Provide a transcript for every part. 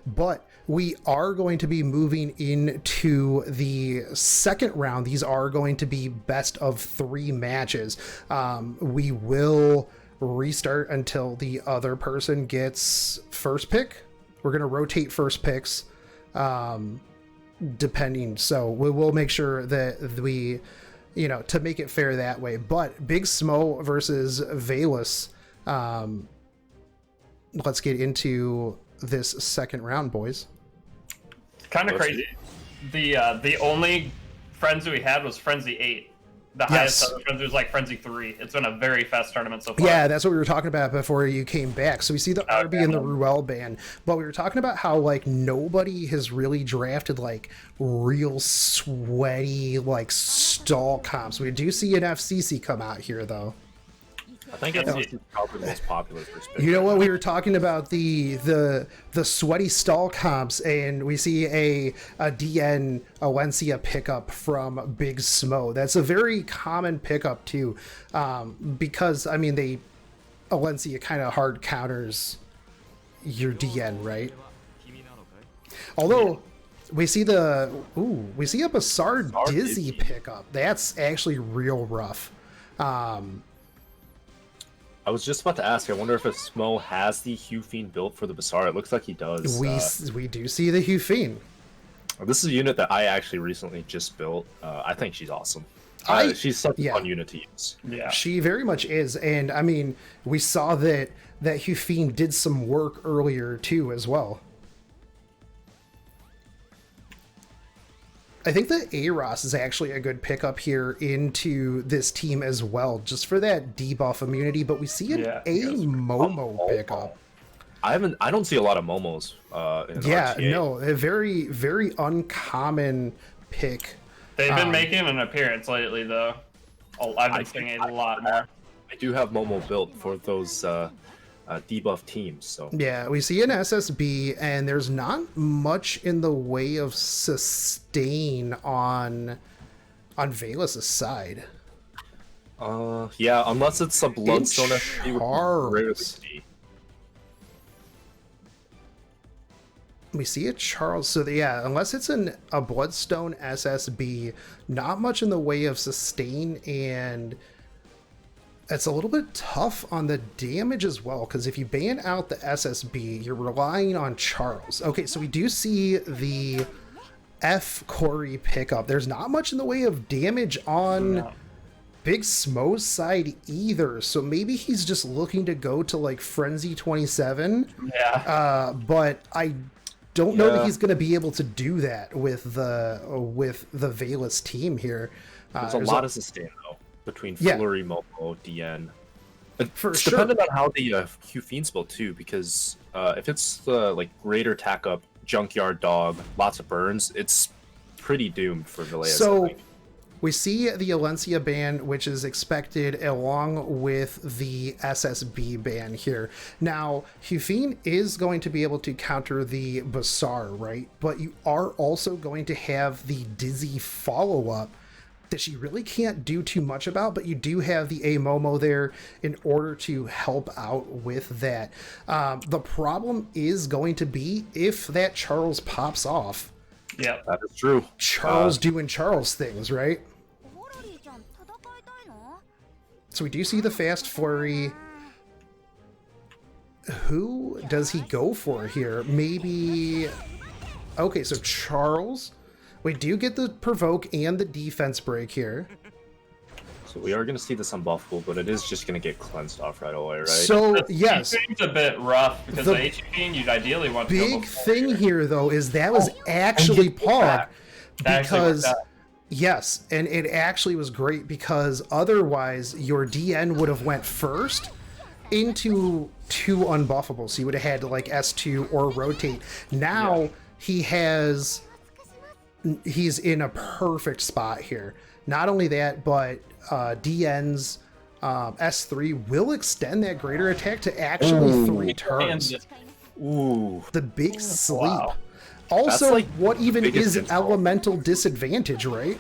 But we are going to be moving into the second round. These are going to be best of 3 matches. We will restart until the other person gets first pick. We're going to rotate first picks, depending. So we will make sure that we, to make it fair that way. But Big Smo versus Valus. Let's get into this second round, boys. Kind of crazy. The only frenzy we had was Frenzy 8. The highest other frenzy was like Frenzy 3. It's been a very fast tournament so far. Yeah, that's what we were talking about before you came back. So we see the RB and the Ruel ban, but we were talking about how like nobody has really drafted like real sweaty like stall comps. We do see an FCC come out here though. I think it's probably the most popular perspective. You know what, we were talking about the sweaty stall comps, and we see a DN Alencia pickup from Big Smo. That's a very common pickup too, because I mean Alencia kind of hard counters your DN, right? Although we see a Basar Dizzy pickup. That's actually real rough. I was just about to ask, I wonder if Smo has the Hufine built for the Basar. It looks like he does. We do see the Hufine. This is a unit that I actually recently just built. I think she's awesome. She's such a fun unit to use. Yeah, she very much is. And I mean, we saw that Hufine did some work earlier too as well. I think that Aros is actually a good pickup here into this team as well, just for that debuff immunity. But we see a Momo pickup. I don't see a lot of Momos. In RTA. No, a very, very uncommon pick. They've been making an appearance lately, though. I've been seeing a lot more. I do have Momo built for those debuff teams. So yeah, we see an SSB, and there's not much in the way of sustain on Valus' side. Yeah, unless it's a Bloodstone SSB, which rarely see. We see a Charles, so unless it's a Bloodstone SSB, not much in the way of sustain, and it's a little bit tough on the damage as well, because if you ban out the SSB, you're relying on Charles. Okay, so we do see the F Corey pickup. There's not much in the way of damage on Big Smo's side either, so maybe he's just looking to go to like Frenzy 27. Yeah. But I don't know that he's going to be able to do that with the Valus team here. There's a lot of sustain though between Flurry, Momo, DN. It's dependent on how the Hufine's built too, because if it's the like greater attack up, Junkyard Dog, lots of burns, it's pretty doomed for Veleas. So we see the Alencia ban, which is expected along with the SSB ban here. Now, Hufine is going to be able to counter the Basar, right? But you are also going to have the Dizzy follow-up that she really can't do too much about, but you do have the Amomo there in order to help out with that. The problem is going to be if that Charles pops off. Yeah, that is true. Charles doing Charles things, right? So we do see the Fast Flurry. Who does he go for here? Maybe... Okay, so Charles. We do get the Provoke and the Defense Break here. So we are going to see this unbuffable, but it is just going to get cleansed off right away, right? So, yes. It's a bit rough, because the HP you'd ideally want to go big thing here, though, is that was actually Pog. Because... Yes, and it actually was great, because otherwise your DN would have went first into 2 unbuffables. So you would have had to like S2 or rotate. Now he's in a perfect spot here. Not only that, but DN's S3 will extend that greater attack to actually 3 turns. Ooh. The big sleep. Wow. Also, like what even is an elemental disadvantage, right?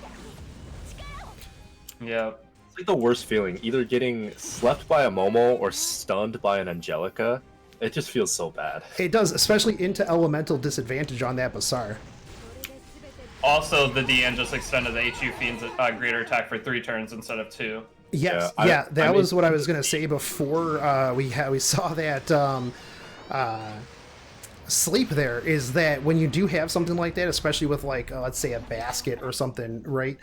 Yeah. It's like the worst feeling, either getting slept by a Momo or stunned by an Angelica. It just feels so bad. It does, especially into elemental disadvantage on that Basar. Also, the DN just extended the HU Fiend's greater attack for 3 turns instead of 2. Yes, yeah, that was what I was gonna say before we saw that sleep. There is that when you do have something like that, especially with like let's say a basket or something, right?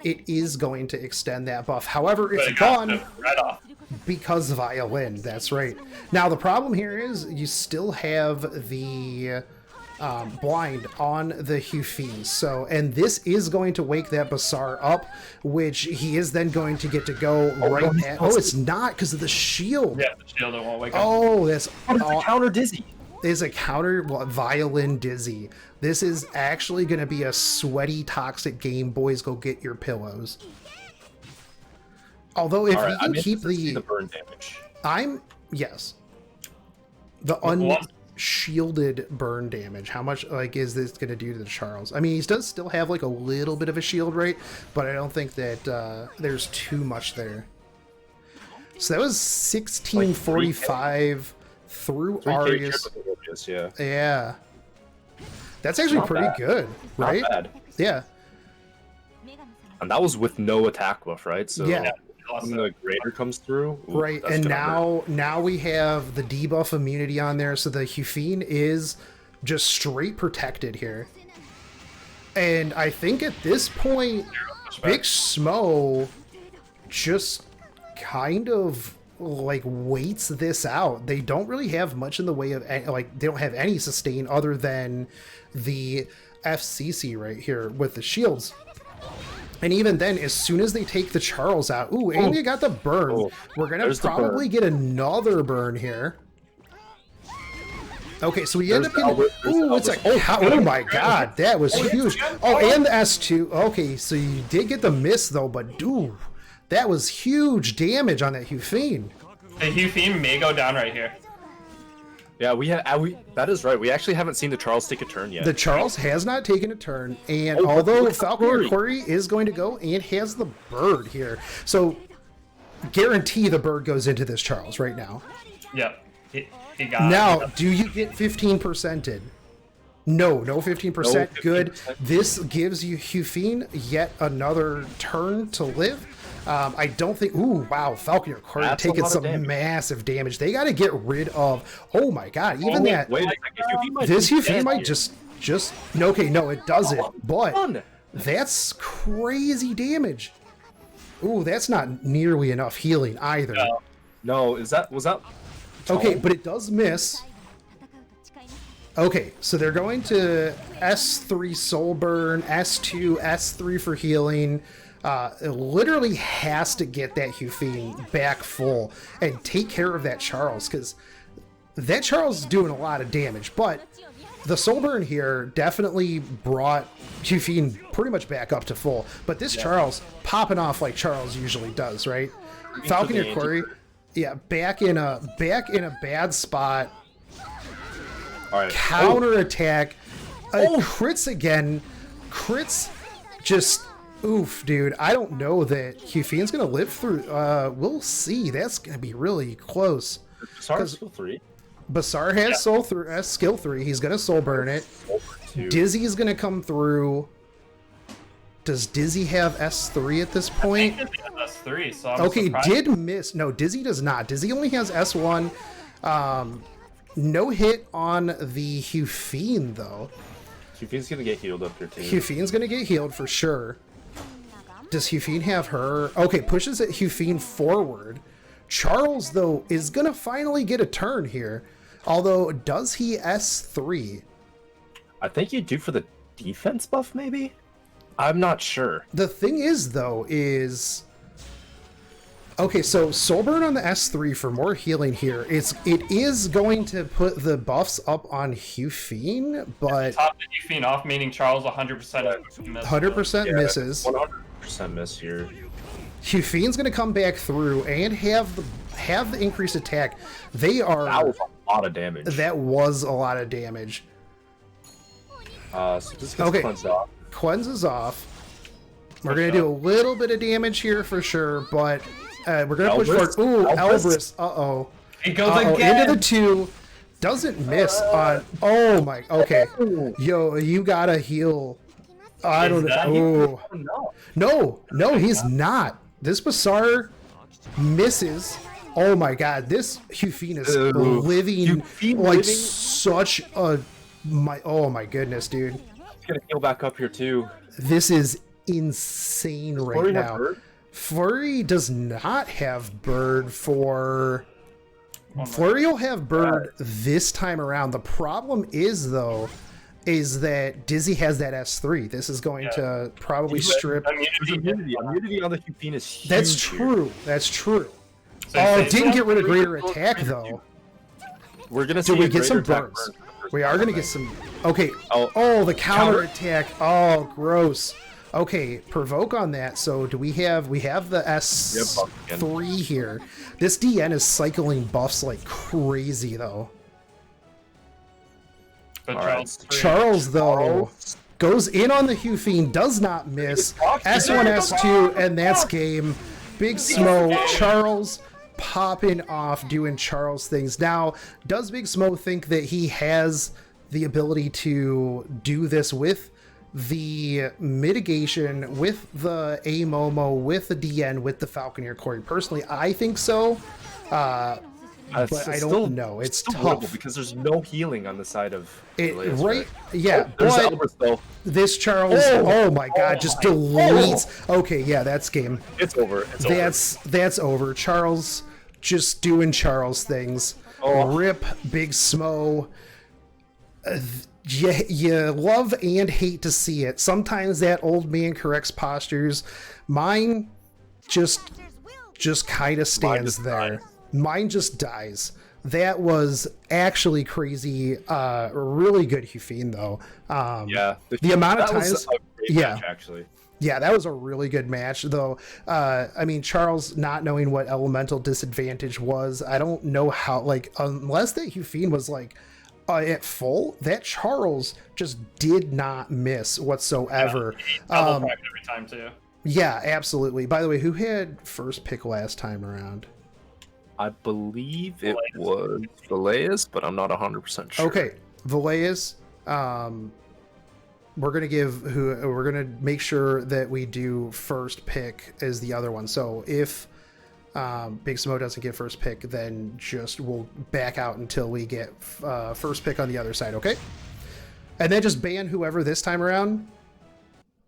It is going to extend that buff. However, it's gone right off because violin. That's right. Now the problem here is you still have the blind on the Hufin. So, and this is going to wake that Basar up, which he is then going to get to go right at. Oh, it's not because of the shield. Yeah, the shield won't wake up. Oh, that's a counter dizzy. Is a counter violin dizzy. This is actually going to be a sweaty, toxic game. Boys, go get your pillows. Although if we can keep the burn damage, yes, the shielded burn damage. How much like is this going to do to the Charles? I mean, he does still have like a little bit of a shield rate, but I don't think that there's too much there. So that was 1645 through Arius. Yeah, that's actually pretty good, right? Not bad. Yeah, and that was with no attack buff, right? So yeah. When the greater comes through, right, and now we have the debuff immunity on there, so the Hufin is just straight protected here. And I think at this point, Big Smo just kind of like waits this out. They don't really have much in the way of like they don't have any sustain other than the FCC right here with the shields. And even then, as soon as they take the Charles out, ooh, and you got the burn. We're gonna probably get another burn here. Okay, so we end up getting. Ooh, it's like, oh my god, that was huge. Oh, and the S2. Okay, so you did get the miss though, but dude, that was huge damage on that Hufin. The Hufin may go down right here. Yeah, that is right. We actually haven't seen the Charles take a turn yet. The Charles has not taken a turn, and although Falcon Quarry is going to go and has the bird here, so guarantee the bird goes into this Charles right now. Yep, he got now, it. do you get 15%ed? No 15%. Good. This gives you Hufin yet another turn to live. I don't think. Ooh, wow! Falconer Quarry taking some massive damage. They got to get rid of. Oh my god! Even that. Wait, this Hufin might just. Okay, no, it doesn't. But that's crazy damage. Ooh, that's not nearly enough healing either. No, was that? Okay, but it does miss. Okay, so they're going to S3 Soul Burn, S2, S3 for healing. It literally has to get that Hufin back full and take care of that Charles, because that Charles is doing a lot of damage, but the Soul Burn here definitely brought Hufin pretty much back up to full. But this Charles popping off like Charles usually does, right? Falconer Quarry, yeah, back in a bad spot. All right. Counter attack, crits again, crits just. Oof, dude, I don't know that Hufin's going to live through. We'll see. That's going to be really close. Basar has skill 3. Basar has skill 3. He's going to soul burn it. Dizzy's going to come through. Does Dizzy have S3 at this point? I think Dizzy has S3, so I'm okay, surprised. Did miss. No, Dizzy does not. Dizzy only has S1. No hit on the Hufin, though. Hufin's going to get healed up here, too. Hufin's going to get healed for sure. Does Hufin have her? Okay, pushes it Hufin forward. Charles, though, is going to finally get a turn here. Although, does he S3? I think you do for the defense buff, maybe? I'm not sure. The thing is, though, is... Okay, so Soul Burn on the S3 for more healing here. It is going to put the buffs up on Hufin, but... Top the Hufin off, meaning Charles 100% misses. 100% misses. 100% miss here. Hufin's going to come back through and have the increased attack. That was a lot of damage. That was a lot of damage. So this gets cleansed off. Cleanses off. We're going to do a little bit of damage here for sure, but we're going to push forward. Ooh, Elbrus. Uh-oh. It goes again. Into the 2. Doesn't miss on... Oh my... Okay. Yo, you gotta heal. I don't know. No, he's not. This Basar misses. Oh my god, this Hufine is living like such a... Oh my goodness, dude. He's gonna heal back up here too. This is insane right now. Flurry does not have Bird for... Flurry will have Bird this time around. The problem is, though, is that Dizzy has that S3. This is going to probably strip... Immunity on the Hufine is huge. That's true. That's true. So didn't get rid of greater attack, though. We're gonna see. Do we get some burns? We are gonna get some... Okay. Oh, the counter attack. Oh, gross. Okay, provoke on that. So do we have the S3 here? This DN is cycling buffs like crazy, though. Charles, though, goes in on the Hufine, does not miss. S1, S2, and that's game. Big Smo, Charles popping off, doing Charles things. Now, does Big Smo think that he has the ability to do this with the mitigation, with the A-Momo, with the DN, with the Falconeer Corey? Personally, I think so. But I don't know. It's tough because there's no healing on the side of Elias, right? Yeah, but this Charles, oh my god, just deletes. Okay, yeah, that's game. It's over. That's over. Charles just doing Charles things. Rip Big Smo. You love and hate to see it. Sometimes that old man corrects postures. Mine just kind of stands there. Mine just dies. That was actually crazy. Really good Hufine, though. The amount of times... match, actually. Yeah, that was a really good match, though. I mean, Charles not knowing what elemental disadvantage was, I don't know how, like, unless that Hufine was, like, at full, that Charles just did not miss whatsoever. Double every time, too. Yeah, absolutely. By the way, who had first pick last time around? I believe it was Villegas, but I'm not 100% sure. Okay, Villegas. We're gonna make sure that we do first pick as the other one. So if Big Smo doesn't get first pick, then we'll back out until we get first pick on the other side. Okay, and then just ban whoever this time around,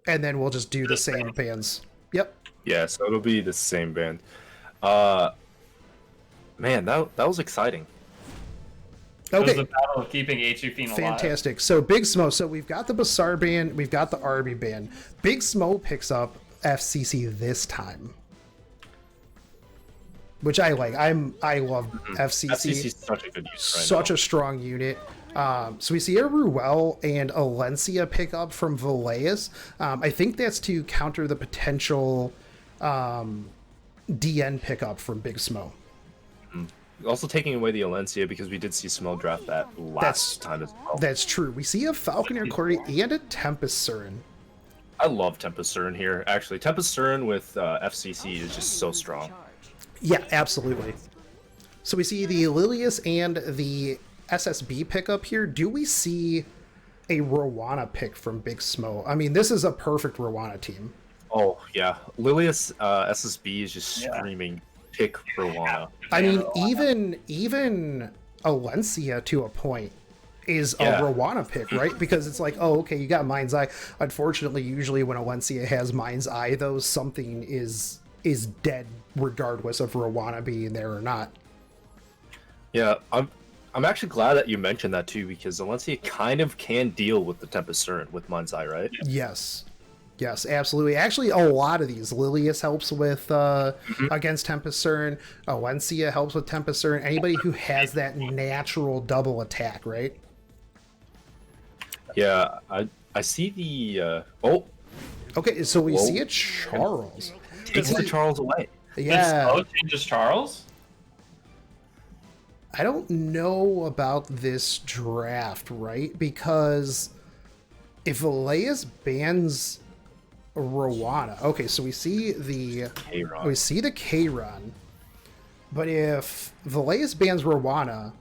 and then we'll just do the same bans. Yep. Yeah, so it'll be the same band. Man, that was exciting. Okay. It was a battle of keeping Hufine alive. Fantastic. So Big Smo. So we've got the Basar ban, we've got the Arby ban. Big Smo picks up FCC this time, which I like. I love FCC. FCC is such a good unit. Such a strong unit. So we see a Ruel and Alencia pick up from Villegas. I think that's to counter the potential DN pickup from Big Smo. Also taking away the Alencia because we did see Smo draft that last time as well. That's true. We see a Falconeer Corey and a Tempest Surin. I love Tempest Surin here. Actually, Tempest Surin with FCC is just so strong. Yeah, absolutely. So we see the Lilius and the SSB pickup here. Do we see a Rowana pick from Big Smo? I mean, this is a perfect Rowana team. Oh, yeah. Lilius SSB is just screaming. Pick Rowana. I mean, even Alencia to a point is a Rowana pick, right? Because it's like, oh, okay, you got Mind's Eye. Unfortunately, usually when Alencia has Mind's Eye, though, something is dead regardless of Rowana being there or not. Yeah, I'm actually glad that you mentioned that too, because Alencia kind of can deal with the Tempest Surin with Mind's Eye, right? Yes. Yes, absolutely. Actually, a lot of these. Lilius helps with against Tempest Surin. Alencia helps with Tempest Surin. Anybody who has that natural double attack, right? Yeah, I see the... Okay, so we see a Charles. Takes the Charles away. Yeah. Did Smo changes Charles? I don't know about this draft, right? Because if Elias bans Rowana, okay, so we see the K-Run, but if Villegas bans Rowana,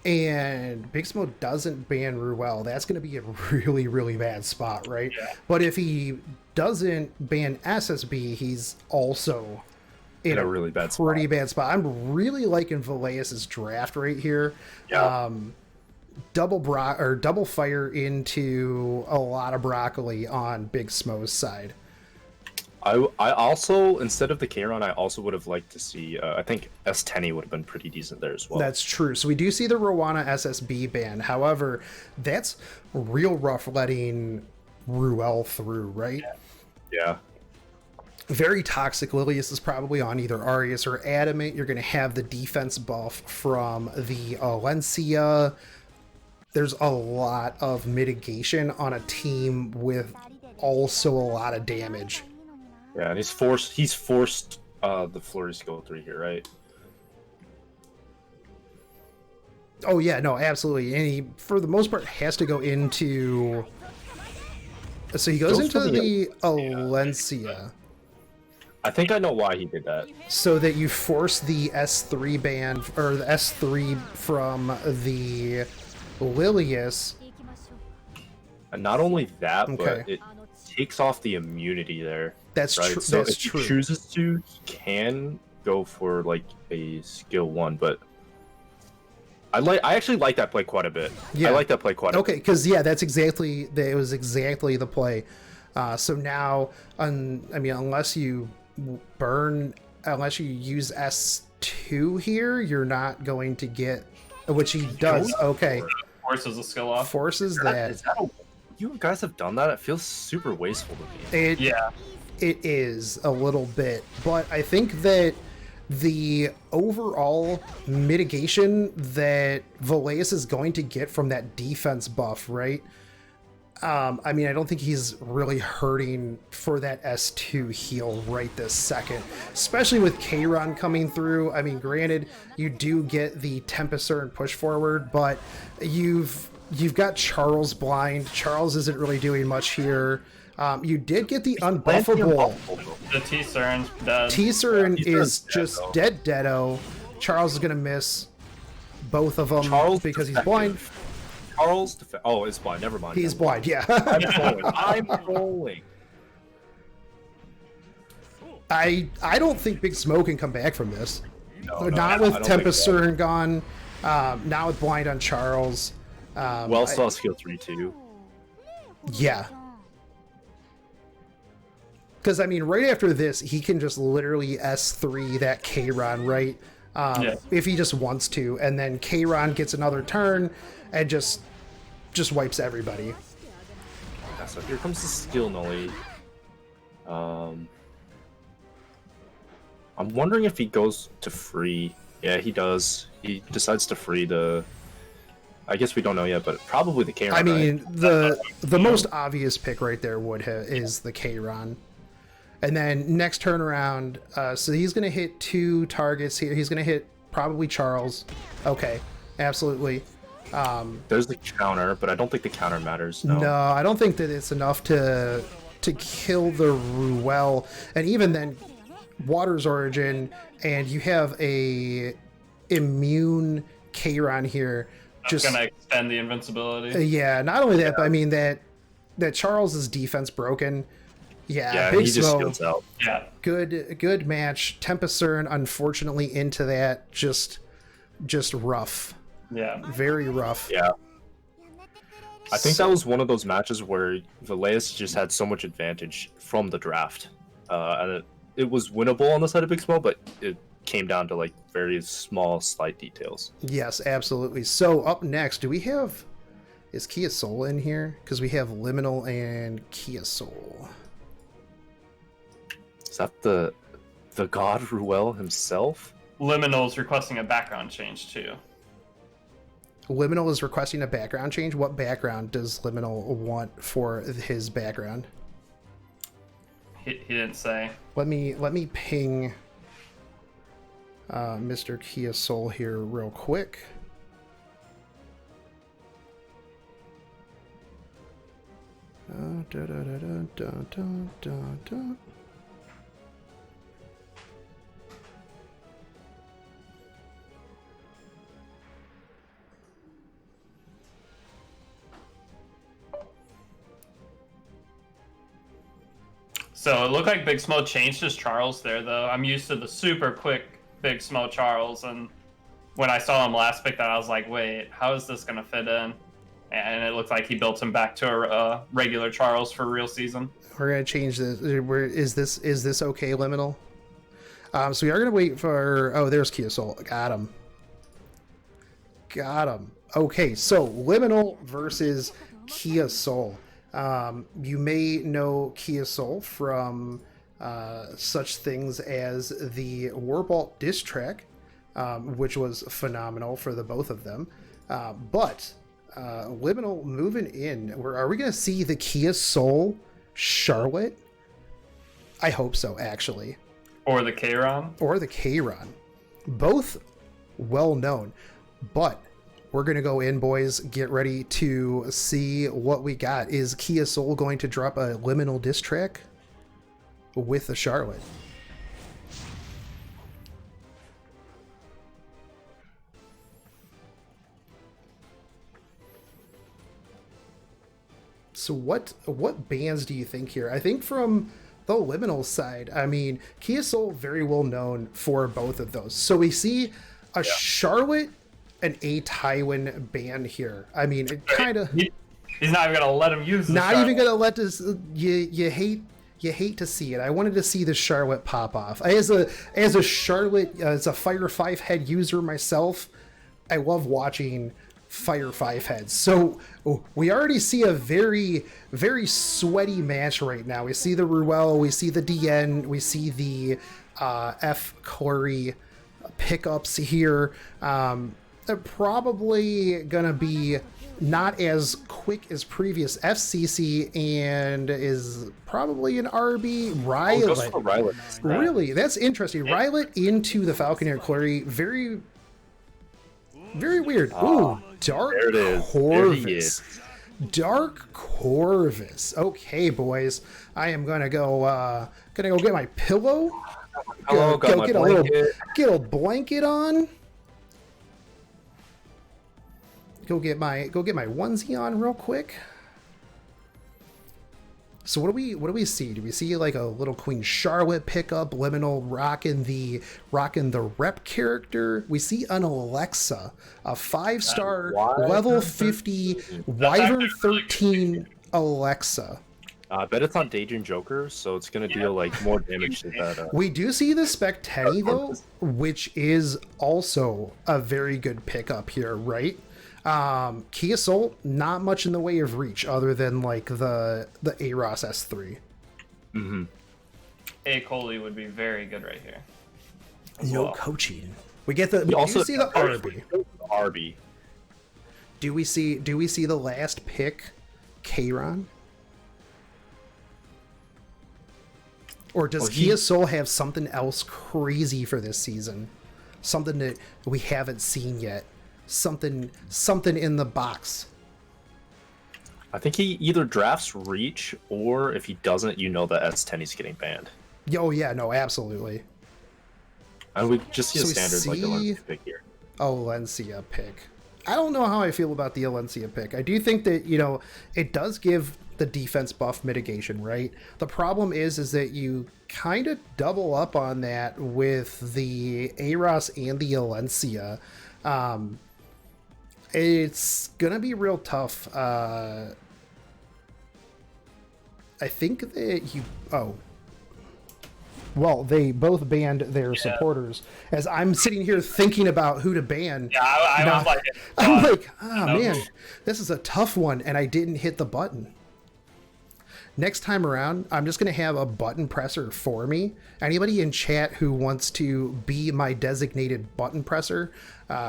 and Big Smoke doesn't ban Ruel, that's going to be a really, really bad spot, right? Yeah. But if he doesn't ban SSB, he's also in a really bad pretty spot. bad spot. I'm really liking Veleus's draft right here. Yeah. Double fire into a lot of broccoli on Big Smoke's side. I also, instead of the Kron, I also would have liked to see, I think S10 would have been pretty decent there as well. That's true. So we do see the Rowana SSB ban. However, that's real rough letting Ruel through, right? Yeah. Very toxic. Lilius is probably on either Arius or Adamant. You're going to have the defense buff from the Alencia. There's a lot of mitigation on a team with also a lot of damage. Yeah, and he's forced the flurries to go 3 here, right? Oh yeah, no, absolutely. And he, for the most part, has to go into... So he goes into the Alencia. I think I know why he did that. So that you force the S3 ban, or the S3 from the Lilius. And not only that, Okay. but it takes off the immunity there. That's right? true. So That's if true. he chooses to, he can go for like a skill 1, but I actually like that play quite a bit. Yeah. I like that play quite a bit. Okay, because yeah, it was exactly the play. So now, I mean, unless you use S2 here, you're not going to get, which he does. Okay, Forces a skill off. forces that. Is that you guys have done that? It feels super wasteful to me. Yeah. It is a little bit, but I think that the overall mitigation that Veleus is going to get from that defense buff, right? I mean, I don't think he's really hurting for that S2 heal right this second, especially with Kron coming through. I mean, granted, you do get the Tempestor and push forward, but you've got Charles blind. Charles isn't really doing much here. You did get the unbuffable. The T-Cern's dead. T-Cern is dead, just though. deado. Charles is going to miss both of them Charles because he's defective. blind. Charles, oh, he's blind. Never mind. He's blind, yeah. I'm trolling. I'm trolling. I don't think Big Smoke can come back from this. No, Not I with don't think Tempest so. Cern gone. Not with blind on Charles. Well, saw skill 3 too. Yeah. Because, I mean, right after this, he can just literally S3 that Kron, right? If he just wants to. And then Kron gets another turn and just wipes everybody. Yeah, so here comes the skill nully. I'm wondering if he goes to free. Yeah, he does. He decides to free the... I guess we don't know yet, but probably the Kron. I mean, right? the most obvious pick right there is the Kron. And then next turnaround, so he's going to hit 2 targets here. He's going to hit probably Charles. Okay, absolutely. There's the counter, but I don't think the counter matters. No, I don't think that it's enough to kill the Ruel. And even then, Water's Origin, and you have a immune Kron here. Just gonna extend the invincibility. Yeah, not only that, but I mean that Charles's defense broken. Yeah, he Big just Smoke. skills out. Yeah. Good match. Tempest Cern, unfortunately, into that just rough. Yeah. Very rough. Yeah. I think that was one of those matches where Veleus just had so much advantage from the draft. And it was winnable on the side of Big Smoke, but it came down to like very small, slight details. Yes, absolutely. So up next, is Kia Soul in here? Because we have Liminal and Kia Soul. Is that the god Ruel himself? Liminal's requesting a background change too. Liminal is requesting a background change. What background does Liminal want for his background? He didn't say. Let me ping Mr. Kia Soul here real quick. So it looked like Big Smo changed his Charles there, though. I'm used to the super quick Big Smo Charles, and when I saw him last pick that, I was like, wait, how is this going to fit in? And it looked like he built him back to a regular Charles for real season. We're going to change this. Is this okay, Liminal? So we are going to wait for... Oh, there's Kia Soul. Got him. Okay, so Liminal versus Kia Soul. You may know Kia Soul from such things as the Warbolt diss track, which was phenomenal for the both of them. But Liminal moving in. Are we going to see the Kia Soul Charlotte? I hope so, actually. Or the Kayron. Both well known. But we're going to go in, boys. Get ready to see what we got. Is Kia Soul going to drop a Liminal diss track with the Charlotte? So what bans do you think here? I think from the Liminal side, I mean, Kia Soul very well known for both of those. So we see a Charlotte and a Tywin ban here. I mean, it kind of... He's not even going to let him use this. Not even going to let this... You hate to see it. I wanted to see the Charlotte pop off. As a Charlotte, as a Fire 5 head user myself, I love watching Fire 5 heads. So we already see a very, very sweaty match right now. We see the Ruel, we see the DN, we see the F Corey pickups here. They're probably gonna be not as quick as previous FCC, and is probably an RB. Rylet. Really, that's interesting. Rylet into the Falconeer Clary. Very, very weird. Ooh, Dark Corvus. Dark Corvus. Okay, boys, I am gonna go get my pillow. Go get a little blanket on. Go get my onesie on real quick. So what do we see? Do we see like a little Queen Charlotte pickup, Liminal rocking the rep character? We see an Alexa, a 5-star level 50 Wyvern 13 Alexa. I bet it's on Daedrian Joker, so it's gonna deal like more damage to that. We do see the Spec Teddy though, which is also a very good pickup here, right? Kia Soul, not much in the way of reach other than like the Aros S3. Mm-hmm. A Coley would be very good right here. No coaching. We get the. We also see the RB. RB. Do we see the last pick, Kayron? Or does Kia Soul have something else crazy for this season? Something that we haven't seen yet. Something in the box. I think he either drafts Reach, or if he doesn't, you know that S10 he's getting banned. Oh yeah, no, absolutely. And we just see a standard like Alencia pick here. Alencia pick. I don't know how I feel about the Alencia pick. I do think that, you know, it does give the defense buff mitigation, right? The problem is that you kind of double up on that with the Aros and the Alencia. It's gonna be real tough. I think that well, they both banned their supporters. As I'm sitting here thinking about who to ban, I'm like, oh man, this is a tough one, and I didn't hit the button. Next time around, I'm just going to have a button presser for me. Anybody in chat who wants to be my designated button presser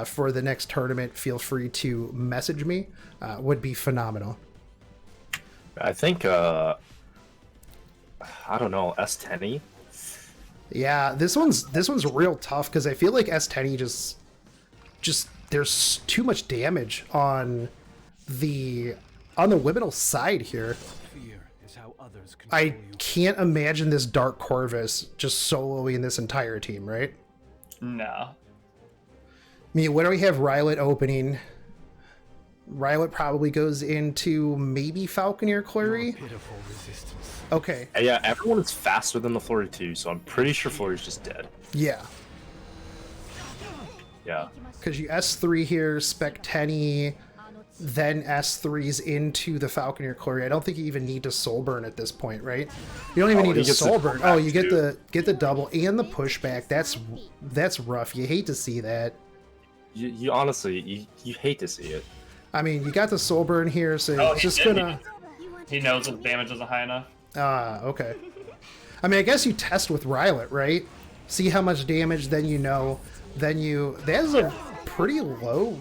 for the next tournament, feel free to message me. Would be phenomenal. I think, I don't know, S10? Yeah, this one's real tough because I feel like S10 just there's too much damage on the Liminal side here. I can't imagine this Dark Corvus just soloing this entire team, right? No. I mean, when do we have Rylet opening? Rylet probably goes into maybe Falconeer Flurry. Okay. Yeah, everyone is faster than the Flurry too, so I'm pretty sure Flurry's just dead. Yeah. Yeah. Because you S3 here, Spec Tenny, then S3s into the Falconeer Flurry. I don't think you even need to Soul Burn at this point, right? You don't even need to Soul Burn. Oh, you get the double and the pushback. That's rough. You hate to see that. You honestly, you hate to see it. I mean, you got the Soul Burn here, so it's just gonna... He knows that the damage isn't high enough. Okay. I mean, I guess you test with Rylet, right? See how much damage, then you know. Then you... That's a pretty low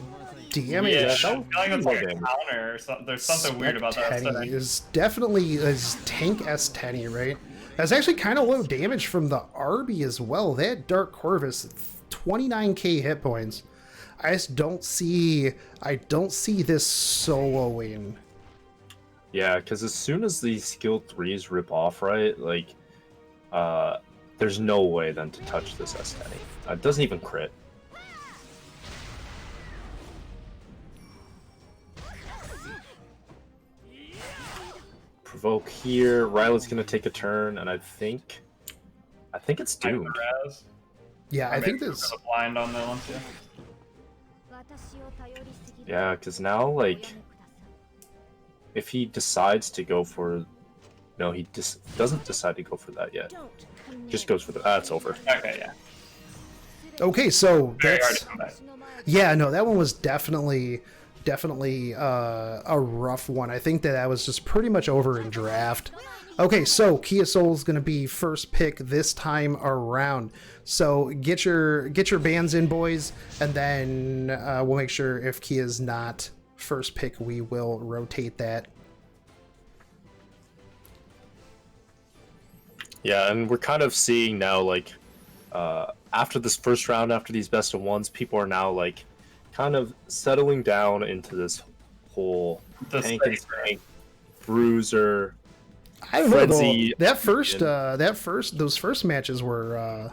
damage. Yeah, I feel like it's like a counter or something. There's something weird about that setting. Is definitely is tank S10, right? That's actually kind of low damage from the Arby as well. That Dark Corvus, 29k hit points. I just don't see this soloing. Yeah, because as soon as these skill 3s rip off, right, like, there's no way then to touch this S10. It doesn't even crit. Provoke here. Rylet's gonna take a turn, and I think it's doomed. Yeah, I think there's a blind on the Valencia. Yeah, because now, like, if he decides to go for... No, he doesn't decide to go for that yet. Just goes for the... it's over. Okay, yeah. Okay, so Very hard that's... to come back. Yeah, no, that one was definitely a rough one. I think that was just pretty much over in draft. Okay, so Kia Soul is going to be first pick this time around. So get your bands in, boys, and then we'll make sure if Kia's not first pick, we will rotate that. Yeah, and we're kind of seeing now, like, after this first round, after these best of ones, people are now, like, kind of settling down into this whole tank and tank, bruiser. I don't know though. Those first matches were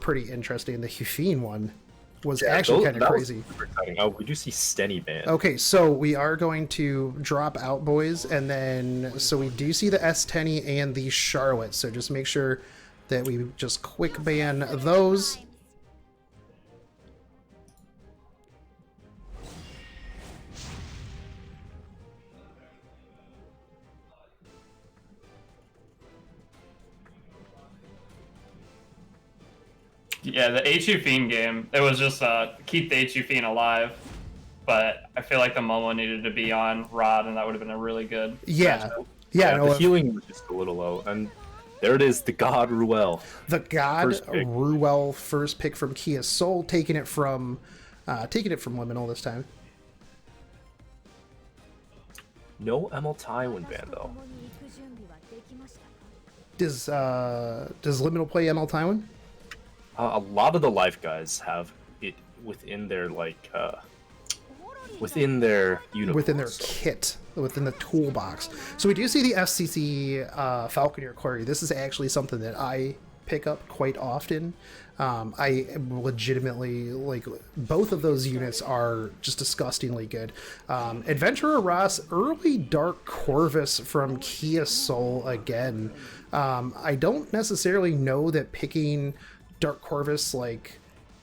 pretty interesting. The Hufine one was actually kind of crazy. Oh, we do see Stenny ban. Okay, so we are going to drop out, boys, and then so we do see the S10 and the Charlotte. So just make sure that we just quick ban those. Yeah, the HU Fiend game, it was just keep the HU Fiend alive, but I feel like the Momo needed to be on Rod, and that would have been a really good matchup. Yeah, the healing was just a little low, and there it is, the God Ruel. The God Ruel first pick from Kia Soul, taking it from Liminal this time. No ML Tywin ban though. Does Liminal play ML Tywin? A lot of the life guys have it within their within their uniform, within their kit, within the toolbox. So we do see the FCC Falconeer Quarry. This is actually something that I pick up quite often. I legitimately like both of those units are just disgustingly good. Adventurer Ross, early Dark Corvus from Kia Soul again. I don't necessarily know that picking Dark Corvus like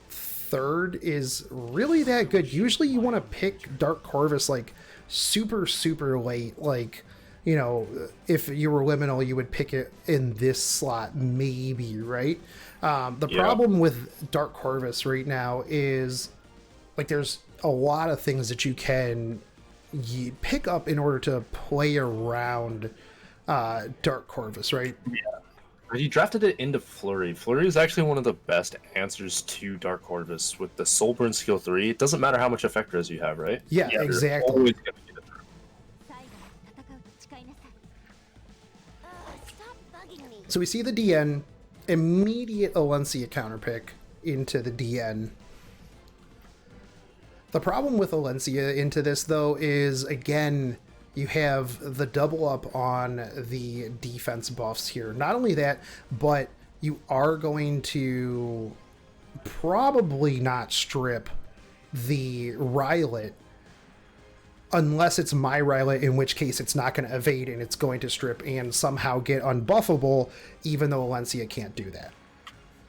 third is really that good. Usually you want to pick Dark Corvus like super late, like, you know, if you were Liminal you would pick it in this slot maybe, right? The problem with Dark Corvus right now is like there's a lot of things that you can pick up in order to play around Dark Corvus, right? Yeah. You drafted it into Flurry. Flurry is actually one of the best answers to Dark Corvus with the Soulburn skill 3. It doesn't matter how much effectors you have, right? Yeah, exactly. Always gonna get it through. So we see the DN, immediate Alencia counter pick into the DN. The problem with Alencia into this, though, is, again, you have the double up on the defense buffs here. Not only that, but you are going to probably not strip the Rylet unless it's my Rylot, in which case it's not going to evade and it's going to strip and somehow get unbuffable, even though Alencia can't do that.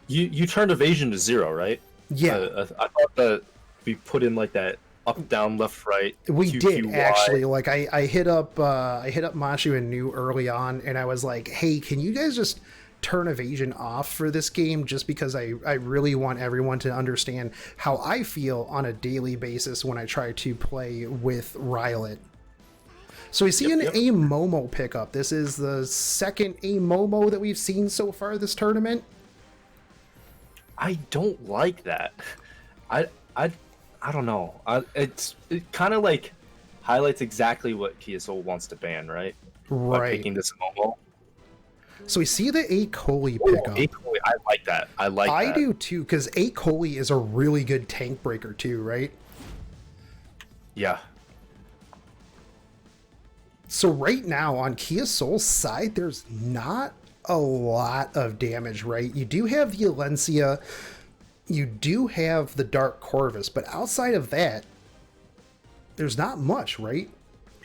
You turned evasion to 0, right? Yeah. I thought that we put in like that up, down, left, right. We Q, did Q, Y. actually. Like I hit up Mashu and New early on, and I was like, hey, can you guys just turn evasion off for this game, just because I really want everyone to understand how I feel on a daily basis when I try to play with Rylot. So we see an A Momo pickup. This is the second A Momo that we've seen so far this tournament. I don't like that. I don't know. It kind of like highlights exactly what KSO wants to ban, right? Right. By picking this Momo. So we see the A Coli pickup. A Coli, I like that. I do too, because A Coli is a really good tank breaker too, right? Yeah. So right now on Kia Soul's side, there's not a lot of damage, right? You do have the Alencia, you do have the Dark Corvus, but outside of that, there's not much, right?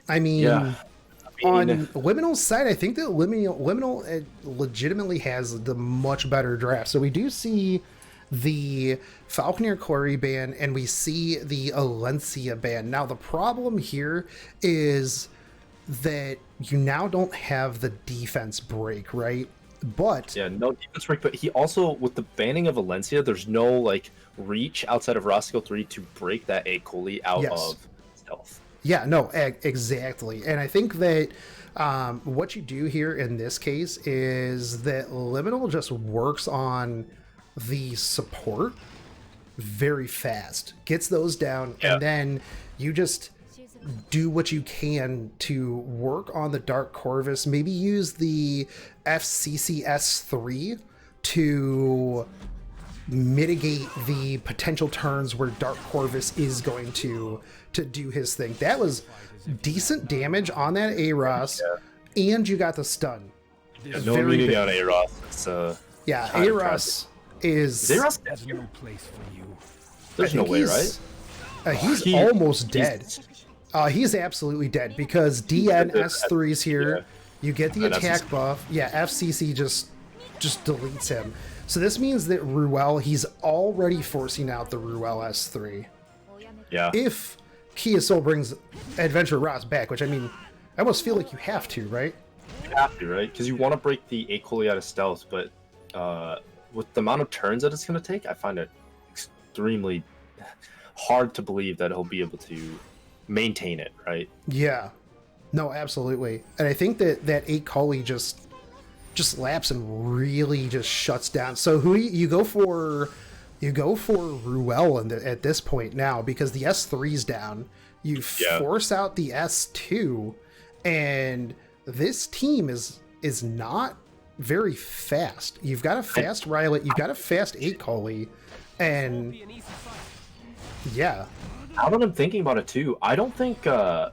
I mean, on Liminal's side, I think that Liminal legitimately has the much better draft. So we do see the Falconeer Quarry ban, and we see the Alencia ban. Now, the problem here is that you now don't have the defense break, right? But yeah, no defense break. But he also, with the banning of Valencia, there's no like reach outside of Roskill 3 to break that A Coli out of stealth. Yeah, no, exactly. And I think that what you do here in this case is that Liminal just works on the support very fast, gets those down, and then you just do what you can to work on the Dark Corvus. Maybe use the FCCS3 to mitigate the potential turns where Dark Corvus is going to do his thing. That was decent damage on that Aros, and you got the stun. No immunity on Aros. It's Aros is. Aros There's no place for you. There's no way, right? He's almost dead. He's absolutely dead because DN S3's here. You get the attack buff. Yeah, FCC just deletes him. So this means that Ruel, he's already forcing out the Ruel S3. Yeah. If Kia Soul brings Adventure Ross back, which I mean, I almost feel like you have to, right? You have to, right? Because you want to break the A Coli out of stealth, but with the amount of turns that it's going to take, I find it extremely hard to believe that he'll be able to maintain it, right? Yeah. No, absolutely. And I think that A Coli just laps and really just shuts down. So who you go for? You go for Ruel at this point now, because the S3's down. You force out the S2, and this team is not very fast. You've got a fast Rylot, you've got a fast A Coli, and yeah. Now that I'm thinking about it too, I don't think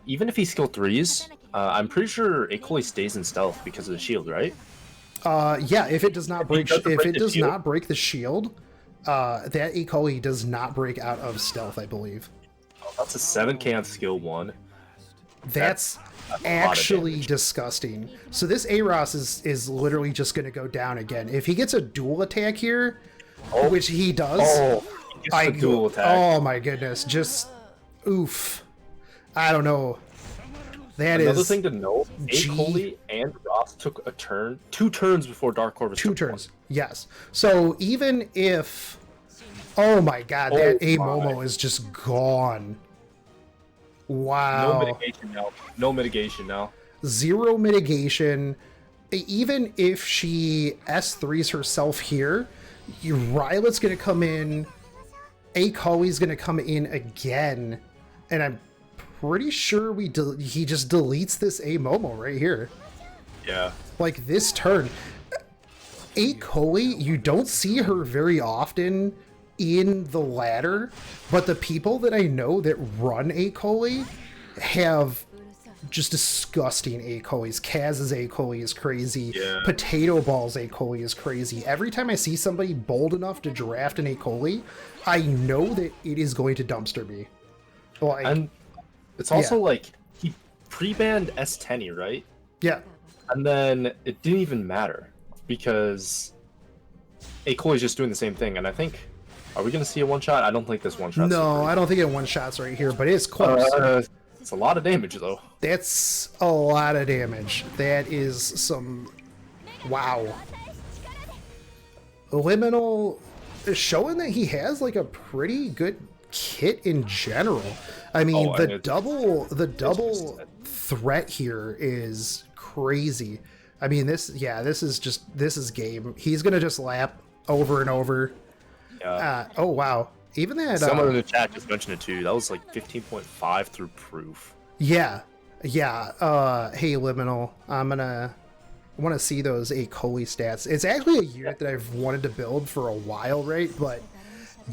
even if he skill 3s, I'm pretty sure A Coli stays in stealth because of the shield, right? Yeah, if it does not break, not break the shield, that A Coli does not break out of stealth, I believe. Oh, that's a 7k on skill 1. That's actually disgusting. So this Aros is literally just going to go down again. If he gets a dual attack here, which he does, dual attack. Oh my goodness, just oof. I don't know. Another thing to note, A Coli and Ross took a turn, 2 turns before Dark Corvus. 2 turns, yes. So even if, oh my god, that A Momo is just gone. Wow. No mitigation now. 0 mitigation. Even if she S3s herself here, Rylot's going to come in, A Coli's going to come in again, and I'm pretty sure he just deletes this A Momo right here. Yeah. Like this turn. A Coli, you don't see her very often in the ladder, but the people that I know that run A Coli have just disgusting A Colis. Kaz's A Coli is crazy. Yeah. Potato Ball's A Coli is crazy. Every time I see somebody bold enough to draft an A Coli, I know that it is going to dumpster me. Like, It's also like he pre-banned S10, right? Yeah. And then it didn't even matter because Akoli is just doing the same thing. And I think, are we gonna see a one shot? I don't think this one shot. No, I don't think it one shots right here, but it's close. It's a lot of damage though. That's a lot of damage. That is some. Wow. Liminal is showing that he has like a pretty good kit in general. I mean, the double threat here is crazy. I mean, this is game. He's gonna just lap over and over. Yeah. Oh wow. Even that. Someone in the chat just mentioned it too. That was like 15.5 through proof. Yeah. Yeah. Hey, Liminal. I want to see those Akoli stats. It's actually a unit that I've wanted to build for a while, right? But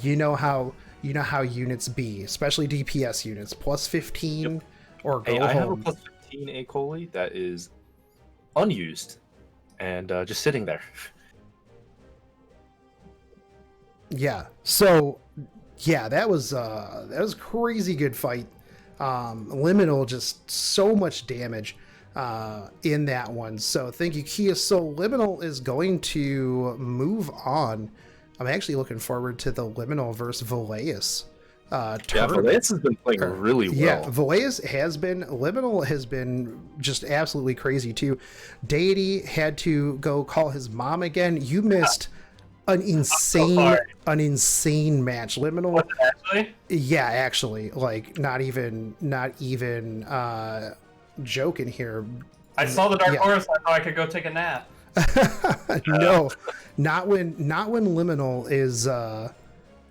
you know how units be, especially DPS units. Plus 15 or go home. I have a plus 15 Akoli that is unused and just sitting there. Yeah. So yeah, that was a crazy good fight. Liminal, just so much damage in that one. So thank you, Kia. So Liminal is going to move on. I'm actually looking forward to the Liminal versus Veleus. Veleus has been playing really well. Yeah, Veleus has been. Liminal has been just absolutely crazy too. Deity had to go call his mom again. You missed an insane match. Liminal. What, actually? Yeah, actually, like not even joking here. I saw the Dark Horse. I thought I could go take a nap. No, not when Liminal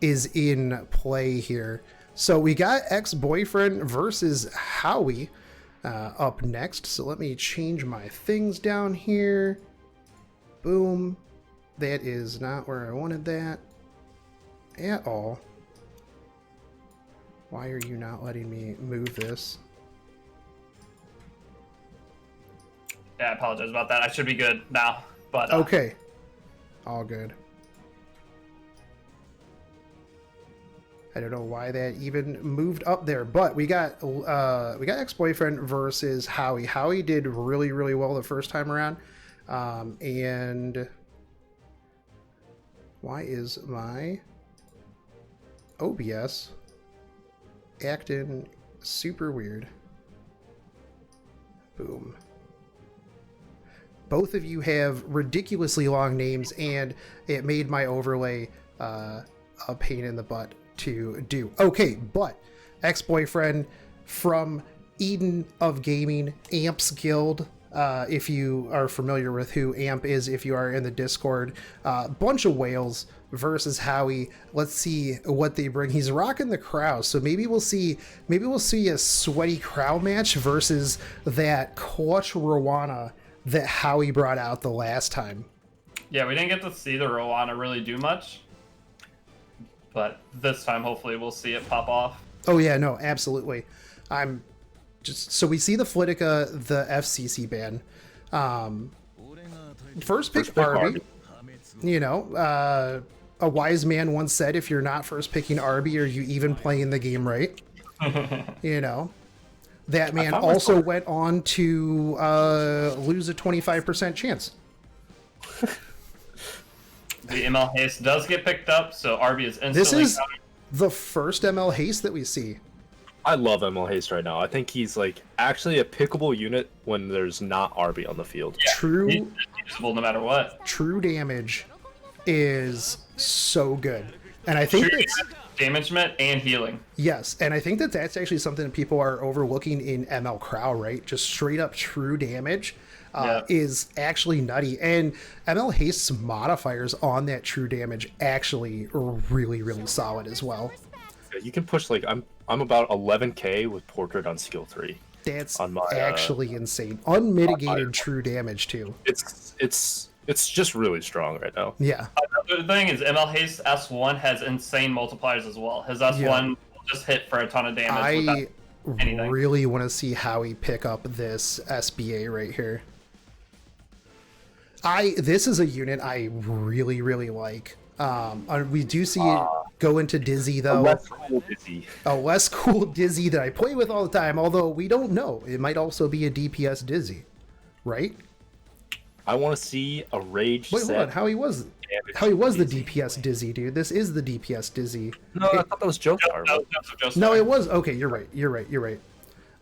is in play here. So we got ex-boyfriend versus Howie up next. So let me change my things down here. Boom. That is not where I wanted that at all. Why are you not letting me move this? Yeah, I apologize about that. I should be good now, but okay, all good. I don't know why that even moved up there, but we got ex-boyfriend versus Howie. Howie did really, really well the first time around, and why is my OBS acting super weird? Boom. Both of you have ridiculously long names, and it made my overlay a pain in the butt to do. Okay, but ex-boyfriend from Eden of Gaming, Amps Guild. If you are familiar with who Amp is, if you are in the Discord, bunch of whales versus Howie. Let's see what they bring. He's rocking the crow, so maybe we'll see a sweaty crow match versus that clutch Rowana that Howie brought out the last time. Yeah, we didn't get to see the Rowana really do much, but this time hopefully we'll see it pop off. Oh yeah, no, absolutely. I'm just so we see the Flitica, the FCC ban. First pick Arby. You know, a wise man once said, if you're not first picking Arby, are you even playing the game right? You know. That man also went on to lose a 25% chance. The ML Haste does get picked up, so Arby is instantly This is coming. the first ML Haste that we see. I love ML Haste right now. I think he's like actually a pickable unit when there's not Arby on the field. Yeah, True. He's usable no matter what. True damage is so good. And I think it's damagement and healing. Yes, and I think that that's actually something that people are overlooking in ML Crow, right? Just straight up true damage is actually nutty. And ML Haste's modifiers on that true damage actually are really, really solid as well. Yeah, you can push like I'm about 11k with Portrait on skill 3. That's on my, actually insane. Unmitigated true damage too. It's just really strong right now. Yeah. Another thing is ML Haste S1 has insane multipliers as well. His S1 will just hit for a ton of damage without anything. Really want to see how he pick up this SBA right here. This is a unit I really, really like. We do see it go into Dizzy, A though. less cool Dizzy. A less cool Dizzy that I play with all the time, although we don't know. It might also be a DPS Dizzy, right? I want to see a rage Wait, set. hold on. How he was the DPS Dizzy, dude. This is the DPS Dizzy. No, I thought that was Joestar. No, it was. Okay, you're right.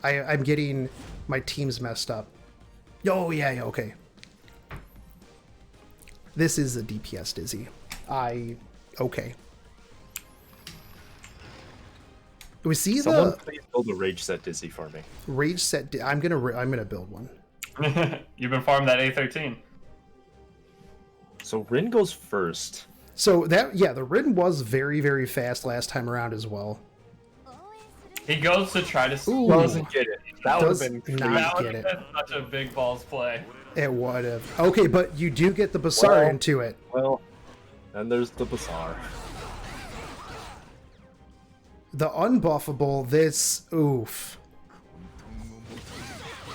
I'm getting my teams messed up. Oh, yeah, okay. This is a DPS Dizzy. Okay. We see Someone please build a rage set Dizzy for me. Rage set. I'm gonna build one. You've been farming that A13. So Rin goes first. So the Rin was very, very fast last time around as well. He goes to try to. Ooh. Doesn't get it. That would Does have been not crazy. That would get have it. been such a big balls play. It would have. Okay, but you do get the Basar into it. Well, and there's the Bazaar. The unbuffable. This oof.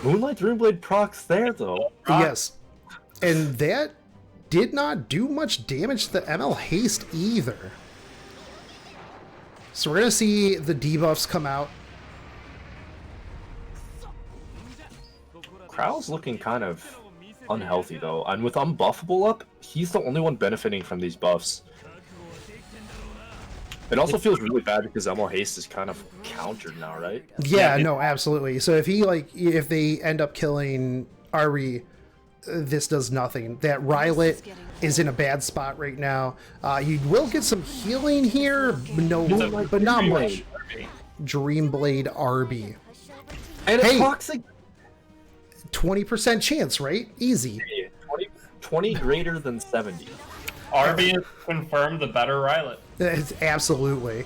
Moonlight Dreamblade procs there though. Yes, and that did not do much damage to the ML haste either. So we're gonna see the debuffs come out. Krau's looking kind of unhealthy though, and with unbuffable up, he's the only one benefiting from these buffs. It also feels really bad because ML haste is kind of countered now, right? Yeah, no, absolutely. So if they end up killing Ari, this does nothing. That Rylet is in a bad spot right now. You will get some healing here, but not much. Dreamblade Arby. And Hey! it's toxic. 20% chance, right? Easy. 20 greater than 70. RB has confirmed the better Rylet. It's absolutely.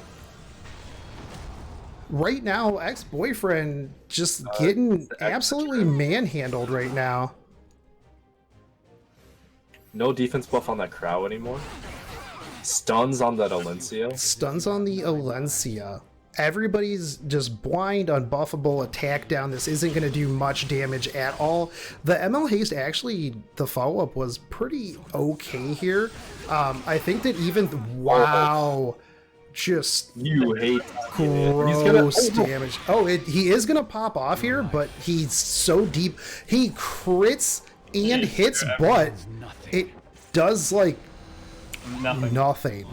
Right now, ex-boyfriend just getting absolutely manhandled right now. No defense buff on that Crow anymore. Stuns on that Alencia. Stuns on the Alencia. Everybody's just blind, unbuffable, attack down. This isn't going to do much damage at all. The ML haste, actually, the follow-up was pretty okay here. I think that even... Wow. Just You hate gross damage. Oh, he is going to pop off here, but he's so deep. He crits and hits, but it does, like, nothing.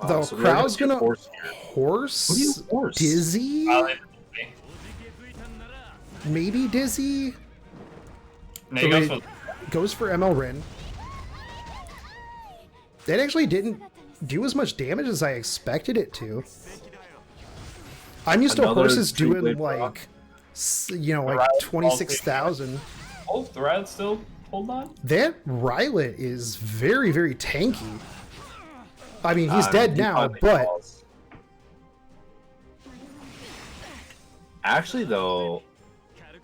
The so crowd's gonna horse Dizzy? Maybe Dizzy? No, Goes for ML Rin. That actually didn't do as much damage as I expected it to. I'm used to horses doing like, like 26,000. Oh, the Rylet still hold on? That Rylet is very, very tanky. I mean, he's dead now, but... Actually, though,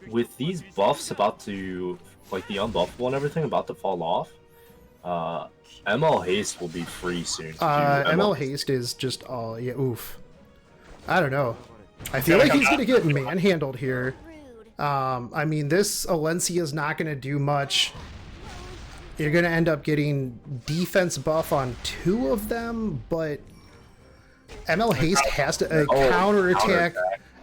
with these buffs about to... Like, the unbuffable and everything about to fall off, ML Haste will be free soon. ML Haste is just all... Yeah, oof. I don't know. I feel like he's going to get manhandled here. I mean, this Alencia is not going to do much. You're going to end up getting defense buff on 2 of them, but ML Haste has to counterattack,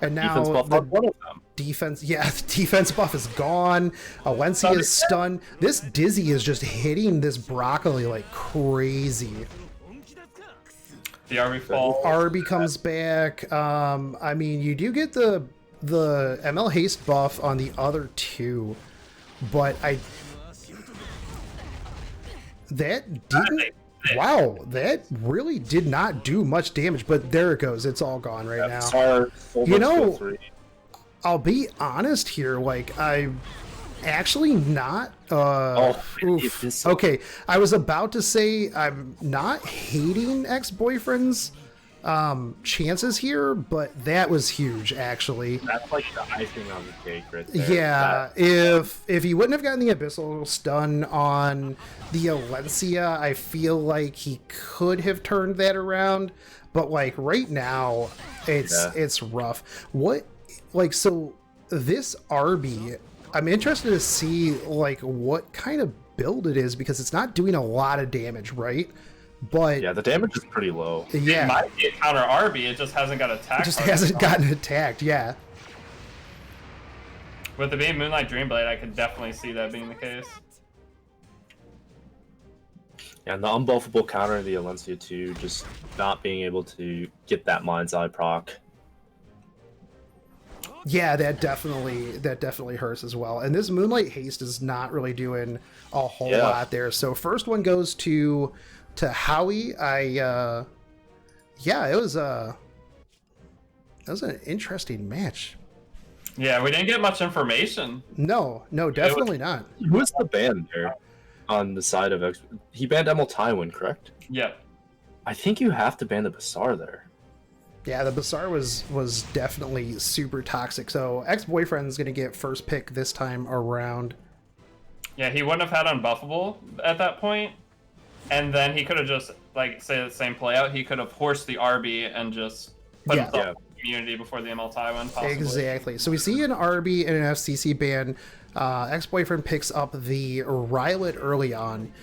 and now the defense buff is gone. Alencia is stunned. This Dizzy is just hitting this broccoli like crazy. The RB fall. RB comes back. I mean, you do get the ML Haste buff on the other 2, but that didn't... Wow, that really did not do much damage, but there it goes. It's all gone right now. You know, I'll be honest here, like, I'm actually not... Okay, I was about to say I'm not hating ex-boyfriend's chances here, but that was huge, actually. That's like the icing on the cake right there. Yeah, if he wouldn't have gotten the Abyssal stun on the Alencia, I feel like he could have turned that around, but like right now, it's rough. So this RB, I'm interested to see like what kind of build it is because it's not doing a lot of damage, right? But yeah, the damage is pretty low. Yeah, it might be a counter RB. It just hasn't got attacked. It just hasn't gotten attacked. Yeah. With it being Moonlight Dreamblade, I could definitely see that being the case. Yeah, and the unbuffable counter of the Alencia too, just not being able to get that Mind's Eye proc. Yeah, that definitely hurts as well. And this Moonlight Haste is not really doing a whole lot there. So first one goes to Howie. It was an interesting match. Yeah, we didn't get much information. No, definitely not. Who's the ban there on the side of X? He banned Emil Tywin, correct? Yep. I think you have to ban the Bazaar there. Yeah, the Bazaar was definitely super toxic. So ex-boyfriend's gonna get first pick this time around. Yeah, he wouldn't have had unbuffable at that point, and then he could have just say the same play out. He could have horsed the RB and just put himself in immunity before the ML Tywin. Possibly. Exactly. So we see an RB and an FCC ban. Ex-boyfriend picks up the Rylet early on.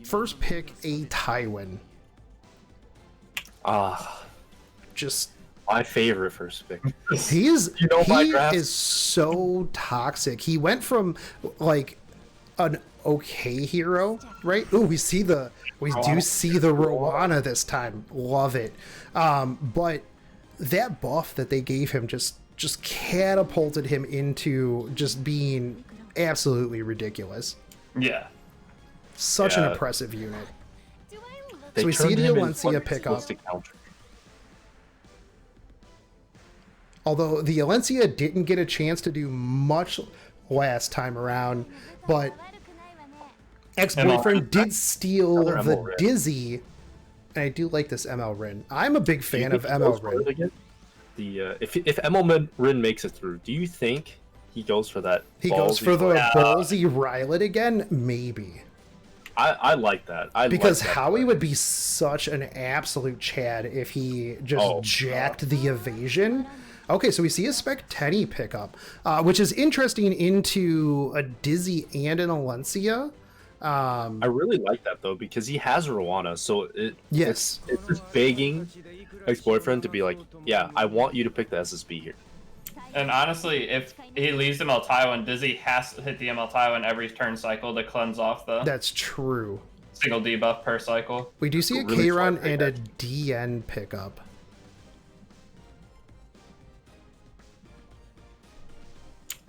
First pick a Tywin. Just my favorite first pick. He is so toxic. He went from like an okay hero, right? Ooh, we do see the Rowana this time. Love it. But that buff that they gave him just catapulted him into just being absolutely ridiculous. Yeah. Such an impressive unit. So we see the Alencia pick up. Although the Alencia didn't get a chance to do much last time around, but ex-boyfriend did steal the Dizzy, and I do like this ML Rin. I'm a big fan of ML Rin. If ML Rin makes it through, do you think he goes for that? He goes for the ballsy Rylet again? Maybe. I like that. Because Howie would be such an absolute Chad if he just jacked the evasion. Okay, so we see a Spectenny pickup, which is interesting into a Dizzy and an Alencia. I really like that though because he has Rowana, so it's just begging ex-boyfriend to be like, yeah, I want you to pick the SSB here. And honestly, if he leaves ML Tywin, Dizzy has to hit the ML Tywin every turn cycle to cleanse off the. That's true. Single debuff per cycle. We do see a K-Run and a DN pickup.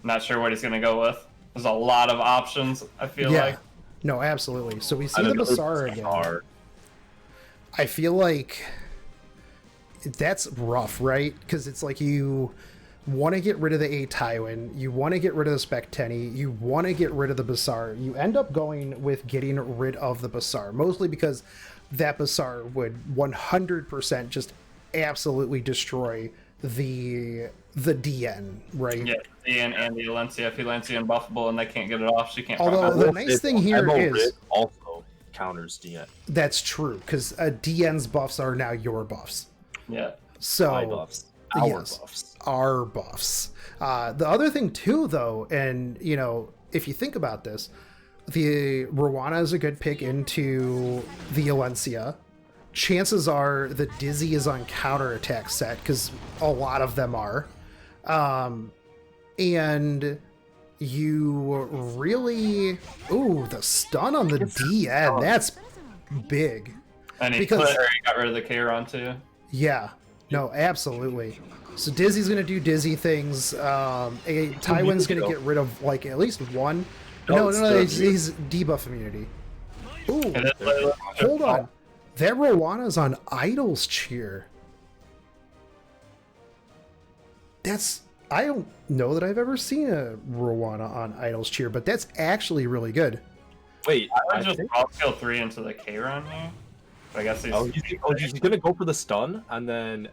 Not sure what he's going to go with. There's a lot of options, I feel like. No, absolutely. So we see the Bazaar again. I feel like that's rough, right? Because it's like you want to get rid of the A Tywin, you want to get rid of the Spectenny, you want to get rid of the Bazaar. You end up going with getting rid of the Bazaar, mostly because that Bazaar would 100% just absolutely destroy the DN, right? Yeah, DN and the Alencia. If Alencia unbuffable and they can't get it off, she can't. Although the nice thing here is also counters DN. That's true, because DN's buffs are now your buffs. Yeah. So my buffs. Our buffs. The other thing too, though, and if you think about this, the Rowana is a good pick into the Alencia. Chances are the Dizzy is on counterattack set because a lot of them are. And you really... Ooh, the stun on the DN. That's big. And he got rid of the K-Ron too. Yeah. No, absolutely. So Dizzy's going to do Dizzy things. Tywin's going to get rid of at least one. No, he's debuff immunity. Ooh, hold on. That Rowana's on Idol's Cheer. I don't know that I've ever seen a Rowana on Idol's Cheer, but that's actually really good. Wait, I would just cross skill 3 into the K-Run here. I guess he's he's gonna go for the stun, and then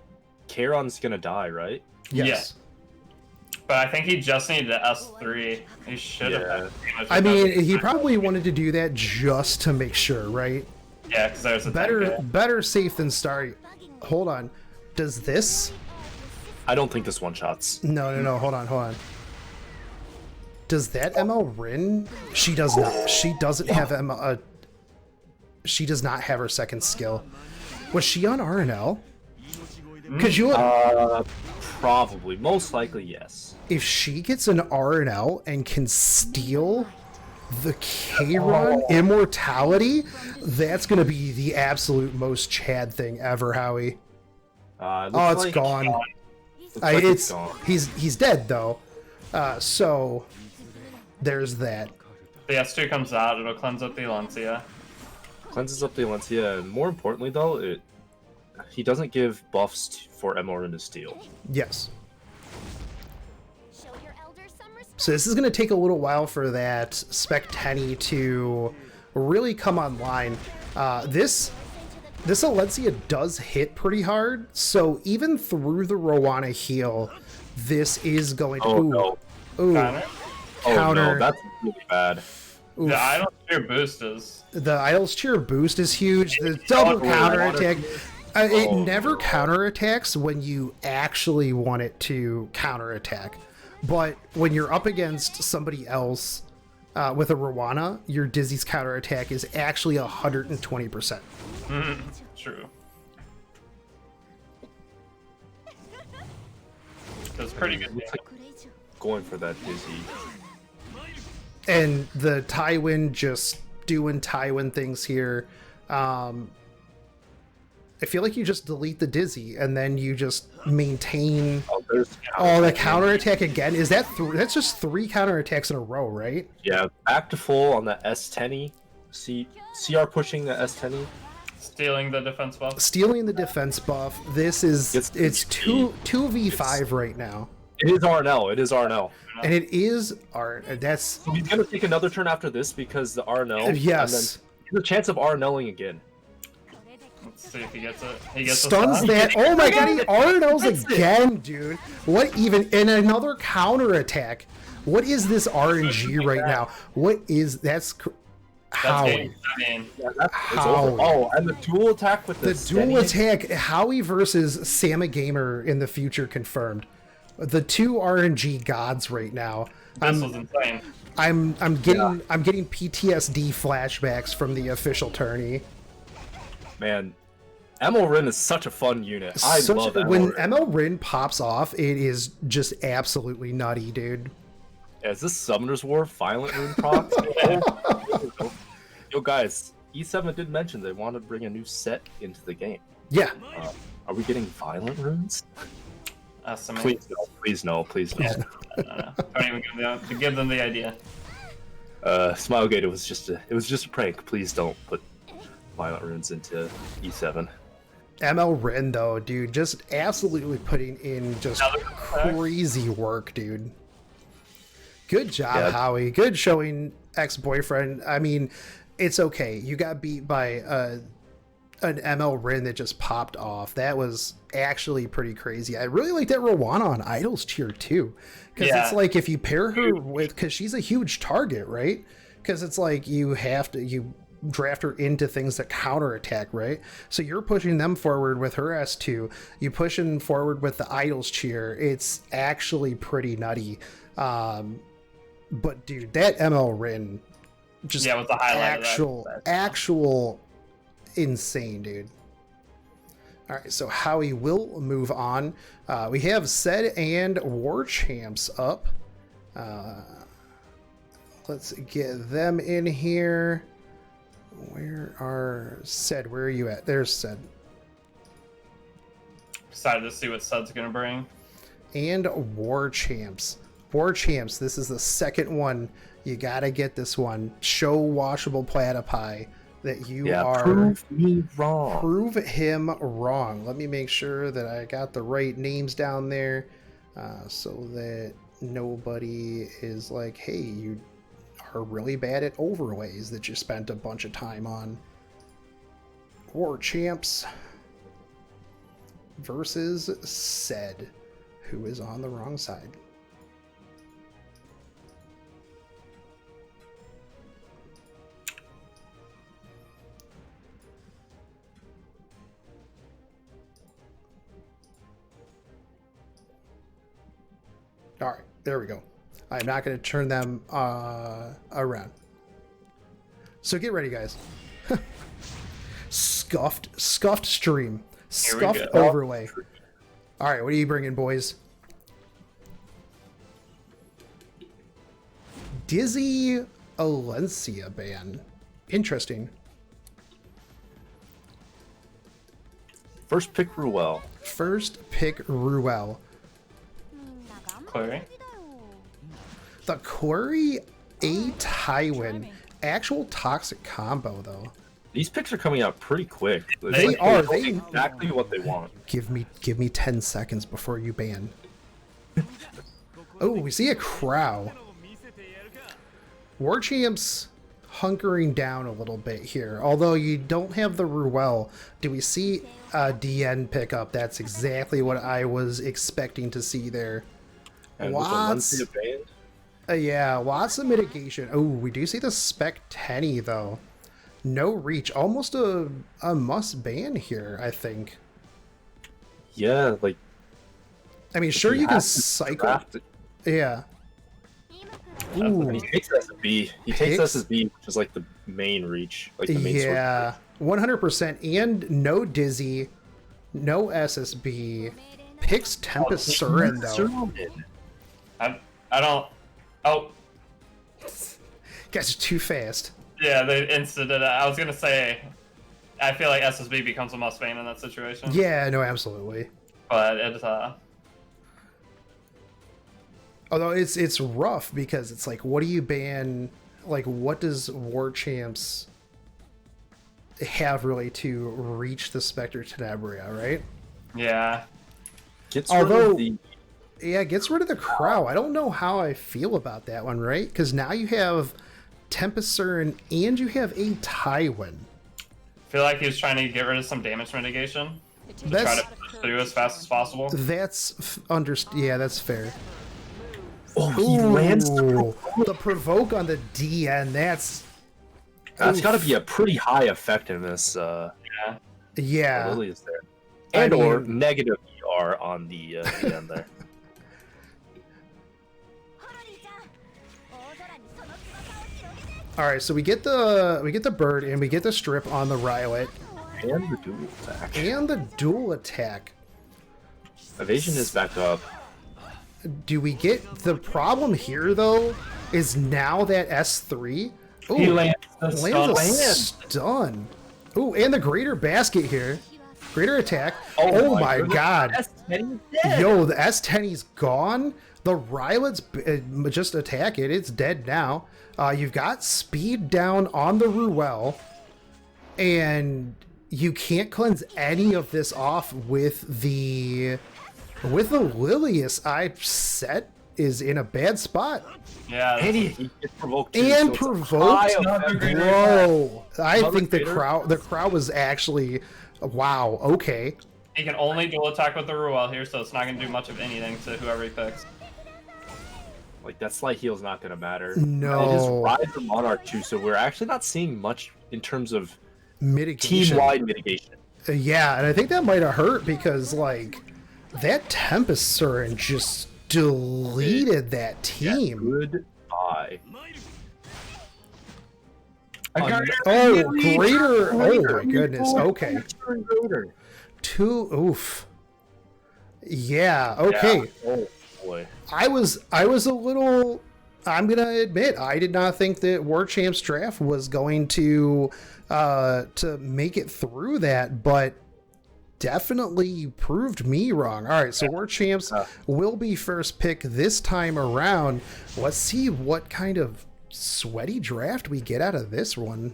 K-Ron's gonna die, right? Yes. Yeah. But I think he just needed the S3. He should have. I mean, he probably wanted to do that just to make sure, right? Yeah, because there's a better safe than sorry. Hold on. Does this? I don't think this one shots. No. Hold on. Does that ML Rin? She does not. She doesn't have she does not have her second skill. Was she on RNL? Because you. Probably. Most likely, yes. If she gets an RNL and can steal the K-Run immortality, that's gonna be the absolute most Chad thing ever, Howie. It's gone. It's gone. He's dead though. So there's that. The S2 comes out, it'll cleanse up the Alencia. Cleanses up the Alencia, and more importantly though, he doesn't give buffs for MRN to steal. Yes. So this is going to take a little while for that Spec Tenny to really come online. This Alencia does hit pretty hard, so even through the Rowana heal, this is going to... No. Counter? Oh no, that's really bad. Oof. The Idol's Cheer boost is... The Idol's Cheer boost is huge. The double counter attack... It never counterattacks when you actually want it to counterattack. But when you're up against somebody else with a Rowana, your Dizzy's counterattack is actually 120%. True. That's pretty good. Like going for that Dizzy. And the Tywin just doing Tywin things here. I feel like you just delete the Dizzy and then you just maintain the counterattack again. Is that that's just 3 counterattacks in a row, right? Yeah, back to full on the S10. CR pushing the S10. Stealing the defense buff. Stealing the defense buff. This is it's 2v5 right now. It is RNL. It is RNL. And it is that's so he's gonna take another turn after this because the RNL. Yes. And then there's a chance of RNLing again. Let's see if he gets it. He gets stuns that. Oh my god, he RNLs again, dude. What even? And another counter attack. What is this RNG right now? What is that's Howie? Howie. Oh, and the dual attack with the dual attack. Howie versus Sama Gamer in the future confirmed. The 2 RNG gods right now. This was insane. I'm getting PTSD flashbacks from the official tourney. Man, ML Rin is such a fun unit. I love ML when Rin. ML Rin pops off, it is just absolutely nutty, dude. Yeah, is this Summoner's War Violent Rune proc? Yo, guys, E7 did mention they want to bring a new set into the game. Yeah. Are we getting Violent Runes? Please no, please no, please no. No. Don't even give them the idea. Smilegate, it was just a prank. Please don't put Violent Runes into E7. ML Rin though, dude, just absolutely putting in just crazy work, dude. Good job, Howie. Good showing, ex-boyfriend. I mean, it's okay. You got beat by an ML Rin that just popped off. That was actually pretty crazy. I really like that Rowana on Idol's Cheer too, because it's like if you pair her with, because she's a huge target, right? Because it's like you draft her into things that counterattack, right? So you're pushing them forward with her S2. You pushing forward with the Idol's Cheer. It's actually pretty nutty. But dude, that ML Rin, just with the highlight actual insane, dude. All right, so Howie will move on. We have Sept and War Champs up. Let's get them in here. Where are Sept? Where are you at? There's Sept. Excited to see what Sed's gonna bring. And War Champs. War Champs, this is the second one. You gotta get this one. Show Washable Platypi that you are. Prove me wrong. Prove him wrong. Let me make sure that I got the right names down there so that nobody is like, hey, you are really bad at overlays that you spent a bunch of time on. War Champs versus Sept, who is on the wrong side. All right, there we go. I'm not going to turn them around. So get ready, guys. Scuffed stream. Scuffed overlay. All right, what are you bringing, boys? Dizzy Alencia ban. Interesting. First pick Ruel. First pick Ruel. Query. The Query A Tywin. Actual toxic combo though. These picks are coming out pretty quick. They are. They exactly what they want. Give me 10 seconds before you ban. Oh, we see a Crow. War Champ's hunkering down a little bit here. Although you don't have the Ruel. Do we see a DN pickup? That's exactly what I was expecting to see there. And Lots of mitigation. Oh, we do see the Spec Tenny though. No reach. Almost a must ban here, I think. Yeah, like... I mean, sure you can cycle... Yeah. Ooh. He takes SSB. He takes SSB, which is like the main reach. Like the main yeah, 100%. And no Dizzy, no SSB. Picks Tempest Surin, though. I don't... Oh. Guys are too fast. Yeah, they insted it. I was gonna say, I feel like SSB becomes a must ban in that situation. Yeah, no, absolutely. But it's although it's rough because it's like, what do you ban? Like, what does War Champs have really to reach the Spectre Tenebria, right? Yeah. Gets rid of the Crow. I don't know how I feel about that one, right? Because now you have Tempest Surin and you have a Tywin. I feel like he was trying to get rid of some damage mitigation to try to push through as fast as possible. That's yeah, that's fair. Oh, he lands the provoke on the DN. That's got to be a pretty high effectiveness. Yeah. Lily is there, and or negative ER on the DN there. All right, so we get the bird and we get the strip on the Rylet. And the dual attack. And the dual attack. Evasion is back up. Do we get the problem here though? Is now that S3? Ooh, he lands a stun. Ooh, and the greater basket here. Greater attack. Oh my god. Yo, the S10's gone. The Rylet's just attack it. It's dead now. You've got speed down on the Ruel, and you can't cleanse any of this off with the Lilius. Set is in a bad spot. Yeah, and he gets provoked too, and so provoked. Bro, I think the crowd was actually wow. Okay, he can only dual attack with the Ruel here, so it's not going to do much of anything to whoever he picks. Like, that slight heal is not going to matter. No. It is Rise of Monarch too, so we're actually not seeing much in terms of mitigation. Team-wide mitigation. Yeah, and I think that might have hurt because, like, that Tempest Surin just deleted that team. Yeah, goodbye. Oh, greater. Oh, my goodness. Okay. Oof. Yeah, okay. Yeah. Oh, boy. I was a little... I'm gonna admit, I did not think that War Champs draft was going to make it through that, but definitely proved me wrong. All right, so War Champs will be first pick this time around. Let's see what kind of sweaty draft we get out of this one.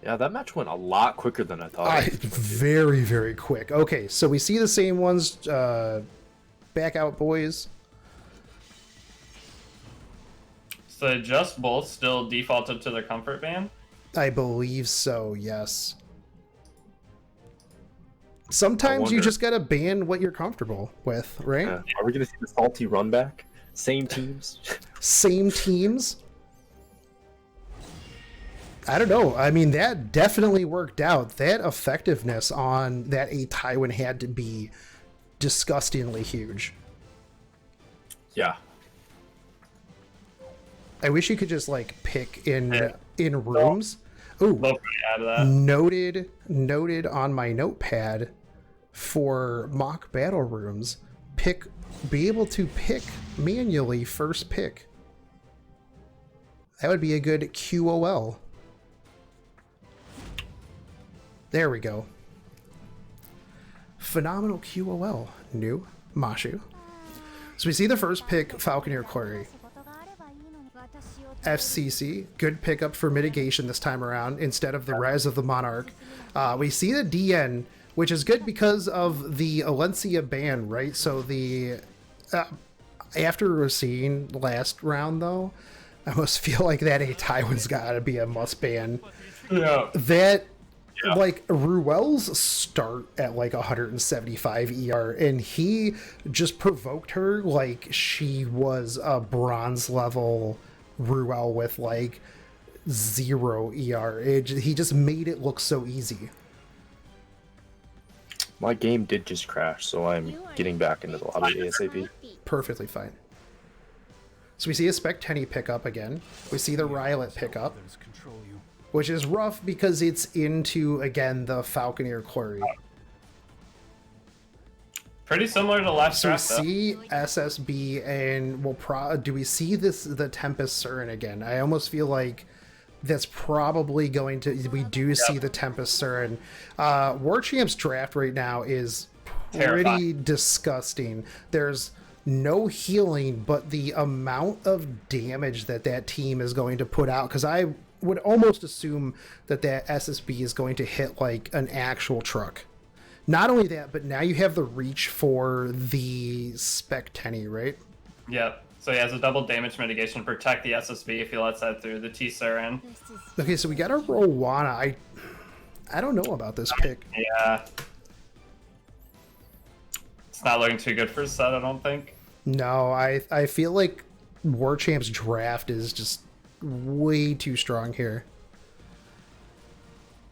Yeah, that match went a lot quicker than I thought. Very, very quick. Okay, so we see the same ones. Back out, boys. So they just both still defaulted to their comfort ban? I believe so, yes. Sometimes you just gotta ban what you're comfortable with, right? Are we gonna see the salty run back? Same teams? Same teams? I don't know. I mean, that definitely worked out. That effectiveness on that A Tywin had to be disgustingly huge. Yeah. I wish you could just like pick in rooms. Ooh, noted on my notepad for mock battle rooms. Be able to pick manually first pick. That would be a good QOL. There we go. Phenomenal QOL. New Mashu. So we see the first pick, Falconeer Quarry. FCC, good pickup for mitigation this time around instead of the Rise of the Monarch. We see the DN, which is good because of the Alencia ban, right? So the after seeing last round though, I almost feel like that Taiwan's gotta be a must ban. Yeah. Like Ruel's start at like 175 ER, and he just provoked her like she was a bronze level Ruel with like 0 ER. He just made it look so easy. My game did just crash, so I'm getting back into the lobby ASAP. Perfectly fine. So we see a Spec Tenny pick up again. We see the Rylet pick up, which is rough because it's into, again, the Falconeer Quarry. Pretty similar to last So we draft, though. see SSB, and do we see the Tempest Surin again? I almost feel like that's probably going to... We do see the Tempest Surin. War Champ's draft right now is pretty disgusting. There's no healing, but the amount of damage that team is going to put out, because I would almost assume that SSB is going to hit like an actual truck. Not only that, but now you have the reach for the Spec Tenny, right? Yep. So he has a double damage mitigation to protect the SSB if he lets that through the T-Surin. Okay, so we got a Rowana. I don't know about this pick. Yeah. It's not looking too good for Set, I don't think. No, I feel like War Champ's draft is just way too strong here.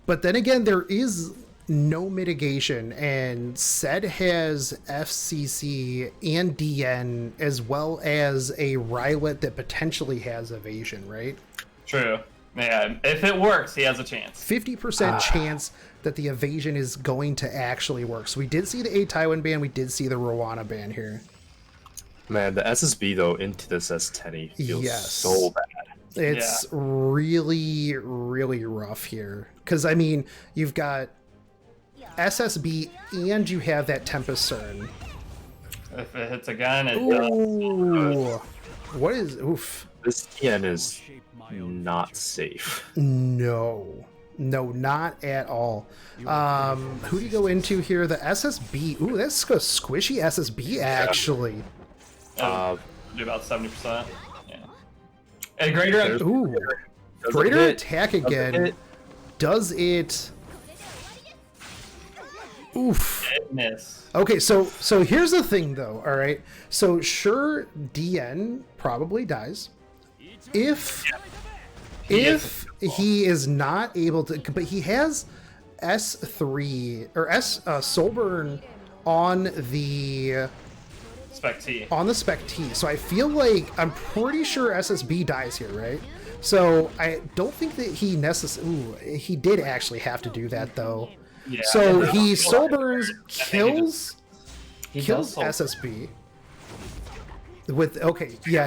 But then again, there is no mitigation, and Sed has FCC and DN as well as a Rylet that potentially has evasion, right? True. Yeah, if it works, he has a chance. 50% chance that the evasion is going to actually work. So we did see the Taiwan ban, we did see the Rowana ban here. Man, the SSB though into this S10 feels so bad. It's really, really rough here. Because, I mean, you've got SSB and you have that Tempest Surin. If it hits again, it does. What is... Oof. This TN is not safe. No. No, not at all. Who do you go into here? The SSB. Ooh, that's a squishy SSB, actually. Do about 70%. Yeah. And greater... Ooh. Greater attack again. Does it... Oof. Miss. Okay, so here's the thing, though. All right. So sure, DN probably dies if he is not able to. But he has S3 or Soulburn on the Spec T. On the Spec T. So I feel like I'm pretty sure SSB dies here, right? So I don't think that he necessarily. Ooh, he did actually have to do that though. Yeah, so he Soulburns kills SSB with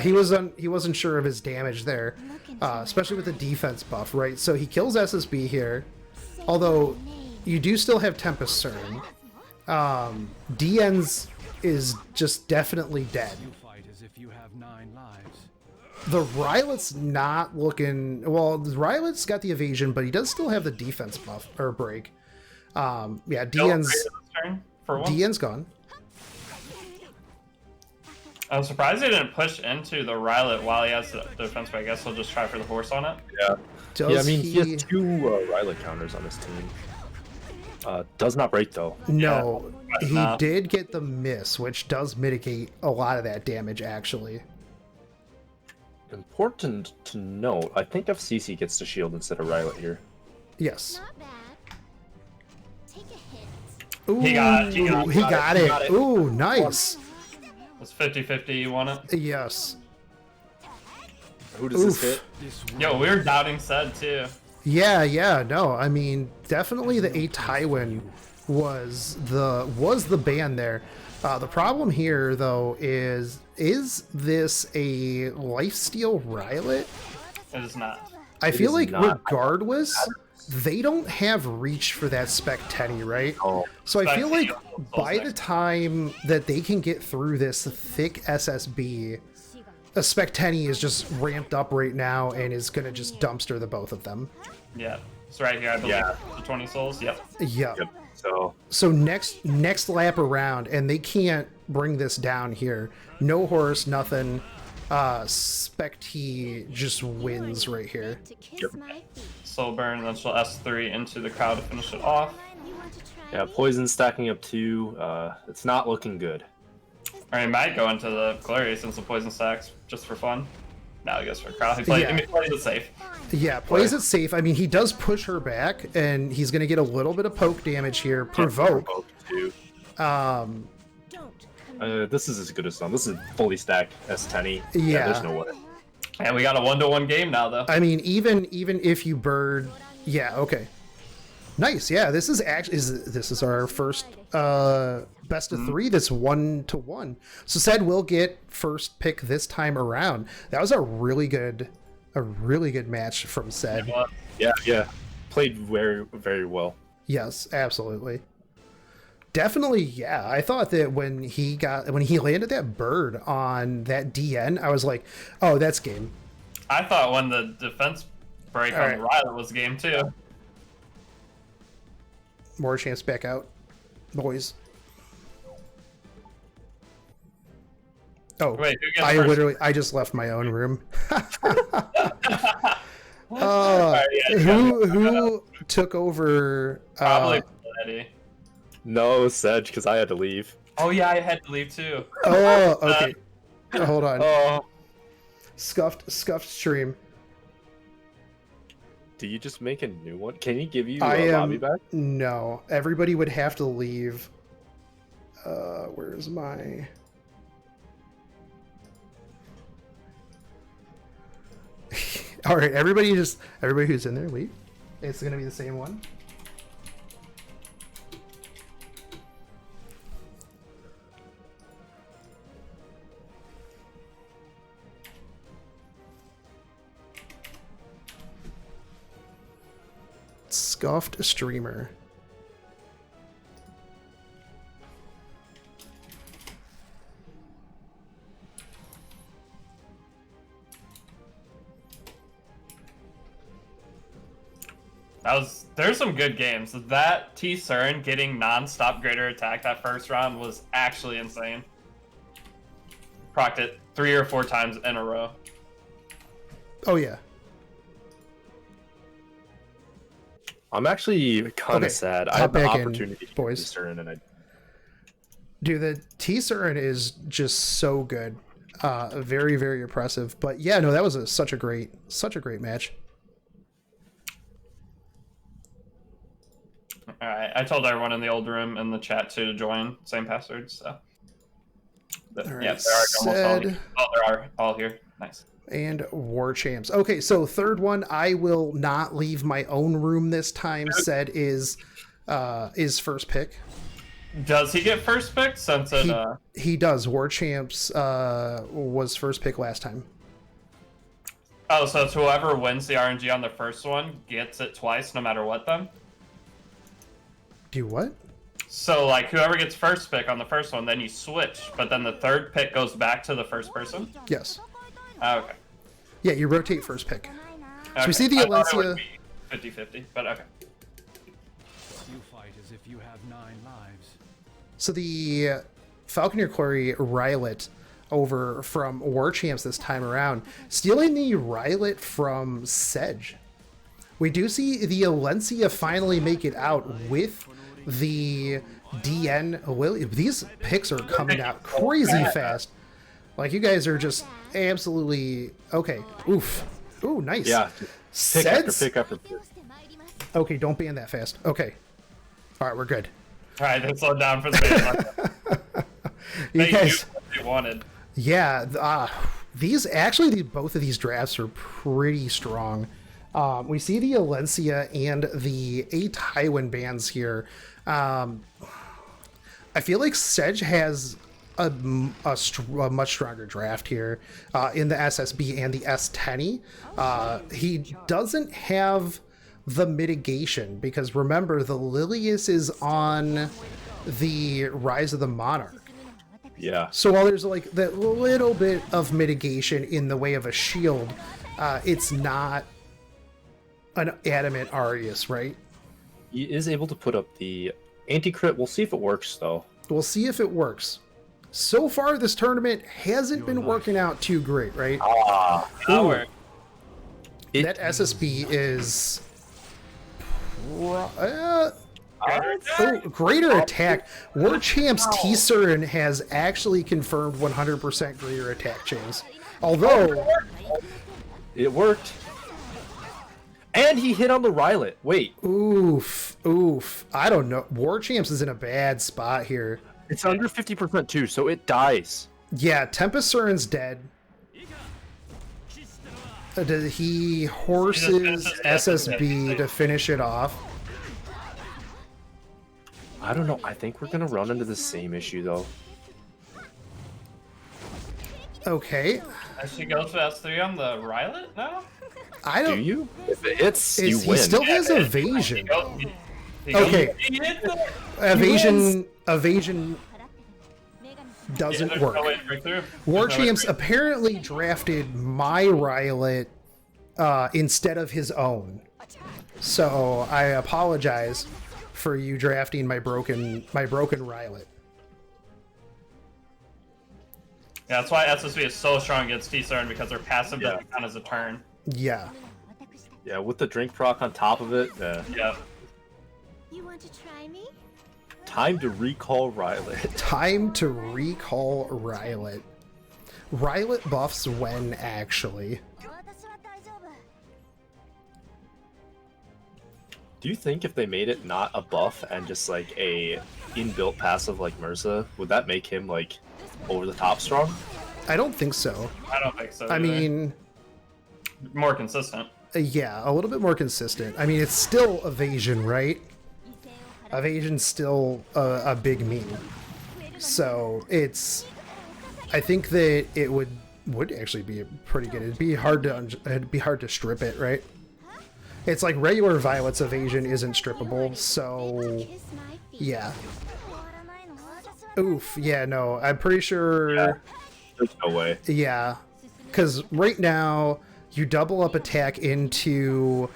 he wasn't sure of his damage there, especially with the defense buff, right? So he kills SSB here, although you do still have Tempest Surin. DN's is just definitely dead. The Rylet's not looking well. The Rylet's got the evasion, but he does still have the defense buff or break. DN's gone. I'm surprised he didn't push into the Rylet while he has the defense, but I guess he'll just try for the horse on it. Yeah. I mean, he has 2 Rylet counters on his team. Does not break, though. No, he did get the miss, which does mitigate a lot of that damage, actually. Important to note, I think FCC gets the shield instead of Rylet here. Yes. Ooh, he got it. Ooh, nice. It's 50-50, you want it? Yes. Who does this hit? Yo, we were doubting Sept too. Yeah, no, I mean, definitely the 8 Tywin was the ban there. The problem here, though, is this a lifesteal Rylet? It is not. I feel like not. regardless, they don't have reach for that Spec Tenny, right? Oh. So I feel like Spec by Tenny. the time that they can get through this thick SSB, a Spec Tenny is just ramped up right now and is going to just dumpster the both of them. Yeah. It's right here, I believe. Yeah. The 20 souls. Yep. Yep. Yep. So So next lap around, and they can't bring this down here. No horse, nothing. Spec T just wins right here. Soul burn, and then she'll S3 into the crowd to finish it off. yeah, poison stacking up 2. It's not looking good. Or he might go into the Glory since the poison stacks just for fun. Now he goes for a crowd. He plays it safe. Yeah, plays it safe. I mean, he does push her back, and he's going to get a little bit of poke damage here. Provoke. Too. Um, This is as good as done. This is fully stacked S10. Yeah. There's no way. And we got a 1-to-1 game now, though. I mean, even if you bird, yeah, okay, nice. Yeah, this is actually this is our first best of 3 that's 1-to-1. So Sed will get first pick this time around. That was a really good match from Sed. Yeah. Played very, very well. Yes, absolutely. Definitely, yeah. I thought that when he landed that bird on that DN, I was like, oh, that's game. I thought when the defense break on the Rylet was game too. More chance back out, boys. Oh, Wait, who gets first? I just left my own room. Alright, yeah, Who took over? Probably Eddie. No, it was Sedge because I had to leave. Oh yeah, I had to leave too. Oh, okay. Hold on. Oh. Scuffed stream. Do you just make a new one? Can he give you I a am lobby back? No. Everybody would have to leave. Where's my? All right, everybody who's in there, leave. It's gonna be the same one. Scuffed streamer. There's some good games. That T Cern getting non-stop greater attack that first round was actually insane. Procced it 3 or 4 times in a row. Oh yeah. I'm actually kind of sad. I hop had the back in, opportunity to boys. use Cern and I. Dude, the T-Cern is just so good. Very, very impressive. But yeah, no, that was such a great match. Alright, I told everyone in the old room in the chat too to join. Same password, so. All right, yeah, there are almost Sed. all. Oh, there are all here. Nice. And War Champs. Okay, so third one, I will not leave my own room this time. Said is first pick. Does he get first pick since it? He does. War Champs was first pick last time. Oh, so it's whoever wins the RNG on the first one gets it twice, no matter what. Then. Do what? So like whoever gets first pick on the first one, then you switch, but then the third pick goes back to the first person. Yes. Okay. Yeah, you rotate first pick. Okay. So we see the I thought it Alencia. would be 50-50, but okay. You fight as if you have 9 lives. So the Falconeer Quarry Rylet over from War Champs this time around, stealing the Rylet from Sedge. We do see the Alencia finally make it out with the DN Lily. These picks are coming out crazy fast. Like, you guys are just absolutely okay. Oof. Ooh, nice. Yeah. Pick after pick after pick. Okay, don't ban that fast. Okay. All right, we're good. All right, then slow down for the ban. You They guys, knew what they wanted. yeah, both of these drafts are pretty strong. We see the Alencia and the 8 Tywin bans here. I feel like Sedge has a much stronger draft here in the SSB and the S10. He doesn't have the mitigation because remember, the Lilius is on the Rise of the Monarch. Yeah. So while there's like that little bit of mitigation in the way of a shield, it's not an adamant Arius, right? He is able to put up the anti-crit. We'll see if it works, though. We'll see if it works. So far, this tournament hasn't been working out too great, right? Power. That SSB is... greater attack. War Champ's T-Surin has actually confirmed 100% greater attack chains. Although... It worked. And he hit on the Rylet. Wait. Oof. I don't know. War Champs is in a bad spot here. It's under 50% too, so it dies. Yeah, Tempest Surin's dead. He horses SSB to finish it off. I don't know. I think we're going to run into the same issue, though. Okay. Does she go to S3 on the Rylet now? I don't... Do you? If it's, you He win. still has evasion. He Okay. He hit the- Evasion doesn't there's work. no way to break through. War There's no way to Champs break apparently drafted my Rylet instead of his own. So I apologize for you drafting my broken Rylet. Yeah, that's why SSB is so strong against T-Cern because their passive Yeah. doesn't count as a turn. Yeah. Yeah, with the drink proc on top of it. Yeah. You want to try me? Time to recall Rylet. Time to recall Rylet. Rylet buffs when, actually? Do you think if they made it not a buff and just like a inbuilt passive like Mirza, would that make him like over the top strong? I don't think so. I don't think so. I either. mean, more consistent. yeah, a little bit more consistent. I mean, it's still evasion, right? Evasion's still a big meme. So it's... I think that it would actually be pretty good. It'd be hard to strip it, right? It's like regular Violet's evasion isn't strippable, so yeah. Oof, yeah, no, I'm pretty sure. Yeah. There's no way. Yeah, because right now you double up attack into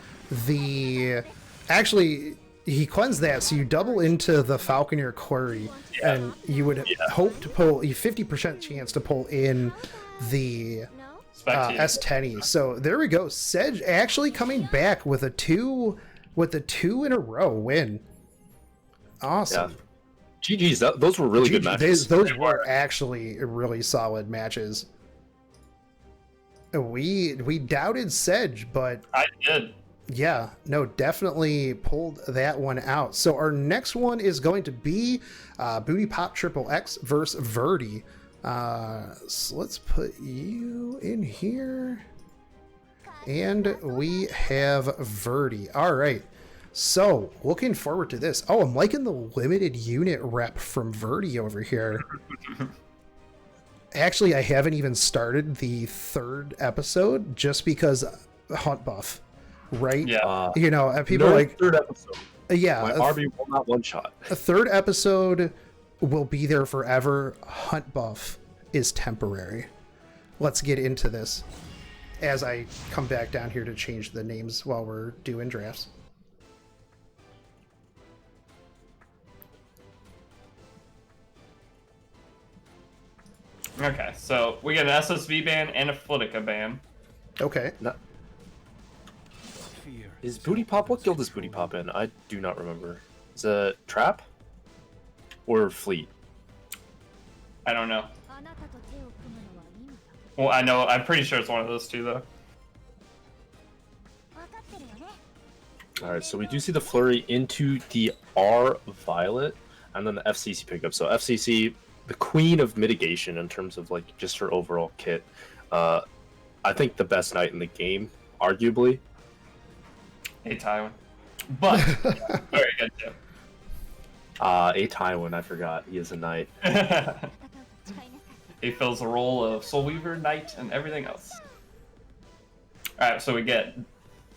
the. Actually, he cleansed that, so you double into the Falconeer Quarry, and you would hope to pull a 50% chance to pull in the S10. So there we go. Sedge actually coming back with a two in a row win. Awesome. Yeah. GG's. Those were really good matches. Those were actually really solid matches. We doubted Sedge, but I did. yeah, no, definitely pulled that one out. So our next one is going to be Booty Pop Triple X versus Verdi. So let's put you in here. And we have Verdi. All right. So looking forward to this. Oh, I'm liking the limited unit rep from Verdi over here. Actually, I haven't even started the 3rd episode just because hunt buff, right? Yeah. You know, and people are like 3rd episode. Yeah. My RB will not one shot. A 3rd episode will be there forever. Hunt buff is temporary. Let's get into this as I come back down here to change the names while we're doing drafts. Okay, so we get an SSV ban and a Flitica ban. Okay. Is Booty Pop? What guild is Booty Pop in? I do not remember. Is it Trap or Fleet? I don't know. Well, I know. I'm pretty sure it's one of those two, though. All right, so we do see the flurry into the R Violet, and then the FCC pickup. So FCC, the queen of mitigation in terms of like just her overall kit. I think the best knight in the game, arguably. Hey, Tywin. But, yeah, very good too. A Tywin, I forgot. He is a knight. He fills the role of Soul Weaver, Knight, and everything else. Alright, so we get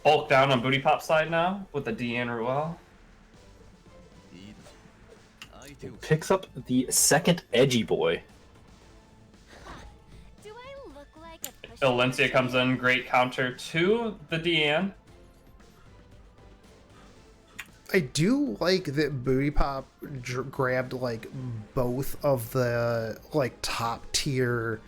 bulk down on Booty Pop side now with the DN Ruel. Picks up the second edgy boy. Do I look like a pushy Valencia comes in, great counter to the DN. I do like that Booty Pop grabbed like both of the like top tier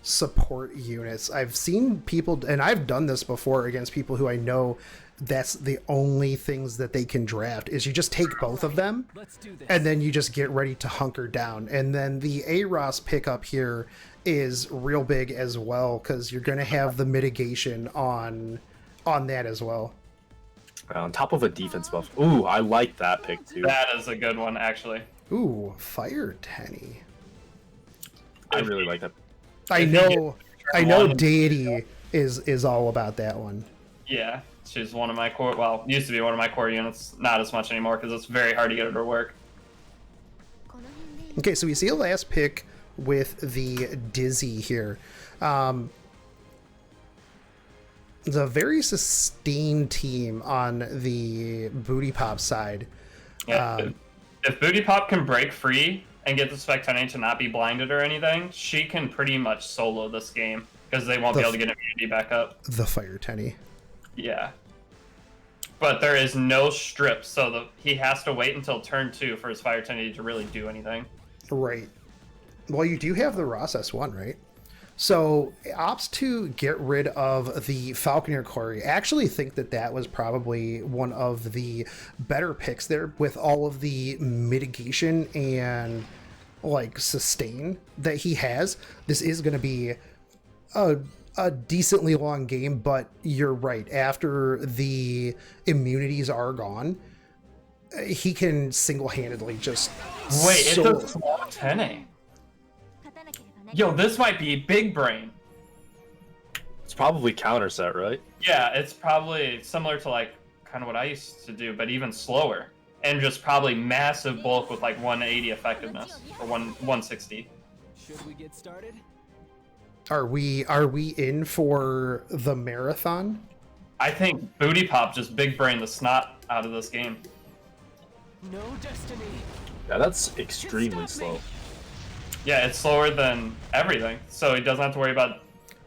support units. I've seen people, and I've done this before against people who I know that's the only things that they can draft is you just take both of them Let's do this. and then you just get ready to hunker down. And then the A-Ross pickup here is real big as well because you're going to have the mitigation on that as well. On top of a defense buff. Ooh, I like that pick too. That is a good one, actually. Ooh, Fire Tenny. I really like that. I know Deity is all about that one. Yeah, she's one of my core, well, used to be one of my core units, not as much anymore because it's very hard to get her to work. Okay, so we see a last pick with the Dizzy here. It's a very sustained team on the Booty Pop side. Yeah, if Booty Pop can break free and get the Spectani to not be blinded or anything, she can pretty much solo this game because they won't be able to get immunity back up. The Fire Tenny. Yeah. But there is no strip, so he has to wait until turn 2 for his Fire Tenny to really do anything. Right. Well, you do have the Ross S1, right? So opts to get rid of the Falconeer Quarry. I actually think that was probably one of the better picks there with all of the mitigation and like sustain that he has. This is going to be a decently long game, but you're right. After the immunities are gone, he can single-handedly just Wait, it's a small 10A. Yo, this might be big brain. It's probably counter set, right? Yeah, it's probably similar to like kind of what I used to do, but even slower. And just probably massive bulk with like 180 effectiveness or 160. Should we get started? Are we in for the marathon? I think Booty Pop just big brain the snot out of this game. No destiny. Yeah, that's extremely slow. Yeah, it's slower than everything, so he doesn't have to worry about.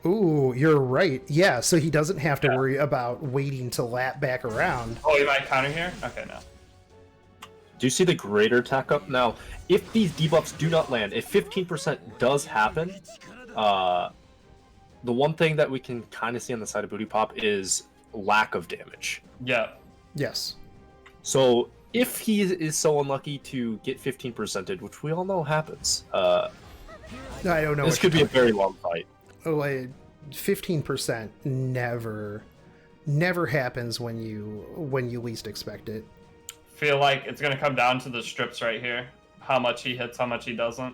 Ooh, you're right. Yeah, so he doesn't have to worry about waiting to lap back around. Oh, he might counter here? Okay, no. Do you see the greater attack up? Now, if these debuffs do not land, if 15% does happen, the one thing that we can kind of see on the side of Booty Pop is lack of damage. Yeah. Yes. So if he is so unlucky to get 15%ed, which we all know happens, I don't know. this could be a very long fight. Oh, 15% never happens when you least expect it. Feel like it's gonna come down to the strips right here. How much he hits, how much he doesn't.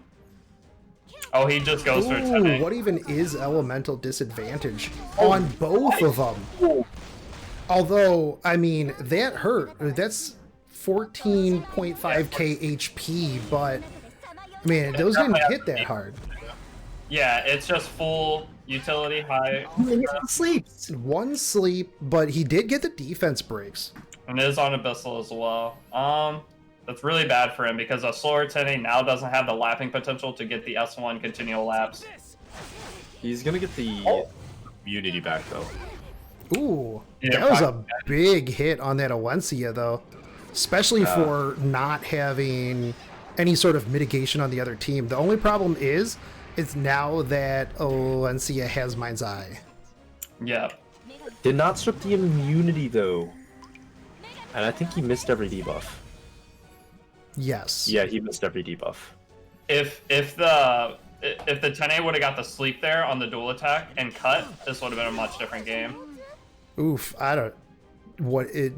Oh, he just goes for a 10. What even is elemental disadvantage on both of them? Although, I mean, that hurt. That's 14.5k HP, but man, those didn't hit that hard. Yeah, it's just full utility high. One sleep, but he did get the defense breaks. And it is on Abyssal as well. That's really bad for him because a slower 10A now doesn't have the lapping potential to get the S1 continual laps. He's gonna get the immunity back though. Ooh, Yeah, that was a big hit on that Alencia though, especially for not having any sort of mitigation on the other team. The only problem is now that Alencia has Mind's Eye. Yeah. Did not strip the immunity though. And I think he missed every debuff. Yes. Yeah, he missed every debuff. If the 10A would have got the sleep there on the dual attack and cut, this would have been a much different game. Oof, I don't.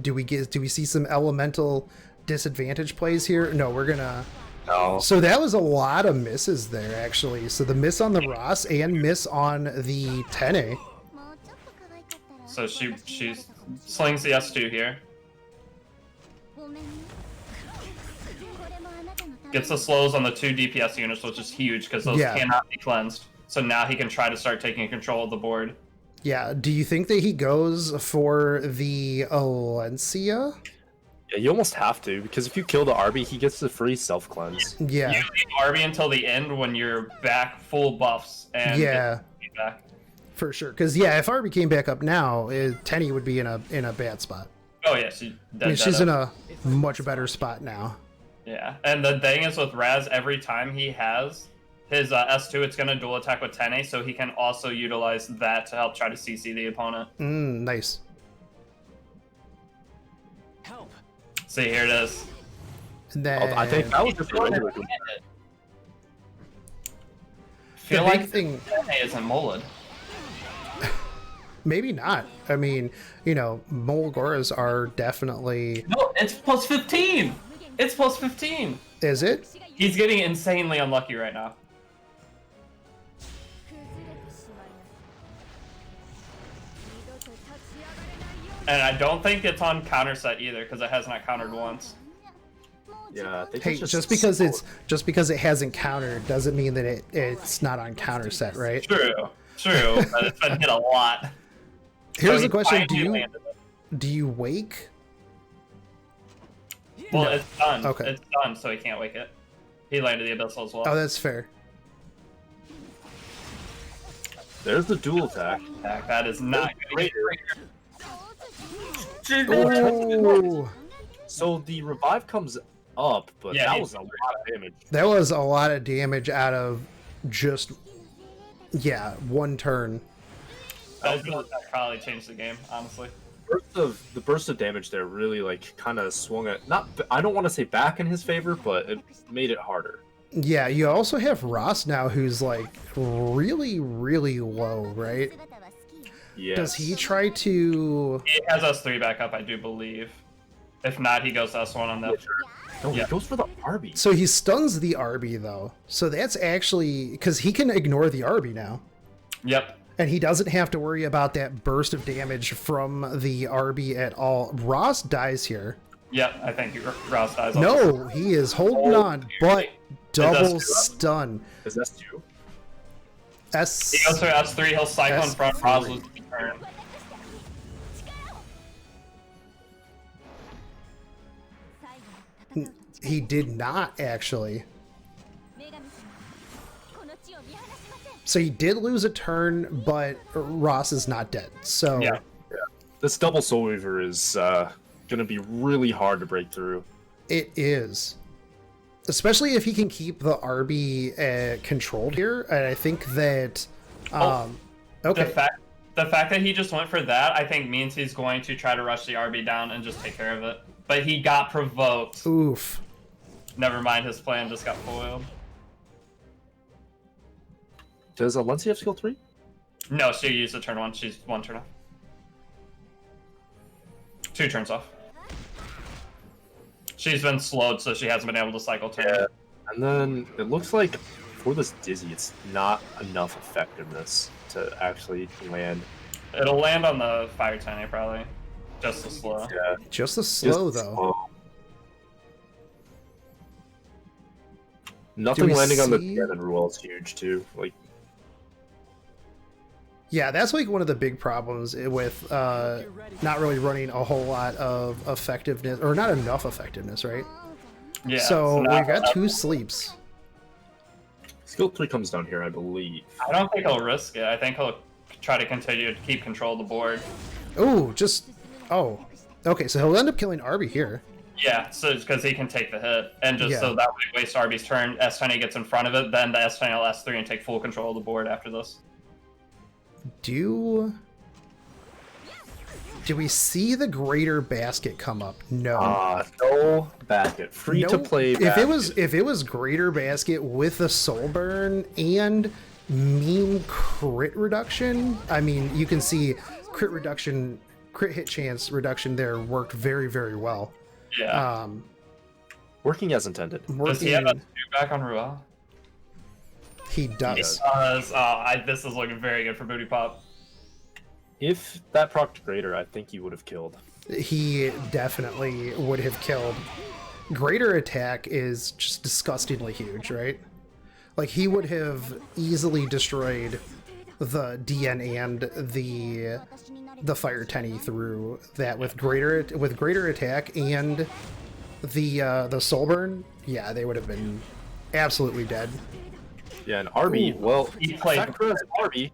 Do we see some elemental disadvantage plays here? No, we're gonna No. So that was a lot of misses there, actually. So the miss on the Ross and miss on the Tene. So she slings the S2 here. Gets the slows on the 2 DPS units, which is huge because those cannot be cleansed. So now he can try to start taking control of the board. Yeah, do you think that he goes for the Alencia? Yeah, you almost have to, because if you kill the Arby, he gets the free self-cleanse. Yeah. You leave Arby until the end when you're back full buffs and yeah, back. for sure. Because yeah, if Arby came back up now, Tenny would be in a bad spot. Oh yeah, she's in a much better spot now. Yeah, and the thing is with Raz, every time he has his S2, it's going to dual attack with Tene, so he can also utilize that to help try to CC the opponent. Nice. Help. See, here it is. And then I think that was just regular. Feel the big like thing Tene isn't molded. maybe not. I mean, you know, Molgoras are definitely. No, it's plus 15. It's plus 15. Is it? He's getting insanely unlucky right now. And I don't think it's on counter set either because it has not countered once. Yeah, I think Hey, it's just because it hasn't countered doesn't mean that it's not on counter set, right? True, but it's been hit a lot. Here's So the question: he finally landed it. do you wake? Well, it's done. Okay. It's done, so he can't wake it. He landed the Abyssal as well. Oh, that's fair. There's the dual attack. That is not great. Oh, So the revive comes up, but Yeah, that he- was a lot of damage. that was a lot of damage out of just one turn. That probably changed the game, honestly. The burst of damage there really like kind of swung it. Not, I don't want to say back in his favor, but it made it harder. Yeah, you also have Ross now, who's like really, really low, right? Yeah. Does he try to? He has S3 back up, I do believe. If not, he goes S1 on that. No, Yeah. he goes for the Arby. So he stuns the Arby though. So that's actually because he can ignore the Arby now. Yep. And he doesn't have to worry about that burst of damage from the Arby at all. Ross dies here. Yep, I think Ross dies. No, he is holding on, but double Is that stun. Is that two? He goes for S3, he'll cycle in front, S3. Ross loses the turn. He did not actually. So he did lose a turn, but Ross is not dead. So Yeah. This double Soul Weaver is gonna be really hard to break through. it is. Especially if he can keep the RB controlled here. And I think that... okay. The fact that he just went for that, I think means he's going to try to rush the RB down and just take care of it. But he got provoked. Oof. Never mind, his plan just got foiled. Does Alencia have skill 3? No, she used the turn 1. She's 1 turn off. 2 turns off. She's been slowed, so she hasn't been able to cycle turn. Yeah. And then it looks like for this Dizzy, it's not enough effectiveness to actually land. It'll land on the Fire Tiny, probably. Just the slow. Yeah. Just a slow, Just though. slow. Nothing we landing on the see- cannon rule is huge too. Like, Yeah, that's like one of the big problems with not really running a whole lot of effectiveness, or not enough effectiveness, right? Yeah. So now- we've got 2 sleeps. skill 3 comes down here, I believe. I don't think he'll risk it. I think he'll try to continue to keep control of the board. Oh, okay, so he'll end up killing Arby here. Yeah, so because he can take the hit, and just Yeah. so that way waste Arby's turn, S10 gets in front of it, then the S10 will S3 and take full control of the board after this. Do we see the greater basket come up? No. No basket. Free No, to play. if it was greater basket with a soul burn and meme crit reduction, I mean, you can see crit hit chance reduction there worked very, very well. Yeah. Working as intended. Does he have a 2 back on Ruel? He does. This is looking very good for Booty Pop. If that procced Greater, I think he would have killed. He definitely would have killed. Greater attack is just disgustingly huge, right? Like, he would have easily destroyed the DN and the Fire Tenny through that with greater attack and the Soul Burn. Yeah, they would have been absolutely dead. Yeah, and Arby, well, He played Arby.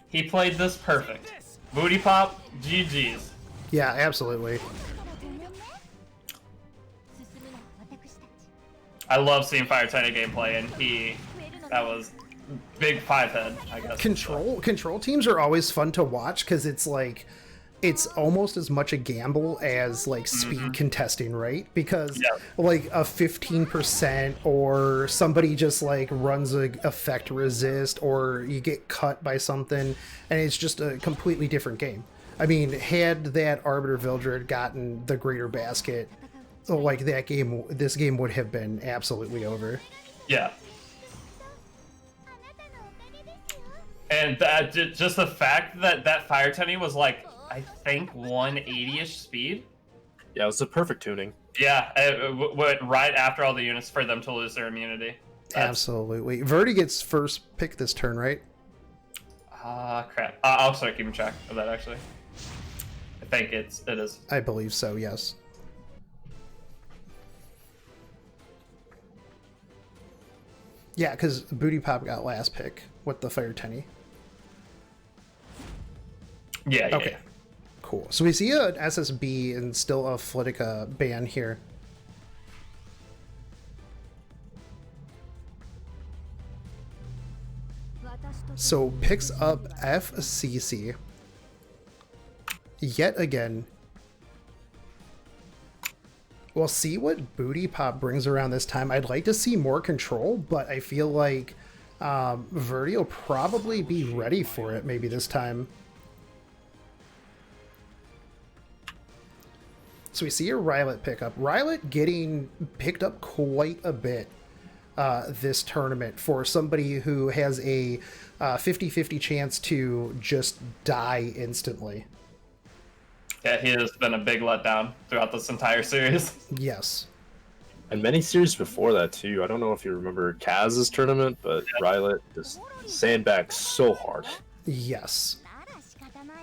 He played this perfect. Booty Pop, GG's. Yeah, absolutely. I love seeing Fire Tenny gameplay, and that was big 5-head, I guess. Control teams are always fun to watch because it's like it's almost as much a gamble as like speed contesting, right? Because like a 15% or somebody just like runs a effect resist or you get cut by something and it's just a completely different game. I mean, had that Arbiter Vildred gotten the greater basket, like this game would have been absolutely over. Yeah. And that just the fact that Fire Tenny was like, I think 180-ish speed. Yeah, it was a perfect tuning. Yeah, it went right after all the units for them to lose their immunity. Absolutely. Verdi gets first pick this turn, right? Crap. I'll start keeping track of that, actually. I think it is. I believe so, yes. Yeah, because Booty Pop got last pick with the Fire Tenny. Yeah, okay. Yeah. Cool. So we see an SSB and still a Flitica ban here. So picks up FCC. Yet again. We'll see what Booty Pop brings around this time. I'd like to see more control, but I feel like Verdi will probably be ready for it maybe this time. So we see a Rylet pickup. Rylet getting picked up quite a bit this tournament for somebody who has a 50-50 chance to just die instantly. Yeah, he has been a big letdown throughout this entire series. Yes. And many series before that, too. I don't know if you remember Kaz's tournament, but Rylet just sandbagged so hard. Yes.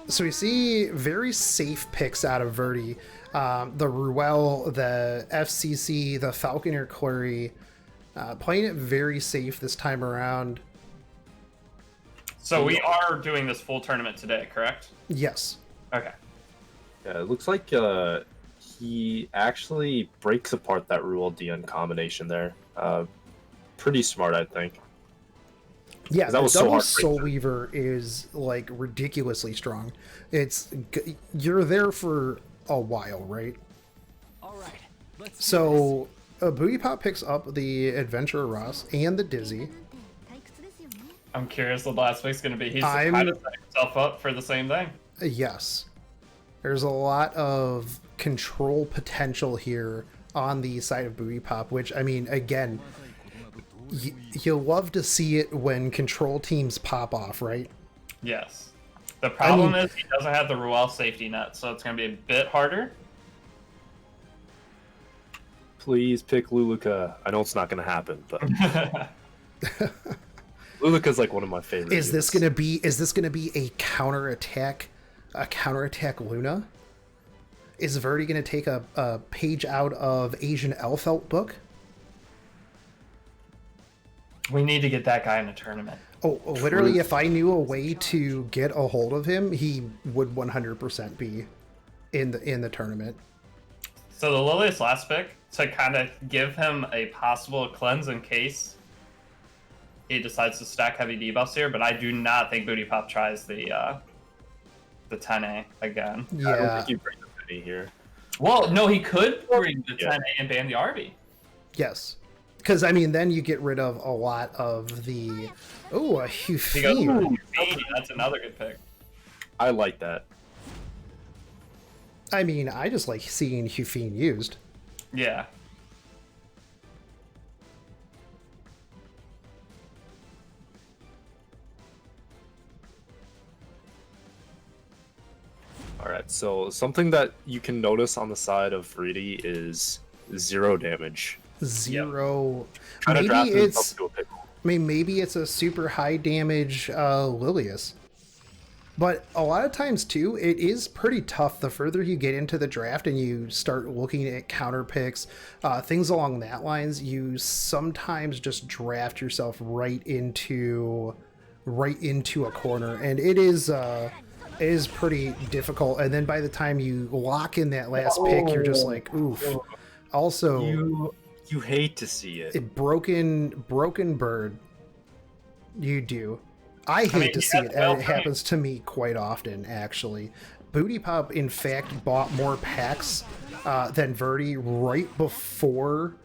So we see very safe picks out of Verdi. The Ruel, the FCC, the Falconer Quarry, playing it very safe this time around. So we are doing this full tournament today, correct? Yes. Okay. Yeah, it looks like he actually breaks apart that Ruel DN combination there. Pretty smart, I think. Yeah, that the was double so Soul Weaver is like ridiculously strong. You're there for a while, right? All right. Let's So Booty Pop picks up the Adventurer Ross and the Dizzy. I'm curious what the last pick's going to be. He's I'm- kind of setting himself up for the same thing. Yes. There's a lot of control potential here on the side of Booty Pop, which, I mean, again, you'll love to see it when control teams pop off, right? Yes. The problem is he doesn't have the Ruel safety net, so it's going to be a bit harder. Please pick Luluka. I know it's not going to happen, but Luluka's like one of my favorites. Is this gonna be a counterattack Luna? Is Verdi gonna take a page out of Asian Elfelt book? We need to get that guy in a tournament. Oh, literally, if I knew a way to get a hold of him, he would 100% be in the tournament. So the Lilius last pick, to kind of give him a possible cleanse in case he decides to stack heavy debuffs here, but I do not think Booty Pop tries the 10A again. Yeah. I don't think you bring the penny here. Well, no, he could bring the 10A and ban the RB. Yes. Because, I mean, then you get rid of a lot of the... Oh, a He goes, Hufine. ooh, Fiend, that's another good pick. I like that. I mean, I just like seeing Hufine used. Yeah. So something that you can notice on the side of Reedy is 0 damage. 0. Trying to Maybe draft himself it's. into a pickle. I mean, maybe it's a super high damage Lilius. But a lot of times, too, it is pretty tough the further you get into the draft and you start looking at counter picks, things along that lines, you sometimes just draft yourself right into a corner. And it is pretty difficult. And then by the time you lock in that last pick, you're just like, oof. Also, you hate to see it. Broken bird. You do. I hate to see it, and it happens to me quite often, actually. Booty Pop, in fact, bought more packs than Verdi right before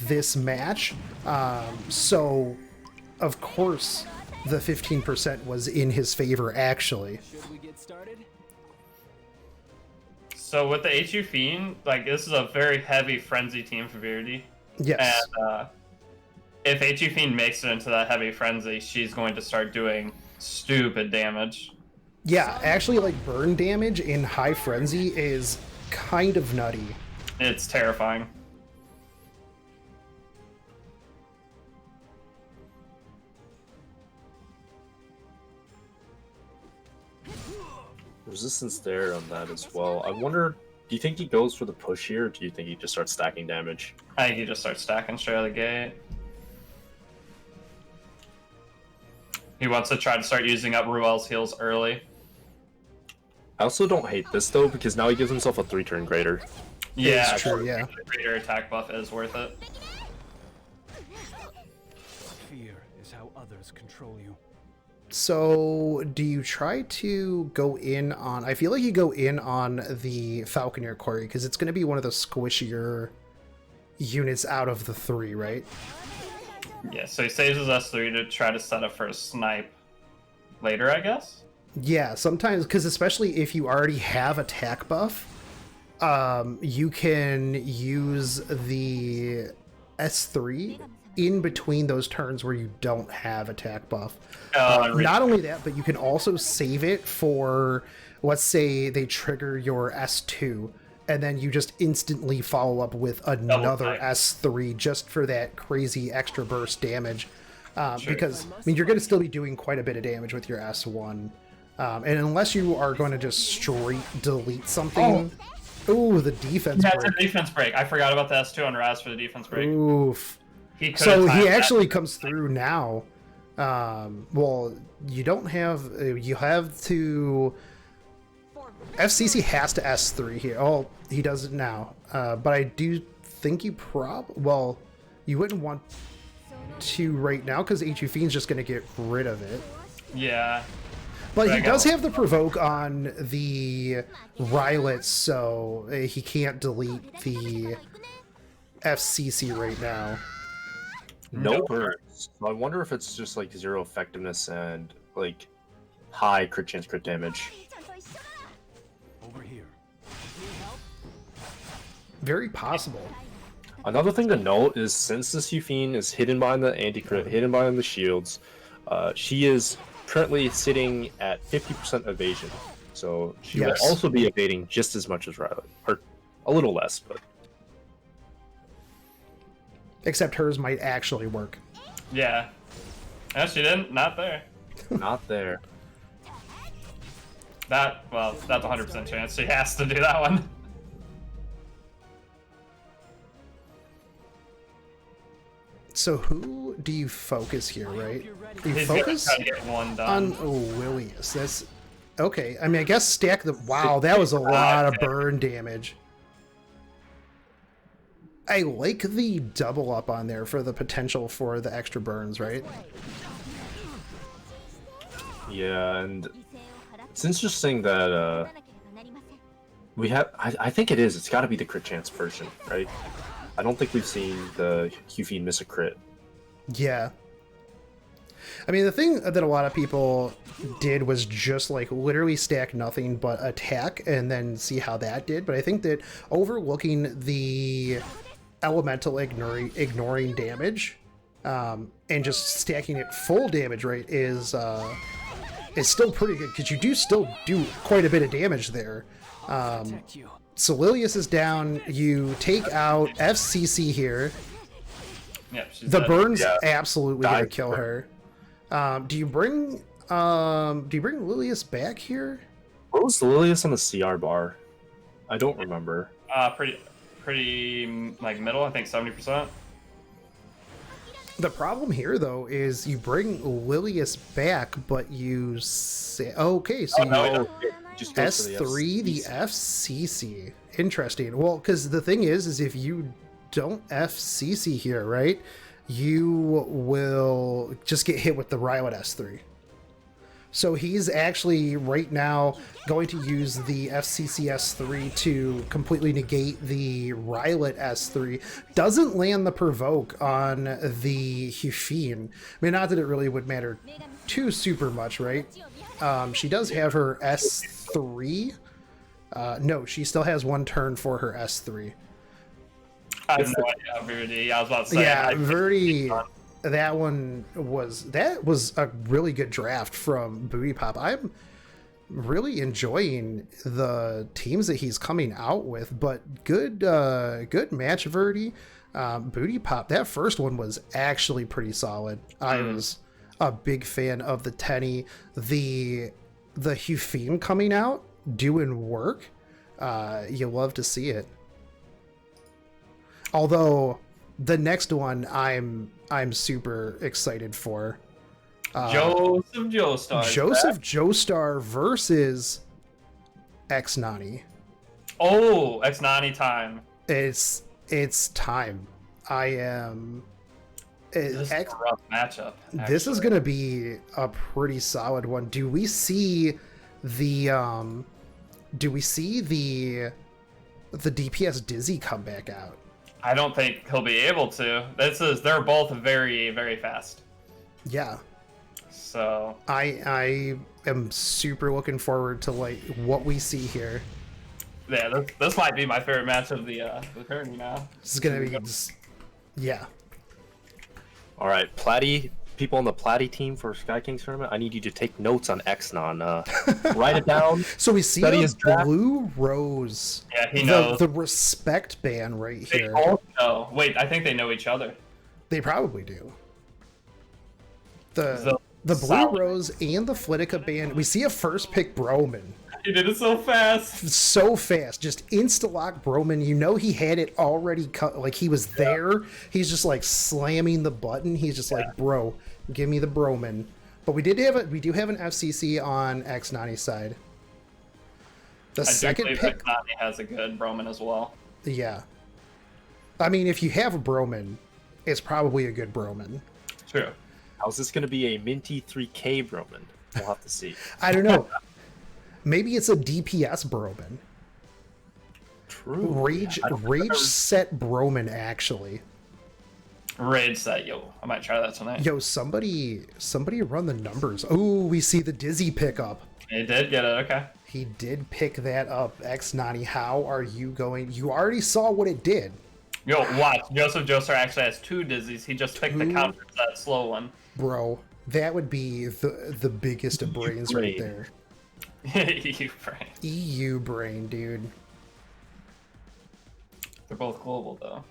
this match. So, of course, the 15% was in his favor, actually. Should we get started? So with the HU Fiend, like, this is a very heavy frenzy team for Verdi. Yes. And if HU Fiend makes it into that heavy frenzy, she's going to start doing stupid damage. Yeah, actually, like, burn damage in high frenzy is kind of nutty. It's terrifying. Resistance there on that as well. I wonder, do you think he goes for the push here, or do you think he just starts stacking damage? I think he just starts stacking straight out of the gate. He wants to try to start using up Ruel's heals early. I also don't hate this, though, because now he gives himself a 3-turn greater. Yeah, It's true, yeah. The greater attack buff is worth it. Fear is how others control you. So, do you try to go in on... I feel like you go in on the Falconeer Quarry, because it's going to be one of the squishier units out of the 3, right? Yeah, so he saves his S3 to try to set up for a snipe later, I guess? Yeah, sometimes, because especially if you already have attack buff, you can use the S3 in between those turns where you don't have attack buff. Not only that, but you can also save it for, let's say they trigger your S2, and then you just instantly follow up with another S3 just for that crazy extra burst damage. Because, I mean, you're going to still be doing quite a bit of damage with your S1. And unless you are going to just straight delete something... Ooh, the defense break. Yeah, it's a defense break. I forgot about the S2 on Raz for the defense break. Oof. So he actually comes through now. Well, you don't have... You have to... FCC has to S3 here. Oh, he does it now. But I do think you well, you wouldn't want to right now because HU Fiend's just going to get rid of it. Yeah. But he does have the provoke on the Rylets, so he can't delete the FCC right now. No burns. So I wonder if it's just like 0 effectiveness and like high crit chance, crit damage. Over here. Very possible. Another thing to note is since this Fiend is hidden behind the anti-crit, hidden behind the shields, she is currently sitting at 50% evasion. So she will also be evading just as much as Riley. Or a little less, but... Except hers might actually work. Yeah. No, she didn't. Not there. Not there. Well, that's a 100% chance. She has to do that one. So who do you focus here, right? You He's focus gonna try to get one done. on Willius. That's okay. I mean, I guess stack the... Wow, that was a lot of burn damage. I like the double up on there for the potential for the extra burns, right? Yeah, and it's interesting that we have... I think it is. It's got to be the crit chance version, right? I don't think we've seen the Fiend miss a crit. Yeah. I mean, the thing that a lot of people did was just like literally stack nothing but attack and then see how that did. But I think that overlooking the elemental ignoring damage and just stacking it full damage rate is still pretty good because you do still do quite a bit of damage there. Protect you. So Lilius is down. You take out FCC here. Yep, she's The dead. burn's Yeah. absolutely gonna Dive kill burn. her. Do you bring Lilius back here? What was Lilius on the CR bar? I don't remember. Pretty like middle. I think 70%. The problem here, though, is you bring Lilius back, but you say, okay, so no, you no. It just goes to S3, the FCC. Interesting. Well, because the thing is if you don't FCC here, right, you will just get hit with the Rylet S3. So he's actually right now going to use the FCC S3 to completely negate the Rylet S3. Doesn't land the provoke on the Hufine. I mean, not that it really would matter too super much, right? She does have her S3. No, she still has one turn for her S3. I have no idea, Verdi. I was about to say. Yeah, Verdi. That was a really good draft from Booty Pop. I'm really enjoying the teams that he's coming out with, but good match, Verdi. Booty Pop, that first one was actually pretty solid. I was a big fan of the Tenny. The Hufine coming out, doing work. You love to see it. Although the next one I'm super excited for. Joseph Joestar. Joseph Joestar versus X-Nani. Oh, X-Nani time. It's time. This is a rough matchup. This is gonna be a pretty solid one. Do we see the DPS Dizzy come back out? I don't think he'll be able to. They're both very, very fast. Yeah. So I am super looking forward to like what we see here. yeah, this might be my favorite match of the tourney now. This is gonna be yeah. All right, Platy, people on the Platy team for Sky Kings tournament, I need you to take notes on Xnon. Write it down. So we see Study a his draft. blue rose. Yeah, he knows. The respect ban right They here. all know. Wait, I think they know each other. They probably do. The So blue solid. rose and the Flitica ban. We see a first pick Broman. He did it so fast. So fast, just insta lock Broman. You know he had it already cut, like he was there. He's just like slamming the button. He's just like, bro, give me the Broman. But we do have an FCC on X90 side. The I do second believe pick, X-Nani has a good Broman as well. yeah. I mean, if you have a Broman, it's probably a good Broman. True. How's this going to be a minty 3K Roman? We'll have to see. I don't know. Maybe it's a DPS Broman. True. Rage set Broman, actually. Rage set, yo. I might try that tonight. Yo, somebody run the numbers. Oh, we see the Dizzy pickup. He did get it, okay. He did pick that up. X90, how are you going? You already saw what it did. Yo, watch. Joseph Joestar actually has 2 dizzies. He just picked the counter to that slow one. Bro, that would be the biggest of brains right there. You brain. EU brain, dude. They're both global, though.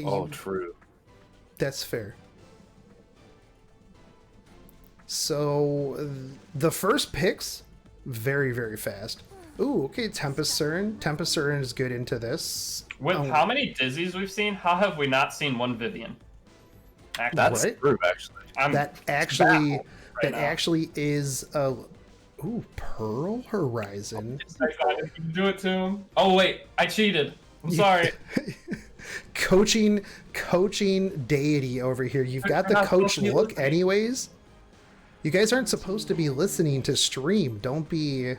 Oh, true. That's fair. So, the first picks, very, very fast. Ooh, okay, Tempest Cern. Tempest Cern is good into this. With how many dizzies we've seen, how have we not seen one Vivian? Actually, That's Right? true, actually. I'm That actually, baffled right now. actually is a... Ooh, Pearl Horizon. I didn't do it to him. Oh wait, I cheated. I'm sorry. coaching Deity over here. You've got the You're not coach supposed to be look listening. anyways. You guys aren't supposed to be listening to stream. Don't be...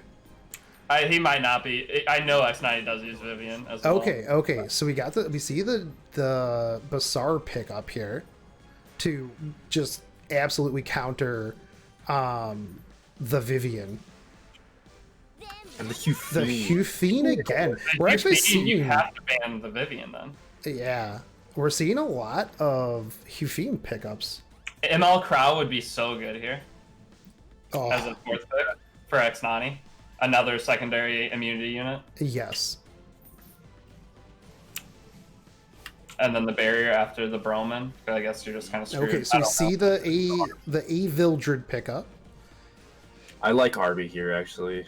He might not be. I know X90 does use Vivian as well. Okay. So we see the Bazaar pick up here to just absolutely counter the Vivian. And the The Hufine. Hufine again. We're actually You seeing... have to ban the Vivian then. Yeah. We're seeing a lot of Hufine pickups. ML Crow would be so good here as Oh, a 4th pick for X90. another secondary immunity unit, Yes. and then the barrier after the Broman. I guess you're just kind of screwed. Okay, so I we don't see know. the A Vildred pickup. I like Arby here actually.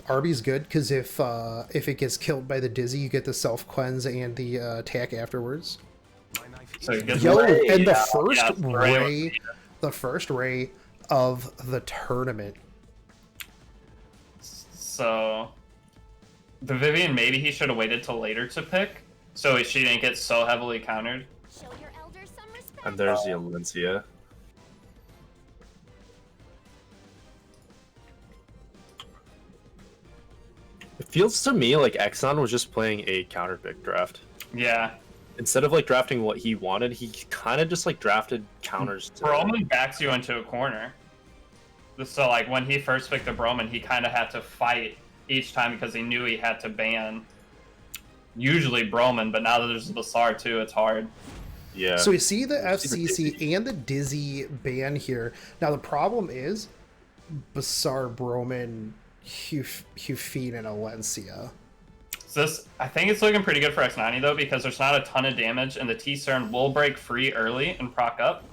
Arby's good because if it gets killed by the Dizzy, you get the self cleanse and the attack afterwards. So you get Yo, Ray, and the yeah, first yeah, ray, the first ray of the tournament. So the Vivian, maybe he should have waited till later to pick, so she didn't get so heavily countered. Show your elders some respect. And there's the Alencia. It feels to me like Exxon was just playing a counter pick draft. Yeah. Instead of like drafting what he wanted, he kind of just like drafted counters to Broman backs you into a corner. So like when he first picked the Broman, he kind of had to fight each time because he knew he had to ban usually Broman, but now that there's the Bassar too, it's hard. Yeah. So we see the FCC and the Dizzy ban here. Now the problem is Bassar, Broman, Hufine, and Alencia. So this, I think it's looking pretty good for X90 though, because there's not a ton of damage, and the T-Cern will break free early and proc up.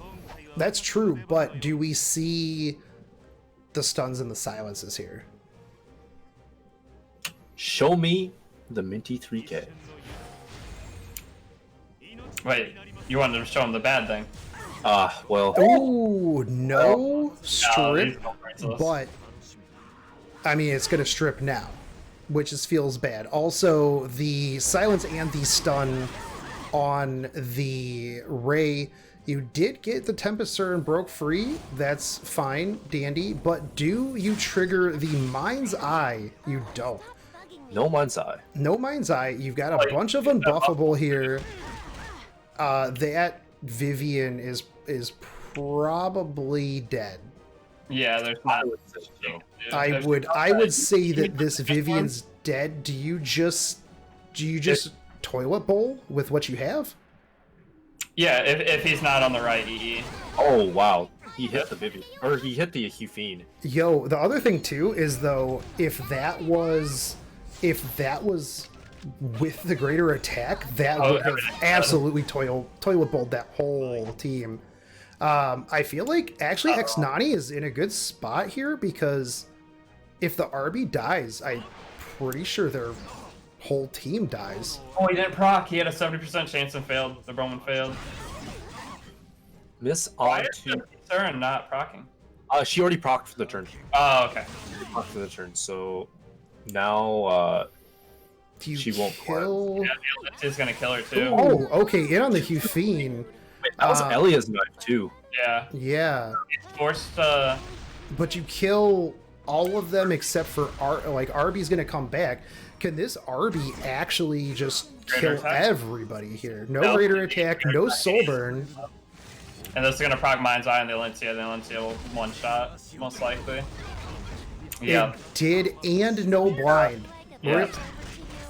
That's true, but do we see the stuns and the silences here? Show me the minty 3K. Wait, you wanted to show him the bad thing? Well. Ooh, no strip, No, but I mean it's gonna strip now, which feels bad. Also, the silence and the stun on the Ray. You did get the Tempest and broke free. That's fine, dandy. But do you trigger the Mind's Eye? You don't. No Mind's Eye. No Mind's Eye. You've got a bunch of unbuffable here. That Vivian is probably dead. Yeah, there's not. I would say that this Vivian's dead. Do you just toilet bowl with what you have? Yeah, if he's not on the right EE. Oh wow, he hit the Vivian, or he hit the Hufine. Yo, the other thing too is though, if that was with the greater attack, that would have absolutely toilet bowled that whole team. I feel like actually X90 is in a good spot here because if the RB dies, I'm pretty sure their whole team dies. Oh, he didn't proc. He had a 70% chance and failed. The Broman failed. Miss Why on is to. Cern not procking? She already procced for the turn. Oh, okay. Procced for the turn, so now Do you she won't kill? Yeah, Alexia's gonna kill her too. Oh, okay. In on the Hufine. Wait, that was Elia's knife too. Yeah. Yeah, He's forced. but you kill all of them except for Arby's gonna come back. Can this Arby actually just Greater kill attack? everybody here? No No. greater attack, no soul burn. And this is gonna proc Mind's Eye on the Alencia. The Alencia will one shot, most likely. Yeah. It did, and no blind. Yeah. Rip.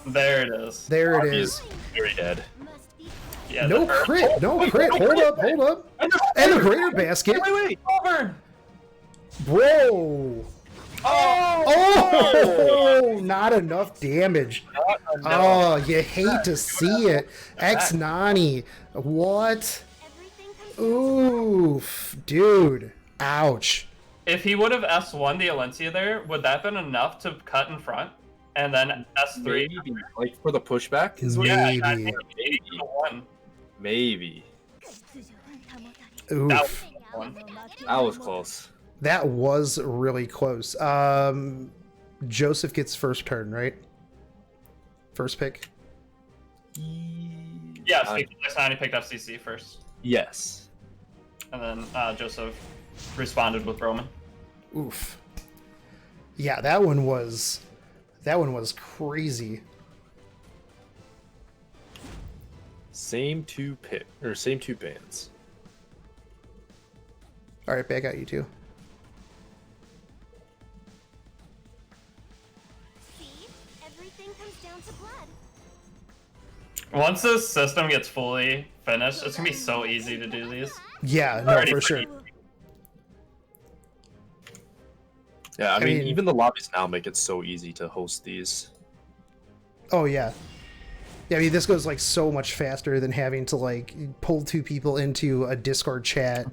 There it is. There it Arby is. very dead. Yeah. No the crit, no crit. Hold up. And a greater basket. Wait. Over. Bro. Oh, not enough damage. Oh, you hate to see it. X90. What? Oof, dude. Ouch. If he would have S1 the Alencia there, would that have been enough to cut in front? And then S3? Maybe like for the pushback is what Maybe. I think maybe one. maybe. That Oof. was one. That was close. That was really close. Joseph gets first turn, right? First pick. Yeah, so X90 picked up CC first. Yes. And then Joseph responded with Roman. Oof. Yeah, that one was crazy. Same two bands. All right, back at you two. See? Everything comes down to blood. Once this system gets fully finished, it's gonna be so easy to do these. Yeah, no, Already for pretty sure. Yeah, I mean, mean- even the lobbies now make it so easy to host these. Oh yeah. Yeah, I mean this goes like so much faster than having to like pull two people into a Discord chat,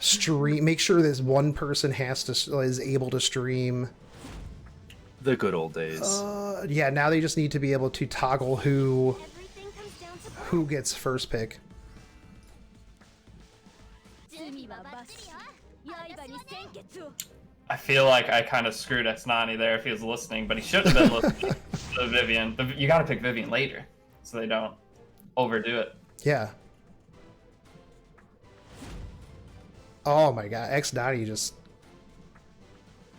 stream, make sure this one person is able to stream. The good old days. Yeah, now they just need to be able to toggle who Everything comes down to blood. who gets first pick. 罪は罰し刃に鮮血を I feel like I kind of screwed X90 there if he was listening, but he shouldn't have been listening to Vivian. You got to pick Vivian later, so they don't overdo it. Yeah. Oh my god, X90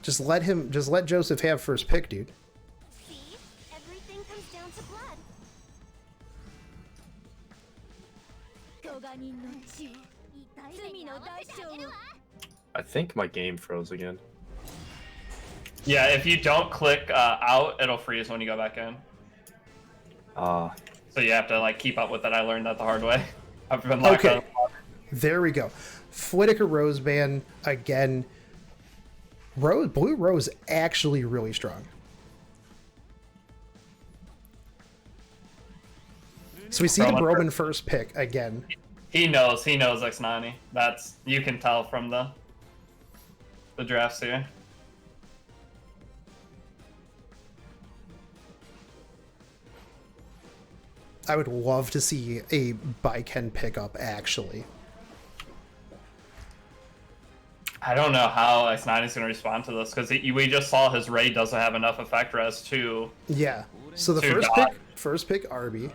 just let Joseph have first pick, dude. See? Everything comes down to blood. 咎人の血罪の代償を I think my game froze again. Yeah, if you don't click out, it'll freeze when you go back in. So you have to like keep up with it. I learned that the hard way. I've been locked Okay. out. There we go. Flittiker Rose Band again. Blue Rose actually really strong. So we see the Broman first pick again. He knows X90. You can tell from the drafts here. I would love to see a Baiken pickup actually. I don't know how X90 is going to respond to this because we just saw his raid doesn't have enough effect res to. Yeah. So the To first pick Arby.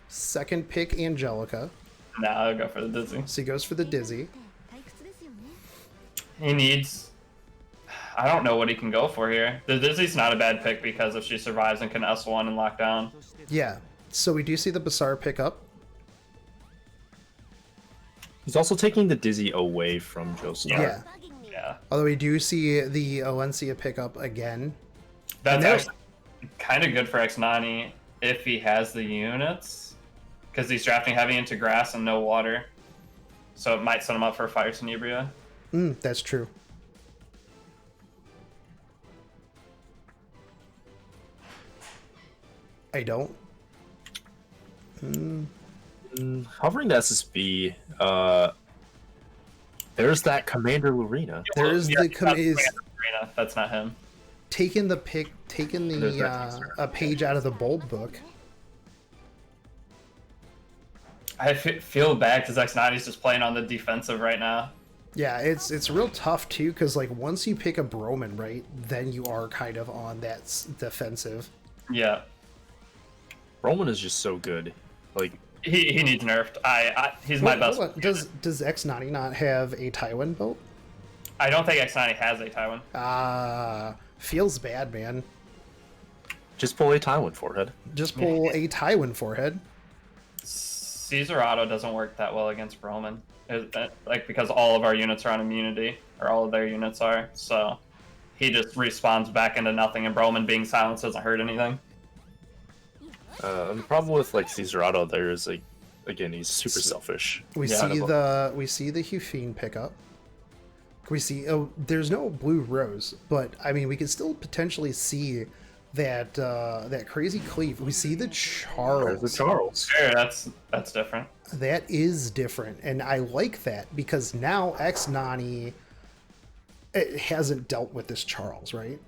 Second pick Angelica. Nah, I'll go for the Dizzy. So he goes for the Dizzy. 退屈ですよね He needs. I don't know what he can go for here. The Dizzy's not a bad pick because if she survives and can S1 and lock down. Yeah. So we do see the Basar pick up. He's also taking the Dizzy away from Joestar. Yeah. bugging me Yeah. Although we do see the Alencia pick up again. That's And actually kind of good for X90 if he has the units. Because he's drafting heavy into grass and no water. So it might set him up for Fire Tenebria. That's true. I don't. Hovering to SSB, there's that Commander Lurina. There is Yeah, the is Arena. That's not him. taking the pick, taking There's the that a page out of the bold book. I feel bad because X90 is just playing on the defensive right now. Yeah, it's real tough too because like once you pick a Broman, right, then you are kind of on that defensive. Yeah. Roman is just so good. Like, He needs nerfed. He's my Wait, best. hold on. Does X90 not have a Tywin built? I don't think X90 has a Tywin. Feels bad, man. just pull a Tywin forehead. Just pull a Tywin forehead. Caesar Auto doesn't work that well against Roman. Like, because all of our units are on immunity, or all of their units are, so he just respawns back into nothing, and Broman being silenced doesn't hurt anything. And the problem with like Caesar Auto there is like, again, he's super selfish. We Yeah. see the Hufine pickup. We see there's no blue rose, but I mean we can still potentially see that that crazy cleave. We see the Charles. There's the Charles. Sure, that's different. That is different, and I like that because now X90 it hasn't dealt with this Charles, right?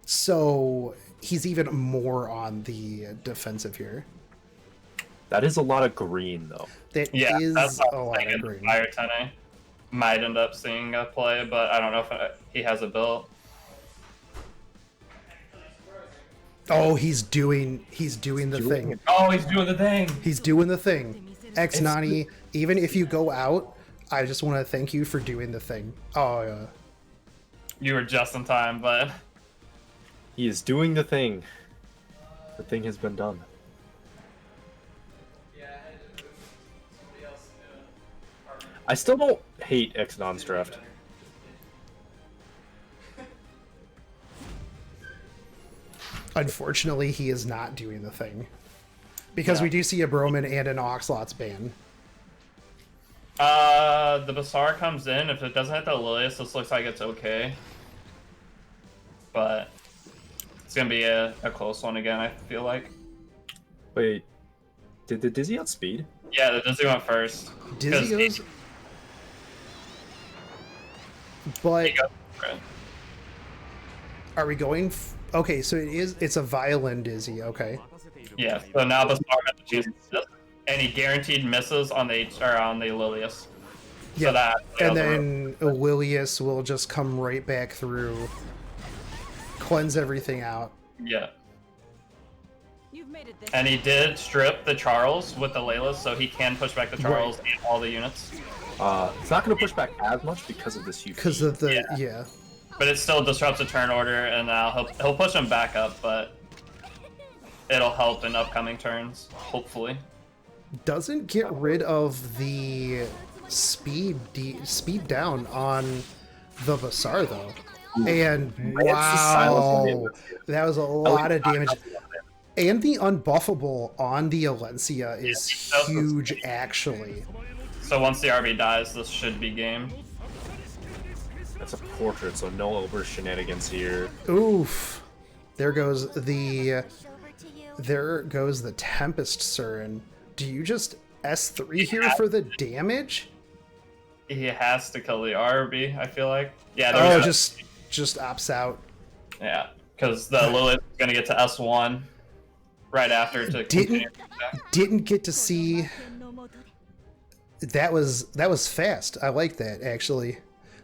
So he's even more on the defensive here. That is a lot of green though. That Yeah, is that's a lot of green. Fire 10A might end up seeing a play, but I don't know if he has a build. Oh, he's doing the thing. Oh, he's doing the thing. He's doing the thing. X90, even if you go out, I just want to thank you for doing the thing. Oh, yeah. You were just in time, but He is doing the thing. The thing has been done. I still don't hate X-Non's draft. Unfortunately, he is not doing the thing. Because Yeah. we do see a Broman and an Oxlot's ban. The Bazaar comes in. If it doesn't hit the Lilius, this looks like it's okay. But it's gonna be a close one again, I feel like. Wait, did the Dizzy outspeed? Yeah, the Dizzy went first. Dizzy goes... But... Are we going... Okay, so it's a violin Dizzy, okay. Yeah, so now Bazaar has to choose and he guaranteed misses on the Lilius. Yeah, so that and then Lilius will just come right back through, cleanse everything out. Yeah. You've made it this And he did strip the Charles with the Laylas, so he can push back the Charles and all the units. It's not going to push back as much because of this UP. Because of the yeah. But it still disrupts the turn order, and he'll push him back up, but it'll help in upcoming turns, hopefully. Doesn't get rid of the speed down on the Bazaar though. And wow, that was a lot of damage. And the unbuffable on the Alencia is huge, actually. So once the RB dies, this should be game. That's a portrait, so no over shenanigans here. Oof. There goes the Tempest Surin. Do you just S3 here for the damage? He has to kill the RB, I feel like. Yeah. Oh, just opts out. Yeah, because the Lilith is gonna get to S1 right after to continue. Didn't get to see. That was fast. I like that actually.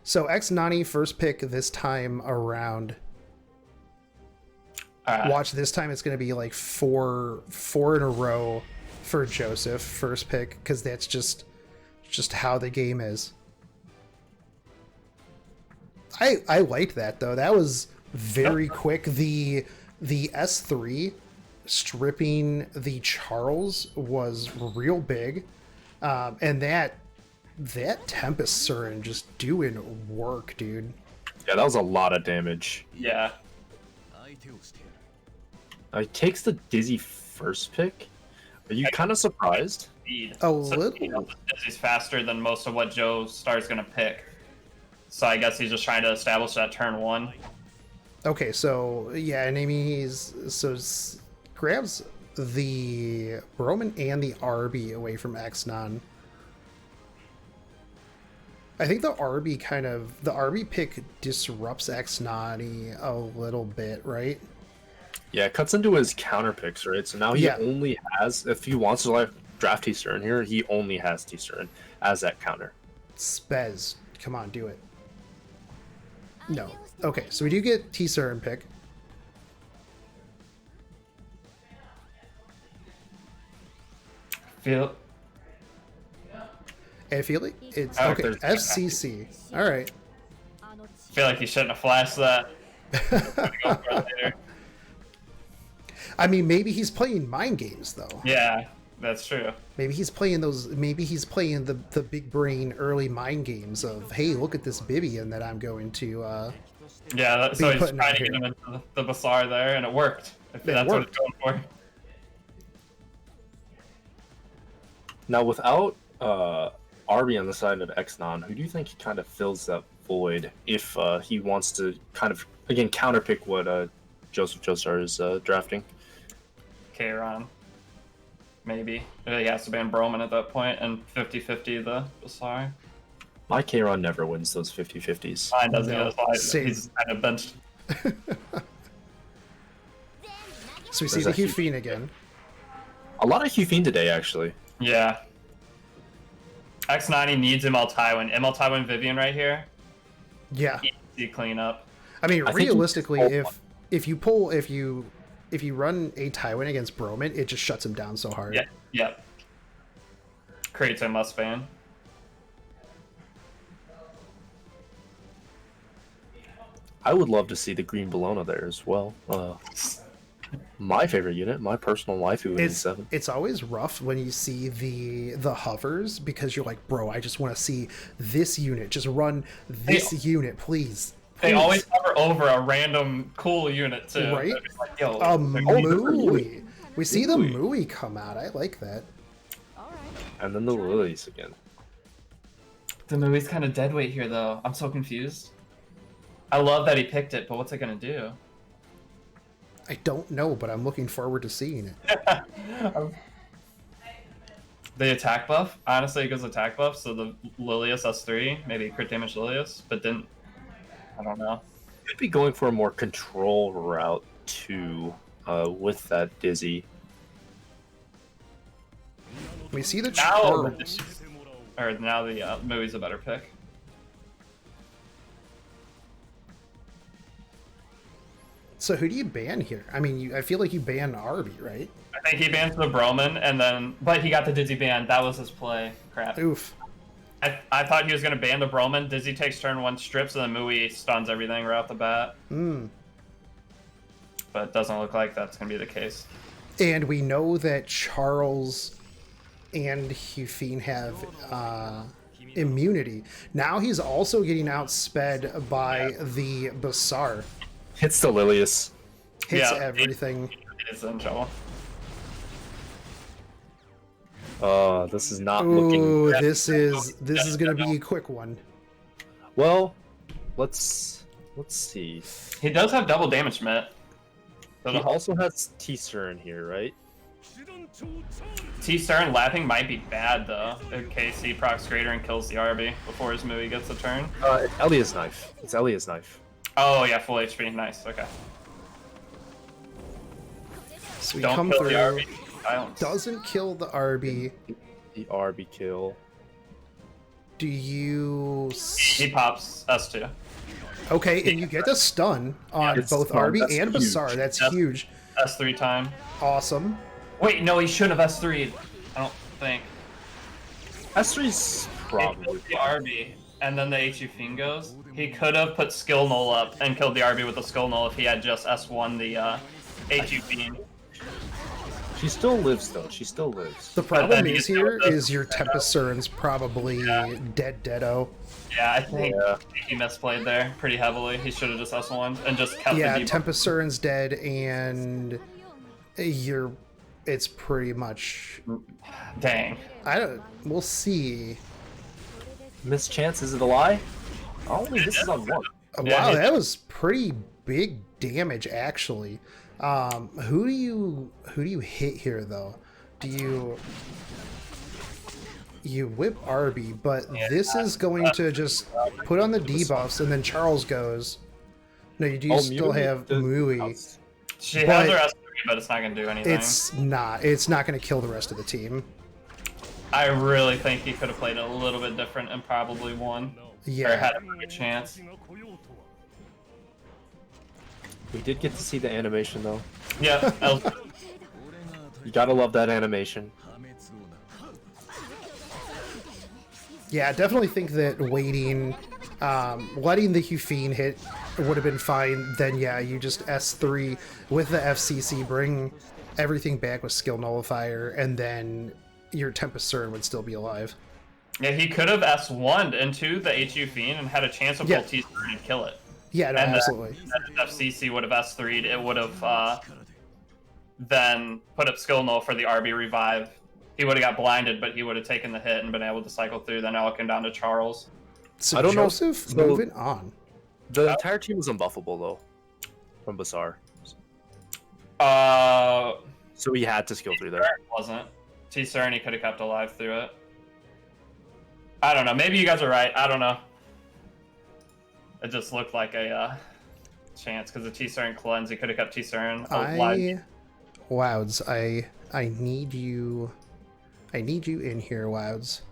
So X-Nani first pick this time around. Watch this time. It's gonna be like four in a row for Joseph first pick, because that's just how the game is. I liked that though. That was very quick. The S3 stripping the Charles was real big, and that Tempest Surin just doing work, dude. Yeah, that was a lot of damage. Yeah. He takes the Dizzy first pick. Are you kind of surprised? A little. Dizzy's faster than most of what Joe Star's gonna pick. So I guess he's just trying to establish that turn one. Okay, so yeah, and I mean grabs the Broman and the RB away from Xnon. I think the RB pick disrupts Xnani a little bit, right? Yeah, it cuts into his counter picks, right? So now he only has, if he wants to draft T-Surin here, he only has T-Surin as that counter. Spez, come on, do it. No. Okay, so we do get T-Surin pick. Feel it? It's Oh, okay. FCC. All right. feel like he shouldn't have flashed that. Go for it later. I mean, maybe he's playing mind games though. Yeah, that's true. Maybe he's playing those. Maybe he's playing the big brain early mind games of, hey, look at this Bibian that I'm going to. Yeah, so he's putting trying out to get here. him into the Bazaar there, and it worked. If that's what he's going for. Now, without RB on the side of Xnon, who do you think kind of fills that void if he wants to kind of, again, counterpick what Joseph Joestar is drafting? Kayron. Maybe. He has to ban Broman at that point, and 50-50 the Bazaar. My Kayron never wins those 50-50s. Mine doesn't. No, That's why same. he's kind of benched. So we see the Hufine again. A lot of Hufine today, actually. Yeah. X90 needs ML Tywin. ML Tywin Vivian right here. Yeah. Easy clean up. I mean, I think realistically, he's if you run a Tywin against Broman, it just shuts him down so hard. Yeah. Yep. Creates a must ban. I would love to see the Green Bologna there as well. My favorite unit, my personal waifu in 7. It's always rough when you see the hovers, because you're like, bro, I just want to see this unit. Just run this unit, please. They always hover over a random cool unit too. Right? Like, yo, A Mooey. We see the Mooey come out. I like that. And then the Lilies again. The movie's kind of dead weight here, though. I'm so confused. I love that he picked it, but what's it gonna do? I don't know, but I'm looking forward to seeing it. The attack buff? Honestly, it goes attack buff, so the Lilius S3, maybe crit damage Lilius, but didn't... I don't know. Could be going for a more control route too, with that Dizzy. We see the Now, Charles. or now the movie's a better pick. So who do you ban here? I mean, I feel like you ban Arby, right? I think he bans the Broman, and then... But he got the Dizzy ban. That was his play. Crap. Oof. I thought he was going to ban the Broman. Dizzy takes turn 1 strips, and then Mui stuns everything right off the bat. Hmm. But it doesn't look like that's going to be the case. And we know that Charles and Hufine have immunity. Now he's also getting outsped by the Basar. Hits the Lilius. Hits Yeah, everything. It is in trouble. This is not Ooh, looking. this is gonna be a quick one. Well, let's see. He does have double damage, Matt. He also has T-Sir in here, right? T-Stern lapping might be bad, though, in case he procs greater and kills the RB before his Mui gets a turn. It's Elia's knife. It's Elia's knife. Oh, yeah, full HP. Nice, okay. So we Don't come kill through. the RB. Silence. Doesn't kill the RB. The RB kill. Do you? He pops S2. Okay, and you get a stun on it's both stun. RB That's and huge. Basar. That's That's- huge. S3 time. Awesome. Wait, no, he shouldn't have S3'd. I don't think. S3's probably. He killed the RB, and then the HU Fiend goes. He could have put skill null up and killed the RB with the skill null if he had just S1 the HU Fiend. She still lives though. She still lives. The then problem he is gets here killed. is your Tempest Surin's probably deado. Yeah, I think Yeah. he misplayed there pretty heavily. He should have just S1'd and just kept Yeah, the debuff. Tempest Surin's dead, and it's pretty much. Dang. We'll see. Miss Chance, is it a lie? Only this is on one. Yeah, Wow, he- that was pretty big damage, actually. Who do you hit here, though? Do you whip Arby, but this is going to just put on the debuffs, and then Charles goes. No, you do still have Mui. She has But- her S3, but it's not going to do anything. It's not going to kill the rest of the team. I really think he could have played it a little bit different and probably won. Or Yeah, had a better chance. We did get to see the animation though. Yeah, You gotta love that animation. yeah, I definitely think that waiting, letting the Hufine hit would have been fine. Then yeah, you just S3 with the FCC, bring everything back with skill nullifier, and then your Tempest Surin would still be alive. yeah, he could have S1'd into the HU Fiend and had a chance to pull Yeah. T-Turn and kill it. Yeah, no, And absolutely. If FCC would have S3'd, it would have then put up skill null for the RB revive. He would have got blinded, but he would have taken the hit and been able to cycle through. Then now it came down to Charles. So I don't know. Joseph, So- moving on. The entire team was unbuffable though, from Basar. So he had to skill through there. It wasn't. T-Cern, he could have kept alive through it. I don't know. Maybe you guys are right. I don't know. It just looked like a chance because the T-Cern cleanse. He could have kept T-Cern alive. Louds, I need you. I need you in here, Louds.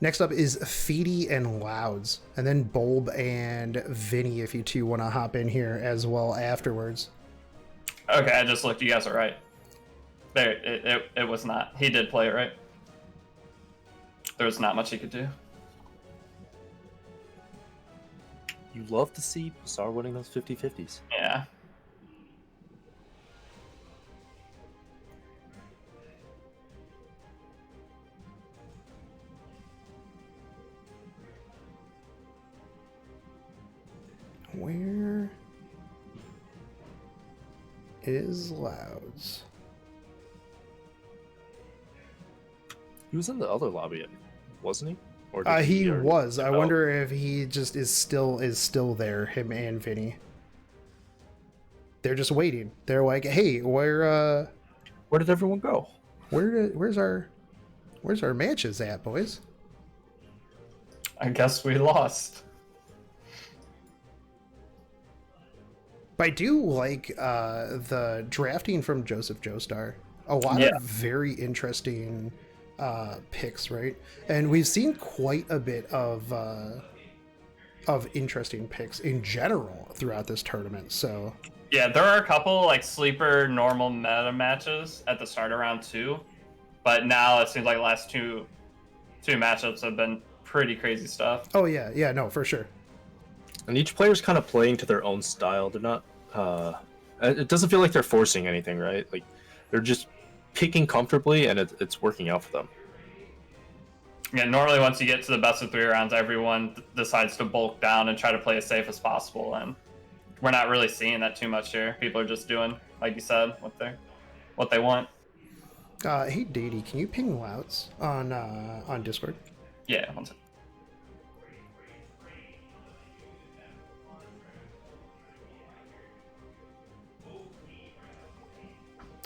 Next up is Feedy and Louds, and then Bulb and Vinny if you two want to hop in here as well afterwards. Okay, I just looked. You guys are right. There, it was not. He did play it right. There was not much he could do. You love to see Basar winning those 50-50s. Yeah. Where is Louds? He was in the other lobby. wasn't he? Or did He already was. I develop? wonder if he just is still there. Him and Vinny. They're just waiting. They're like, hey, where did everyone go? where's our matches at, boys? I guess we lost. But I do like the drafting from Joseph Joestar. A lot Yeah. of very interesting picks, right? And we've seen quite a bit of interesting picks in general throughout this tournament. So Yeah, there are a couple like sleeper normal meta matches at the start of round 2, but now it seems like the last two matchups have been pretty crazy stuff. oh yeah, no, for sure. And each player's kind of playing to their own style. They're not. It doesn't feel like they're forcing anything, right? Like they're just picking comfortably, and it's working out for them. Yeah, normally once you get to the best of 3 rounds, everyone decides to bulk down and try to play as safe as possible, and we're not really seeing that too much here. People are just doing, like you said, what they want. Hey Deity, can you ping Louts on Discord? Yeah, one second.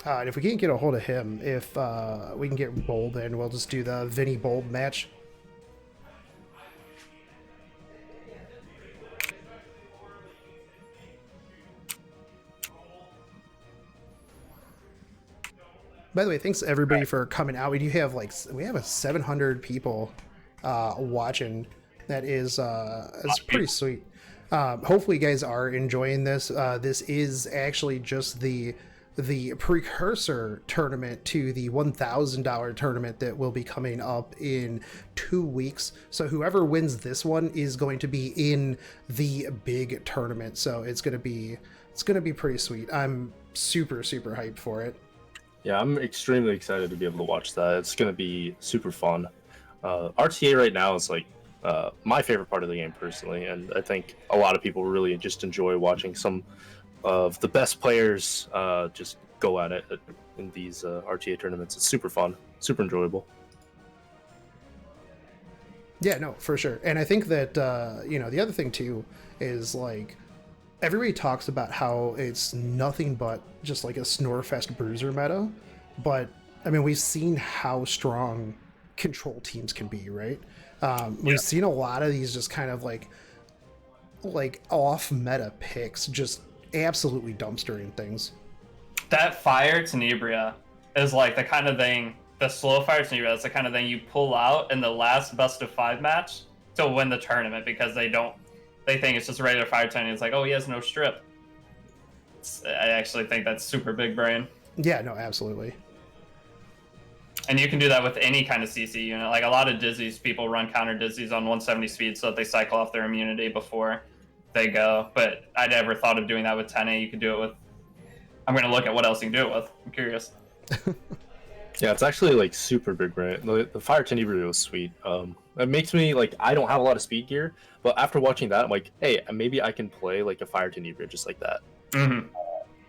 And if we can't get a hold of him, if we can get Bulb in, we'll just do the Vinny Bulb match. By the way, thanks everybody for coming out. We do have we have 700 people watching. That is it's pretty sweet. Hopefully, you guys are enjoying this. This is actually just the precursor tournament to the $1,000 tournament that will be coming up in 2 weeks. So whoever wins this one is going to be in the big tournament. So it's gonna be pretty sweet. I'm super hyped for it. Yeah, I'm extremely excited to be able to watch that. It's going to be super fun. RTA right now is like my favorite part of the game personally, and I think a lot of people really just enjoy watching some of the best players just go at it in these RTA tournaments. It's super fun, super enjoyable. Yeah, no, for sure. And I think that the other thing too is like everybody talks about how it's nothing but just like a Snorefest bruiser meta, but I mean we've seen how strong control teams can be, right? We've seen a lot of these just kind of like off meta picks just absolutely dumpstering things. That fire Tenebria is like the kind of thing, the slow fire Tenebria is the kind of thing you pull out in the last best of 5 match to win the tournament, because they think it's just a regular fire Tenebria. It's like, oh, he has no strip. I actually think that's super big brain. Yeah, no, absolutely. And you can do that with any kind of CC unit. Like a lot of Dizzies, people run counter Dizzies on 170 speed so that they cycle off their immunity before they go. But I never thought of doing that with 10A. You could do it with... I'm going to look at what else you can do it with. I'm curious. Yeah, it's actually like super big brain. The Fire Tenebria was sweet. It makes me like, I don't have a lot of speed gear, but after watching that, I'm like, hey, maybe I can play like a Fire Tenebria just like that. Mm-hmm.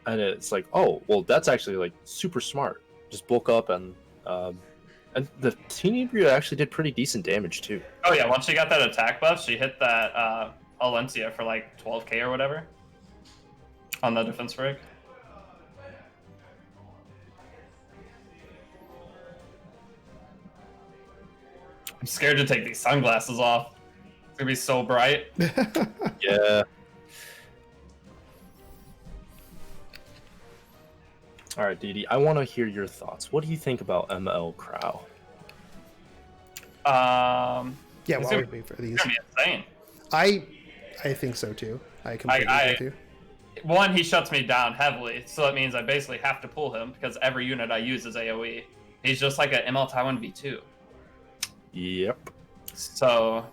And it's like, oh, well, that's actually like super smart. Just bulk up and the Tenebria actually did pretty decent damage too. Oh yeah, once she got that attack buff, she hit that Alencia for like 12k or whatever on the defense break. I'm scared to take these sunglasses off. It's gonna be so bright. Yeah. All right, Deity, I want to hear your thoughts. What do you think about ML Crow? Yeah, it's what would be for these? gonna be insane. I think so too. I completely agree with you. One, he shuts me down heavily, so that means I basically have to pull him because every unit I use is AoE. He's just like an ML Taiwan V2. Yep. So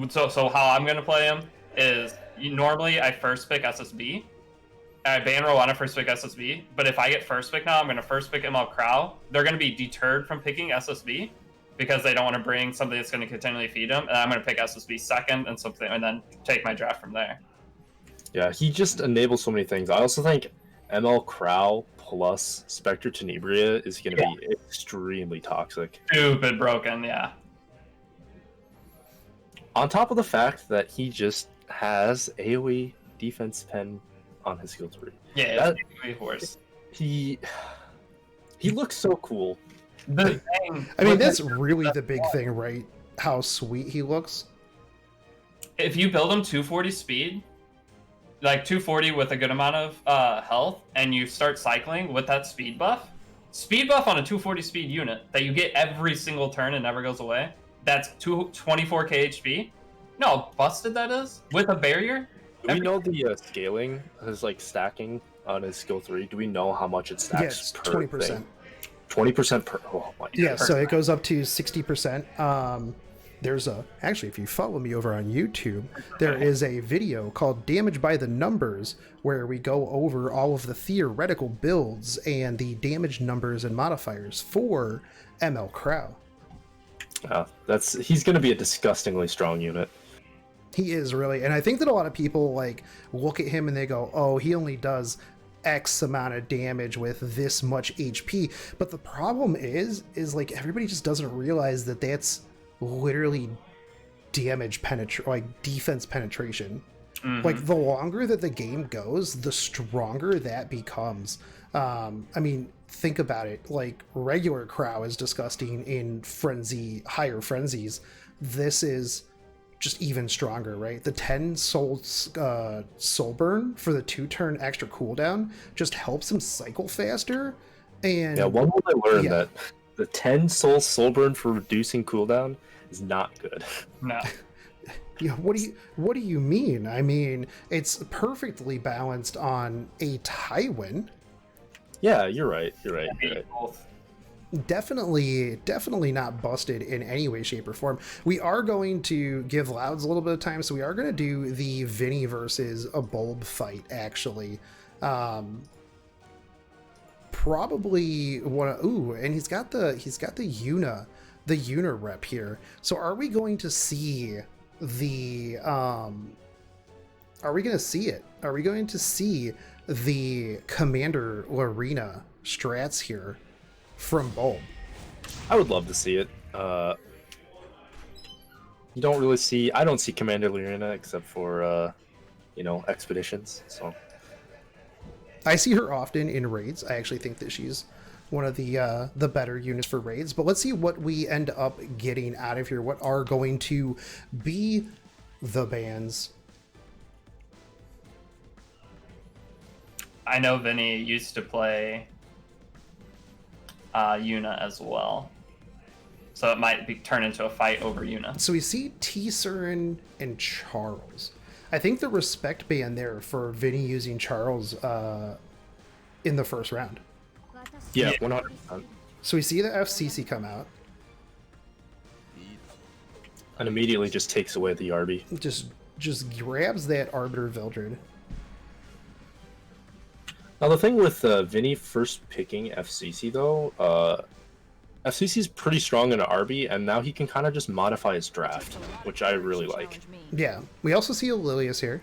so how I'm gonna play him is normally I first pick SSB. I ban Rowana first pick SSB, but if I get first pick now, I'm gonna first pick ML Crow. They're gonna be deterred from picking SSB because they don't want to bring something that's gonna continually feed them, and I'm gonna pick SSB second and something, and then take my draft from there. Yeah, he just enables so many things. I also think ML Crow plus Spectre Tenebria is going to be extremely toxic. Stupid broken, yeah. On top of the fact that he just has AoE defense pen on his skill 3. Yeah, That- it's a horse. He looks so cool. The thing, I mean, that's really the big thing, right? How sweet he looks. if you build him 240 speed, like 240 with a good amount of health, and you start cycling with that speed buff on a 240 speed unit that you get every single turn and never goes away, that's 24k HP. No, how busted that is with a barrier. Do we know the scaling, his like stacking on his skill 3? Do we know how much it stacks Yes, per 20%. thing? 20% per. Oh my god. Yeah, so it goes up to 60%. There's actually, if you follow me over on YouTube, there is a video called Damage by the Numbers where we go over all of the theoretical builds and the damage numbers and modifiers for ML Crow. He's going to be a disgustingly strong unit. He is really, and I think that a lot of people like look at him and they go, oh, he only does X amount of damage with this much HP. But the problem is like everybody just doesn't realize that that's literally damage like defense penetration. Like the longer that the game goes, the stronger that becomes. I mean, think about it. Like regular Crow is disgusting in higher frenzies. This is just even stronger, right? The 10 soul burn for the 2-turn extra cooldown just helps him cycle faster. And yeah, one will I learn that the 10 soul burn for reducing cooldown is not good. No. Yeah, what do you mean? I mean, it's perfectly balanced on a Tywin. Yeah, you're right. Both. Definitely not busted in any way, shape, or form. We are going to give Louds a little bit of time, so we are going to do the Vinny versus a Bulb fight, actually. Probably one of, and he's got the Una rep here. So are we going to see the are we going to see it? Are we going to see the Commander Lorena strats here from Bulb? I would love to see it. You don't really see. I don't see Commander Lorena except for expeditions. So I see her often in raids. I actually think that she's one of the better units for raids. But let's see what we end up getting out of here. What are going to be the bans? I know Vinny used to play Yuna as well, so it might turn into a fight over Yuna. So we see T-Surin and Charles. I think the respect ban there for Vinny using Charles in the first round. yeah, 100%. So we see the FCC come out, And immediately just takes away the RB. just grabs that Arbiter Vildred. Now the thing with Vinny first picking FCC though, FCC's pretty strong in an RB, and now he can kind of just modify his draft, which I really like. Yeah, we also see a Lilius here.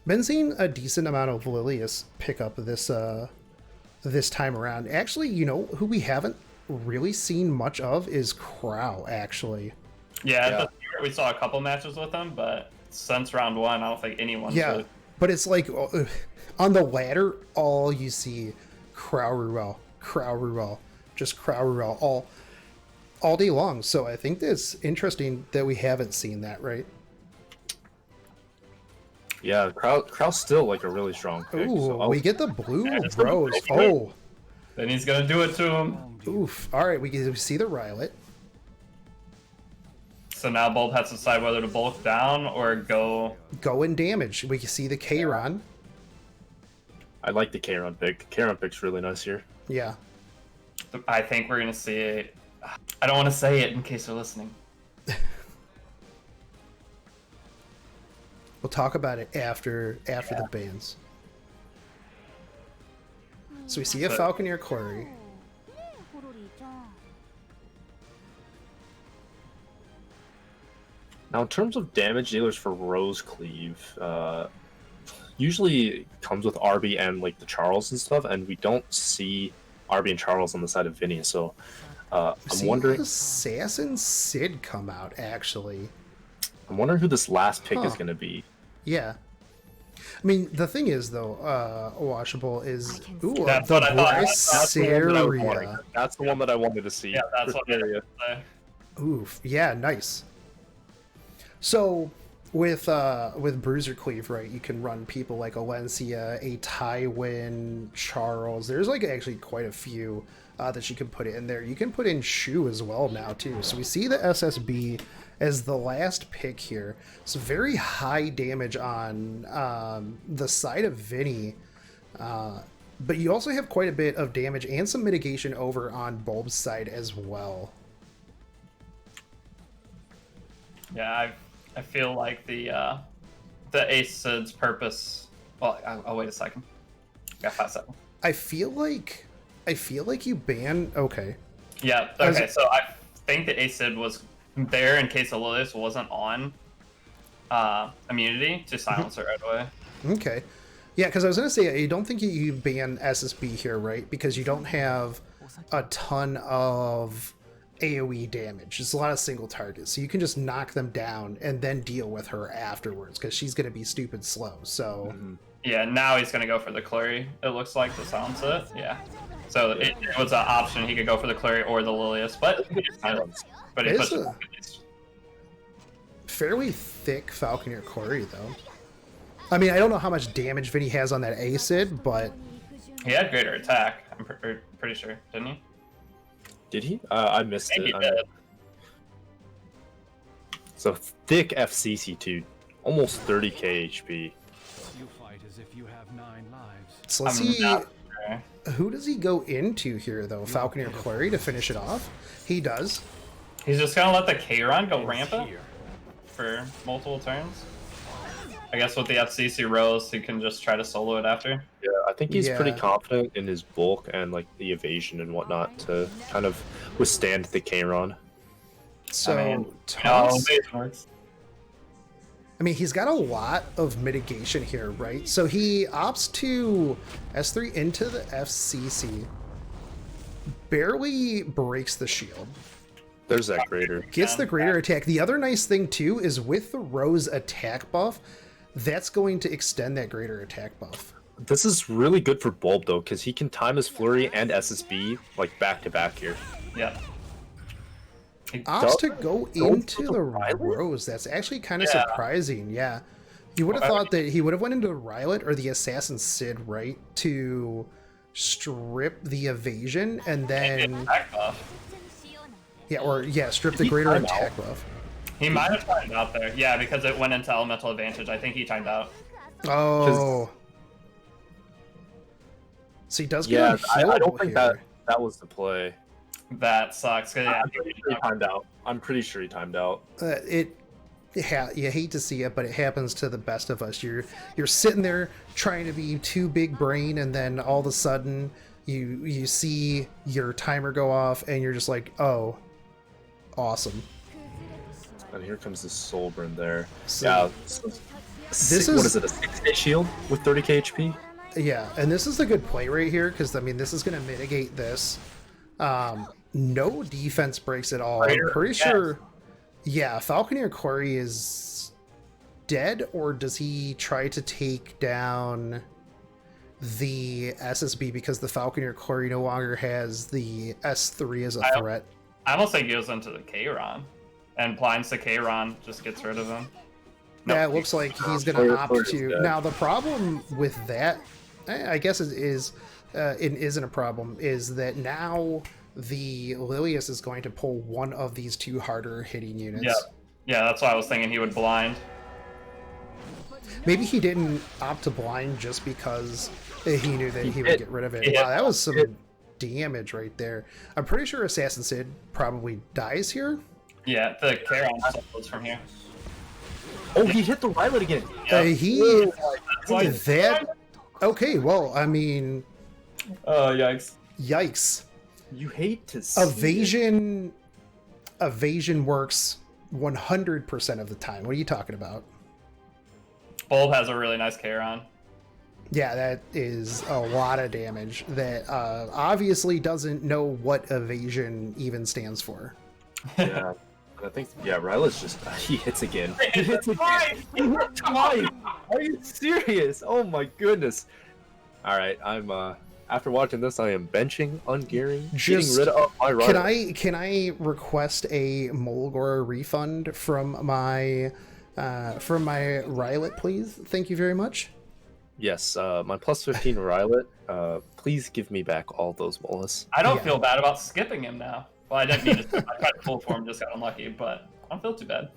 Been seeing a decent amount of Lilius pick up this this time around. Actually, you know who we haven't really seen much of is Crow, actually. Yeah. We saw a couple matches with him, but since round 1, I don't think anyone's really... But it's like on the ladder, all you see Crow Ruel, just Crow Ruel all day long. So I think that's interesting that we haven't seen that, right? Yeah, Crow's still like a really strong pick. Ooh, so we get the blue rose. Oh, Then he's gonna do it to him. oof. All right, we see the Rylet. So now Bulb has to decide whether to bulk down or go... Go in damage. We can see the Kayron. I like the Kayron pick. Kayron pick's really nice here. Yeah. I think we're gonna see it. I don't want to say it in case they're listening. We'll talk about it after the bans. So we see a Falconeer Quarry. Now in terms of damage dealers for Rose Cleave, usually it comes with RB and like the Charles and stuff, and we don't see RB and Charles on the side of Vinny, so I'm See wondering. Assassin Sid come out, actually. I'm wondering who this last pick is Huh. going to be. Yeah. I mean, the thing is, though, Washable is... Ooh, That's the what I thought. That's the one that I was wanting. Brysaria. That's the one that I wanted to see. Yeah, that's what I Brysaria. was gonna say. Oof. Yeah, nice. So, with Bruiser Cleave, right, you can run people like Alencia, a Tywin, Charles. There's, like, actually quite a few that you can put in there. You can put in Shu as well now, too. So we see the SSB as the last pick here. It's very high damage on the side of Vinny. But you also have quite a bit of damage and some mitigation over on Bulb's side as well. Yeah, I feel like the Ace Sid's purpose. Well, I'll wait a second. Got 5 seconds. I feel like you ban. Okay. Yeah. Okay. So I think the Ace Sid was there in case Lilius wasn't on immunity to silence her right away. Okay. Yeah, because I was gonna say I don't think you ban SSB here, right? Because you don't have a ton of AoE damage. It's a lot of single targets, so you can just knock them down and then deal with her afterwards because she's gonna be stupid slow. So. Yeah. Now he's gonna go for the Clury. It looks like to silence it. Yeah. So it was an option. He could go for the Clury or the Lilius, but he It's pushed it. a fairly thick Falconeer Quarry, though. I mean, I don't know how much damage Vinny has on that Acid, but He had greater attack. I'm pretty sure, didn't he? Did he? I missed I think it. he did. So thick FCC too, almost 30k HP. You fight as if you have 9 lives. so let's I'm see. not sure. Who does he go into here, though? Falconeer Quarry to finish it off? He does. He's just gonna let the Kayron go It's rampant here. for multiple turns. I guess with the FCC Rose, he can just try to solo it after. Yeah, I think he's pretty Yeah. confident in his bulk and like the evasion and whatnot to kind of withstand the Kayron. So, No, Toss. it works. I mean, he's got a lot of mitigation here, right? So he opts to S3 into the FCC, barely breaks the shield, There's that greater. gets the greater attack. The other nice thing, too, is with the Rose attack buff, that's going to extend that greater attack buff. This is really good for Bulb though, because he can time his flurry and SSB like back to back here. Yeah. Opts to go into the the Rylet? Rose. That's actually kind of Yeah. surprising, yeah. You would have thought that he would have went into the Rylet or the Assassin Sid, right, to strip the evasion and then... Attack buff. Yeah, or yeah, strip the he greater time attack buff. He might have timed out there. Yeah, because it went into elemental advantage. I think he timed out. Oh. So he does get Yeah, I unhealable don't think here. that was the play. That sucks. 'Cause, yeah, I'm pretty sure he timed out. I'm pretty sure he timed out. You hate to see it, but it happens to the best of us. You're sitting there trying to be too big brain, and then all of a sudden you see your timer go off, and you're just like, oh, awesome. And here comes the soul burn there. So- Yeah. This What is- is it? A 6k shield with 30k HP? Yeah, and this is the good play right here, because I mean this is going to mitigate this. No defense breaks at all. I'm pretty sure. Yeah, Falconeer Quarry is dead, or does he try to take down the SSB because the Falconeer Quarry no longer has the S3 as a threat? I almost think he goes into the Kayron and blinds the Kayron, just gets rid of him. Yeah, it looks like he's going to opt to. Now, the problem with that, I guess it isn't a problem, is that now the Lilius is going to pull one of these two harder hitting units. Yeah, that's why I was thinking he would blind. Maybe he didn't opt to blind just because he knew that he would get rid of it. Yeah. Wow, that was some damage right there. I'm pretty sure Assassin Sid probably dies here. Yeah, the Kayron was from here. Oh, he hit the Rylet again. That okay, well, I mean, Oh, yikes. yikes. You hate to see Evasion works 100% of the time. What are you talking about? Bulb has a really nice Kayron. Yeah, that is a lot of damage that obviously doesn't know what evasion even stands for. Yeah. I think, yeah, Ryla's just, he hits again. He hits again. Twice! He hit twice! Are you serious? Oh my goodness. Alright, I'm, after watching this, I am benching, ungearing, getting rid of my Ryla. Can I request a Mulgore refund from my Rylet, please? Thank you very much. Yes, my plus 15 Rylet, please give me back all those Molus. I don't feel bad about skipping him now. Well, I didn't mean to. I tried to pull for him, just got unlucky, but I don't feel too bad.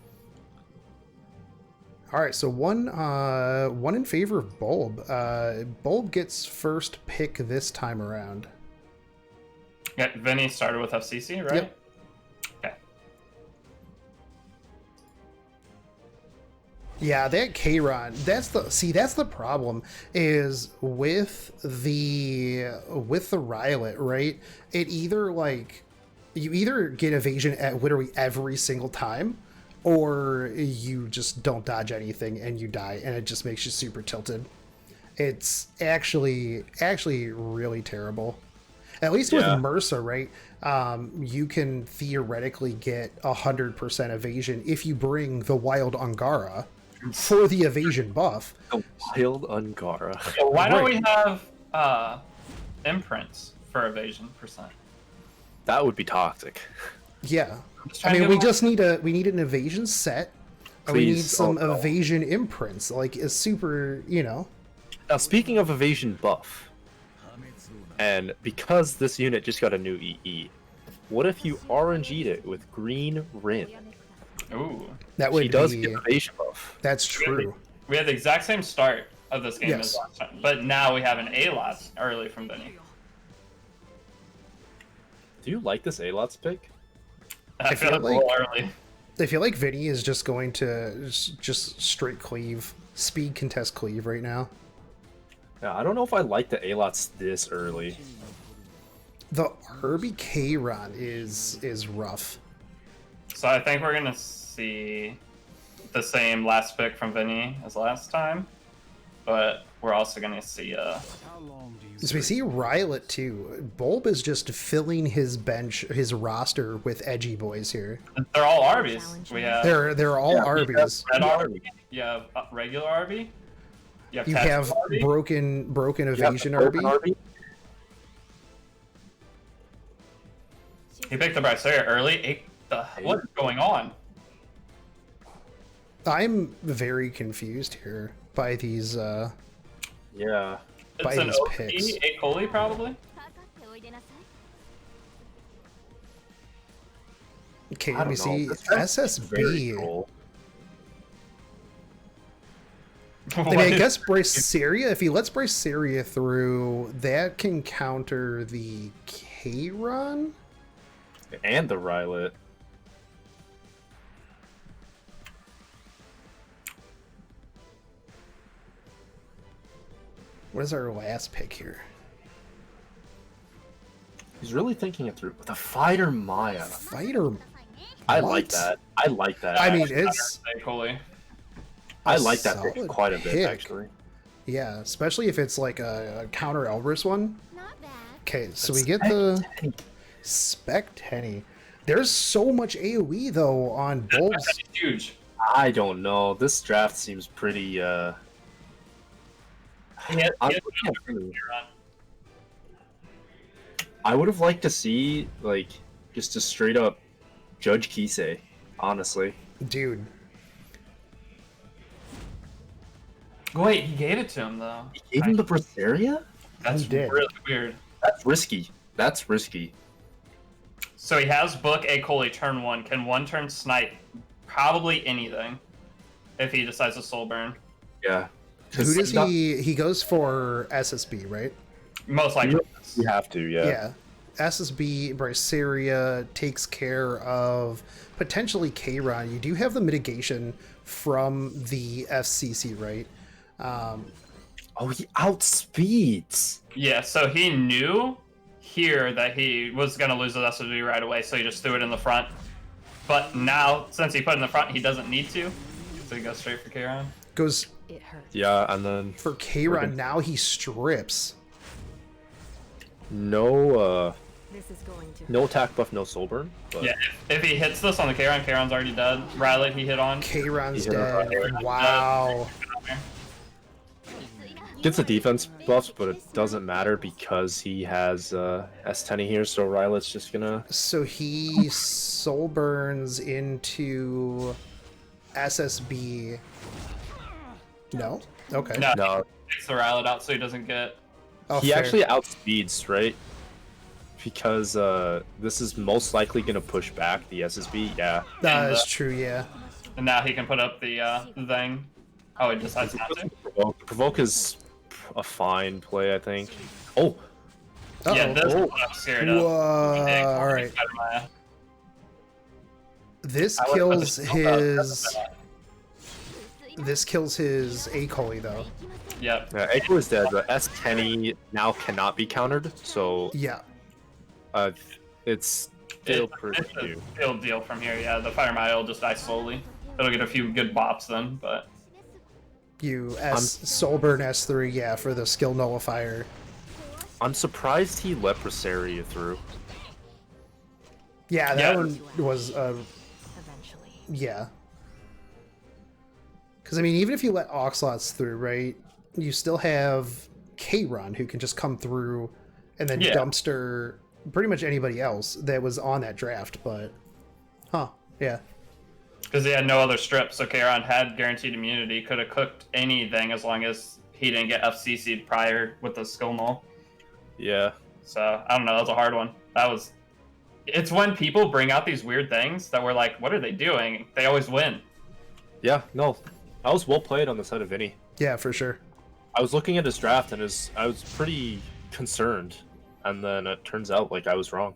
All right, so one in favor of Bulb. Bulb gets first pick this time around. Yeah, Vinny started with FCC, right? Yep. Okay. Yeah, that Kron. That's the problem is with the Rylet, right? It either like you either get evasion at literally every single time, or you just don't dodge anything and you die, and it just makes you super tilted. It's actually really terrible. At least with Mercer, right? You can theoretically get 100% evasion if you bring the Wild Angara for the evasion buff. The Wild Angara. So why don't we have imprints for evasion percent? That would be toxic. Yeah. I mean, we need an evasion set. And we need some evasion imprints. Like, a super, you know. Now, speaking of evasion buff, and because this unit just got a new EE, what if you RNG'd it with Green Rin? Ooh. That would she does get evasion buff. That's true. We had the exact same start of this game Yes. as last time, but now we have an A-Lot early from Vinny. Do you like this A-Lots pick? I feel like a little early. I feel like Vinny is just going to just straight cleave, speed contest cleave right now. Yeah, I don't know if I like the A-Lots this early. The Herbie Kron is rough. So I think we're gonna see the same last pick from Vinny as last time, but we're also gonna see How long do you So we see Rylet too. Bulb is just filling his bench, his roster with edgy boys here. they're all Arby's. We have They're all Arby's. red Arby, you have regular Arby, you You Tesla have Arby. broken evasion Arby. He picked the Bracera early. What is going on? I'm very confused here by these Yeah. It's by an these OP, picks. A. coli probably. Okay, I let me don't know. see. This draft is very SSB. cool. I mean, I guess Braceria, if he lets Braceria through, that can counter the Kron? And the Rylet. What is our last pick here? He's really thinking it through. The Fighter Maya. Fighter. I What? like that. I like that. I mean, actually. it's A. coli. I like that pick solid quite a bit, pick. actually. Yeah, especially if it's like a counter Elbrus one. Not bad. Okay, so we get the Spec Tenny. There's so much AoE though on Bulbs. That's huge. I don't know. This draft seems pretty. He I'm has looking at Vinny. I would have liked to see like just a straight up Judge Kisei, honestly. Dude, Wait, he gave it to him though. He gave him the Braceria? That's He did. really weird. That's risky. That's risky. So he has book A. coli turn 1. Can one turn snipe probably anything if he decides to soul burn. Yeah. who does he goes for SSB, right? Most likely. You have to, yeah. Yeah. SSB Braceria takes care of potentially Kron. You do have the mitigation from the FCC, right? Oh, he outspeeds. Yeah, so he knew here that he was going to lose the SSB right away, so he just threw it in the front. But now, since he put it in the front, he doesn't need to. So he goes straight for Kron. Goes It hurts. Yeah, and then for Kayron. Now he strips. no This is going to no attack buff, no soul burn. But Yeah, if he hits this on the Kayron, Kayron's already dead. Rylot he hit on. Kayron's He hit dead. on Wow. gets the defense buffs, but it doesn't matter because he has S10 here, so Rylot's just gonna... So he soul burns into SSB. No? Okay. No, No, takes the Rylot out so he doesn't get. Oh, he fair. actually outspeeds, right? Because this is most likely gonna push back the SSB, yeah. That is true, yeah. And now he can put up the thing. Oh, he decides not to. Provoke is a fine play, I think. Oh! Yeah, this is what I'm scared of. Whoa, alright. This kills his... This kills his Akoli, though. Yep. Echo is dead, but S10 now cannot be countered, so Yeah. it's still pretty It's a new. still deal from here, yeah. The Fire Mile will just die slowly. It'll get a few good bops then, but You Soulburn S3, yeah, for the skill nullifier. I'm surprised he let Brasaria through. Yeah, that Yeah. one was, eventually. yeah. Because, I mean, even if you let Oxlots through, right, you still have Kayron who can just come through and then Yeah. dumpster pretty much anybody else that was on that draft, but... Huh, yeah. because he had no other strips, so Kayron had guaranteed immunity, could have cooked anything as long as he didn't get FCC'd prior with the skill null. Yeah. So, I don't know, that was a hard one. It's when people bring out these weird things that we're like, what are they doing? They always win. Yeah, no. I was well played on the side of Vinny. Yeah, for sure. I was looking at his draft and I was pretty concerned, and then it turns out like I was wrong.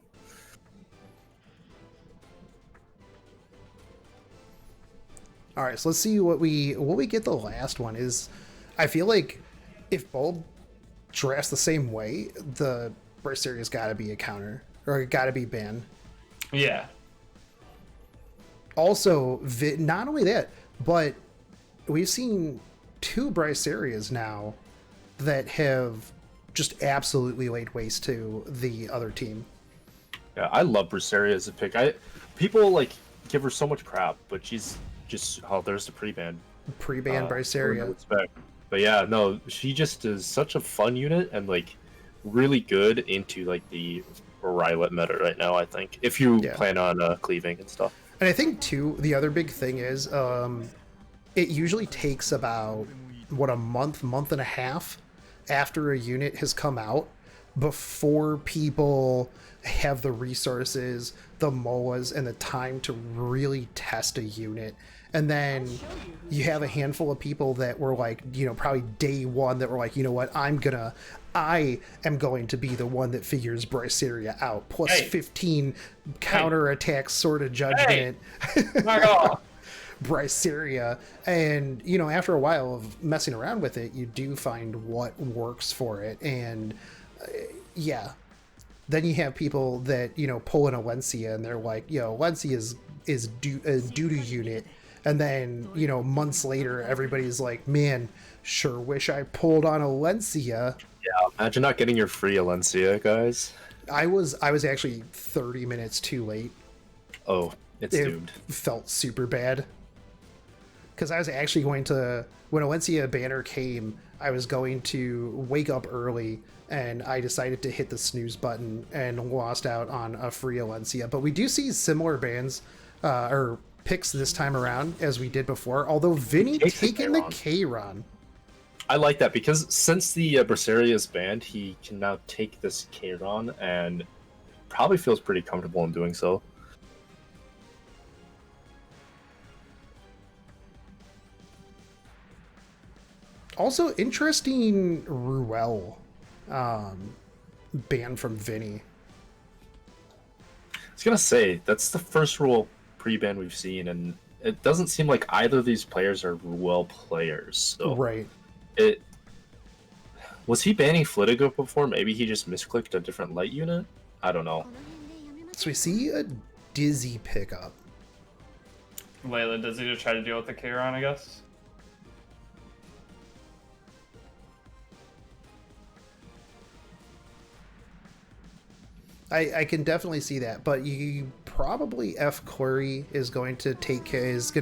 All right, so let's see what we get. The last one is, I feel like if Bulb drafts the same way, the Braceria's got to be a counter or got to be banned. Yeah. Also, not only that, but we've seen two Bracerias now that have just absolutely laid waste to the other team. Yeah, I love Brasaria as a pick. People like give her so much crap, but she's just there's the pre-ban. Pre-ban Braceria. But yeah, no, she just is such a fun unit and like really good into like the Rylot meta right now, I think. If you plan on cleaving and stuff. And I think too, the other big thing is it usually takes about a month and a half after a unit has come out before people have the resources, the MOAs, and the time to really test a unit. And then you have a handful of people that were like, probably day one that were like, you know what, I am going to be the one that figures Braceria out. Plus 15 counterattack Sword of Judgment. Braceria. And, after a while of messing around with it, you do find what works for it. And, yeah. Then you have people that, pull an Alencia and they're like, Alencia is due to unit. And then, months later, everybody's like, man, sure wish I pulled on Alencia. Yeah, imagine not getting your free Alencia, guys. I was actually 30 minutes too late. Oh, it's doomed. Felt super bad. Because I was actually going to, when Alencia banner came, I was going to wake up early, and I decided to hit the snooze button and lost out on a free Alencia. But we do see similar bans, or picks this time around as we did before, although Vinny taking the Kayron. I like that because since the Braceria is banned, he can now take this Kayron and probably feels pretty comfortable in doing so. Also, interesting Ruel ban from Vinny. I was gonna say, that's the first Ruel pre-ban we've seen, and it doesn't seem like either of these players are Ruel players. So Right. Was he banning Flitigo before? Maybe he just misclicked a different light unit? I don't know. So we see a Dizzy pickup. Layla, does he just try to deal with the Kayron, I guess? I can definitely see that, but you probably F Query is going to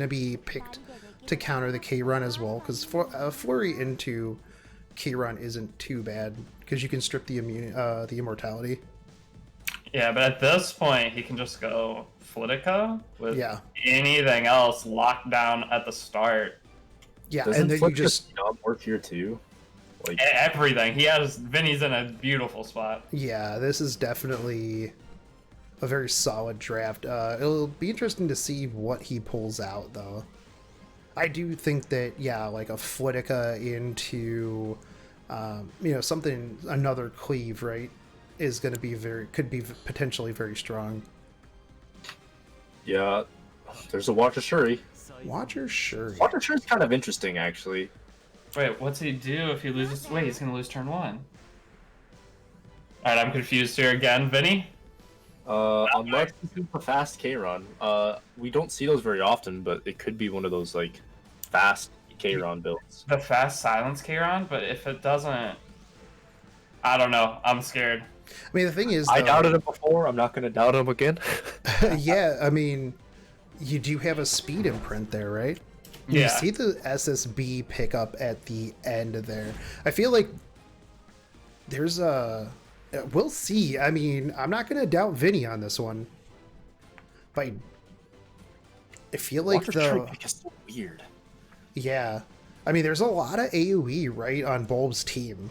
be picked to counter the K run as well, because Flurry into K run isn't too bad because you can strip the immortality. Yeah, but at this point he can just go Flitica with Yeah. anything else locked down at the start. Yeah, Doesn't and then you just work here too? Like Everything. Vinny's in a beautiful spot. yeah, this is definitely a very solid draft. It'll be interesting to see what he pulls out, though. I do think that, yeah, like a Flitica into, another cleave, right, is going to be could be potentially very strong. yeah, there's a Watcher Shuri. Watcher Shuri. Watcher Shuri's kind of interesting, actually. Wait, what's he do if he loses? Wait, he's gonna lose turn 1. Alright, I'm confused here again. Vinny? Unless it's super fast K-Run. We don't see those very often, but it could be one of those, like, fast K-Run builds. The fast silence Kairon, but if it doesn't... I don't know. I'm scared. I mean, the thing is, I doubted him before. I'm not going to doubt him again. yeah, I mean, you do have a speed imprint there, right? You Yeah. see the SSB pick up at the end there. I feel like there's a... We'll see. I mean, I'm not going to doubt Vinny on this one. But I feel like Shuri pick is so weird. Yeah. I mean, there's a lot of AoE, right, on Bulb's team.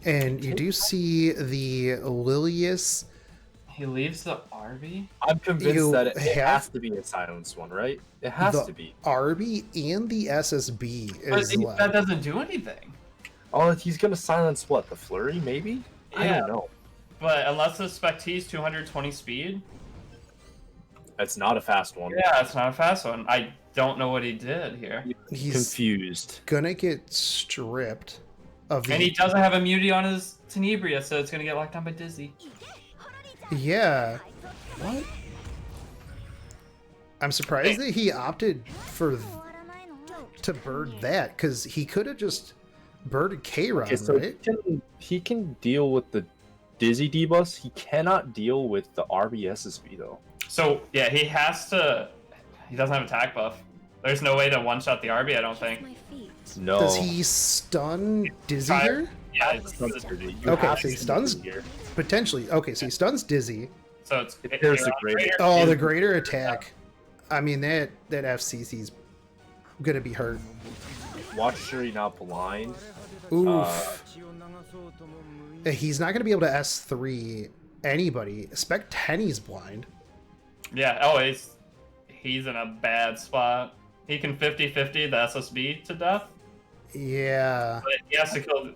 And you do see the Lilius... He leaves the RB? I'm convinced that it have- has to be a silenced one, right? It has to be. RB and the SSB But is that left. doesn't do anything. Oh, he's going to silence what? The Flurry, maybe? I Yeah. don't know. But unless the Spectee's 220 speed... It's not a fast one. Yeah, it's not a fast one. I don't know what he did here. He's Confused. gonna get stripped of the... And he doesn't have immunity on his Tenebria, so it's gonna get locked down by Dizzy. Yeah. What? I'm surprised that he opted to bird that, because he could have just birded K-Run, Okay, so right? he can deal with the Dizzy debuffs. He cannot deal with the RBSSB, though. So, yeah, he has to... He doesn't have attack buff. There's no way to one-shot the RB, I don't think. No. Does he stun Dizzy Try- here? Yeah, You Okay, have so to he stuns... do it here. Potentially. Okay, so he stuns Dizzy. so it's... There's the greater- Oh, the greater attack. I mean, that FCC's gonna be hurt. Watch Shuri now blind. Oof. He's not gonna be able to S3 anybody. Spec Tenny's blind. Yeah, oh, he's in a bad spot. He can 50-50 the SSB to death, Yeah. but he has to kill...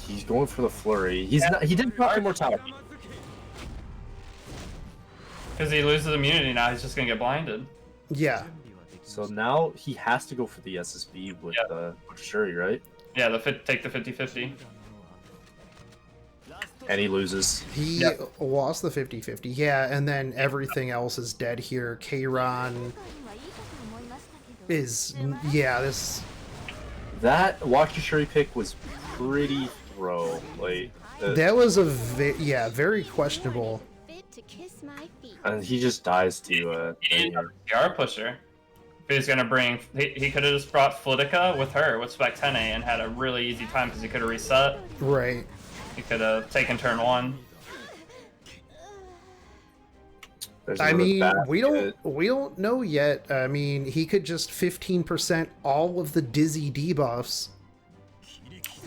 He's going for the Flurry. He didn't proc immortality. Because he loses immunity now, he's just gonna get blinded. Yeah. So now he has to go for the SSB with Shuri, right? Yeah, take the 50-50. And he loses. He lost the 50-50. Yeah, and then everything else is dead here. Kairon is... Yeah, this... That Watch Shuri pick was pretty throw. Like, That was a... very questionable. and he just dies to He's a PR pusher. If he's gonna bring... He could have just brought Flitica with her, with Spec 10A, and had a really easy time, because he could have reset. Right. He could have taken turn 1. I mean, we don't know yet. I mean, he could just 15% all of the Dizzy debuffs.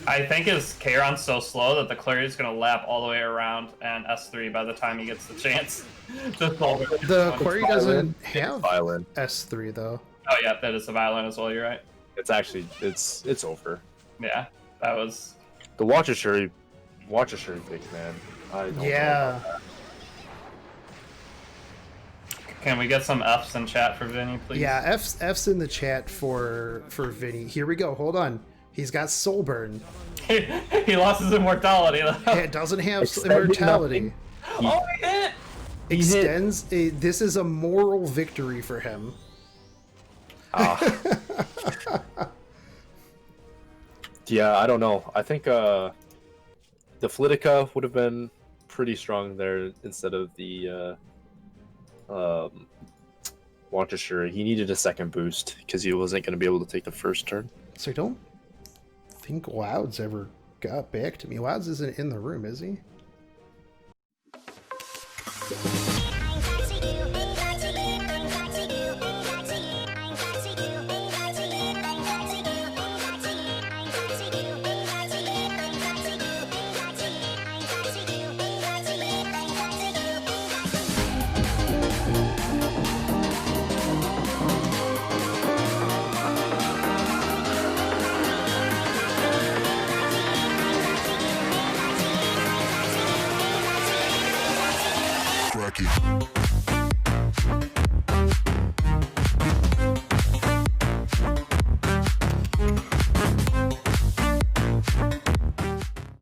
I think his Kairon's so slow that the Clary is going to lap all the way around and S3 by the time he gets the chance to solve it. The Quarry doesn't have violin. S3 though. Oh yeah, that is a violin as well, you're right. It's actually it's over. Yeah, that was... The Watch Shuri pick, man. I don't know about that. Can we get some F's in chat for Vinny, please? Yeah, F's in the chat for Vinny. Here we go. Hold on. He's got soul burn. He lost his immortality though. It doesn't have Extended immortality. Oh, he hit! Extends. This is a moral victory for him. Yeah, I don't know. I think the Flitica would have been pretty strong there instead of the Wanted. He needed a second boost because he wasn't going to be able to take the first turn. So I don't think Loud's ever got back to me. Loud's isn't in the room, is he? Crack it.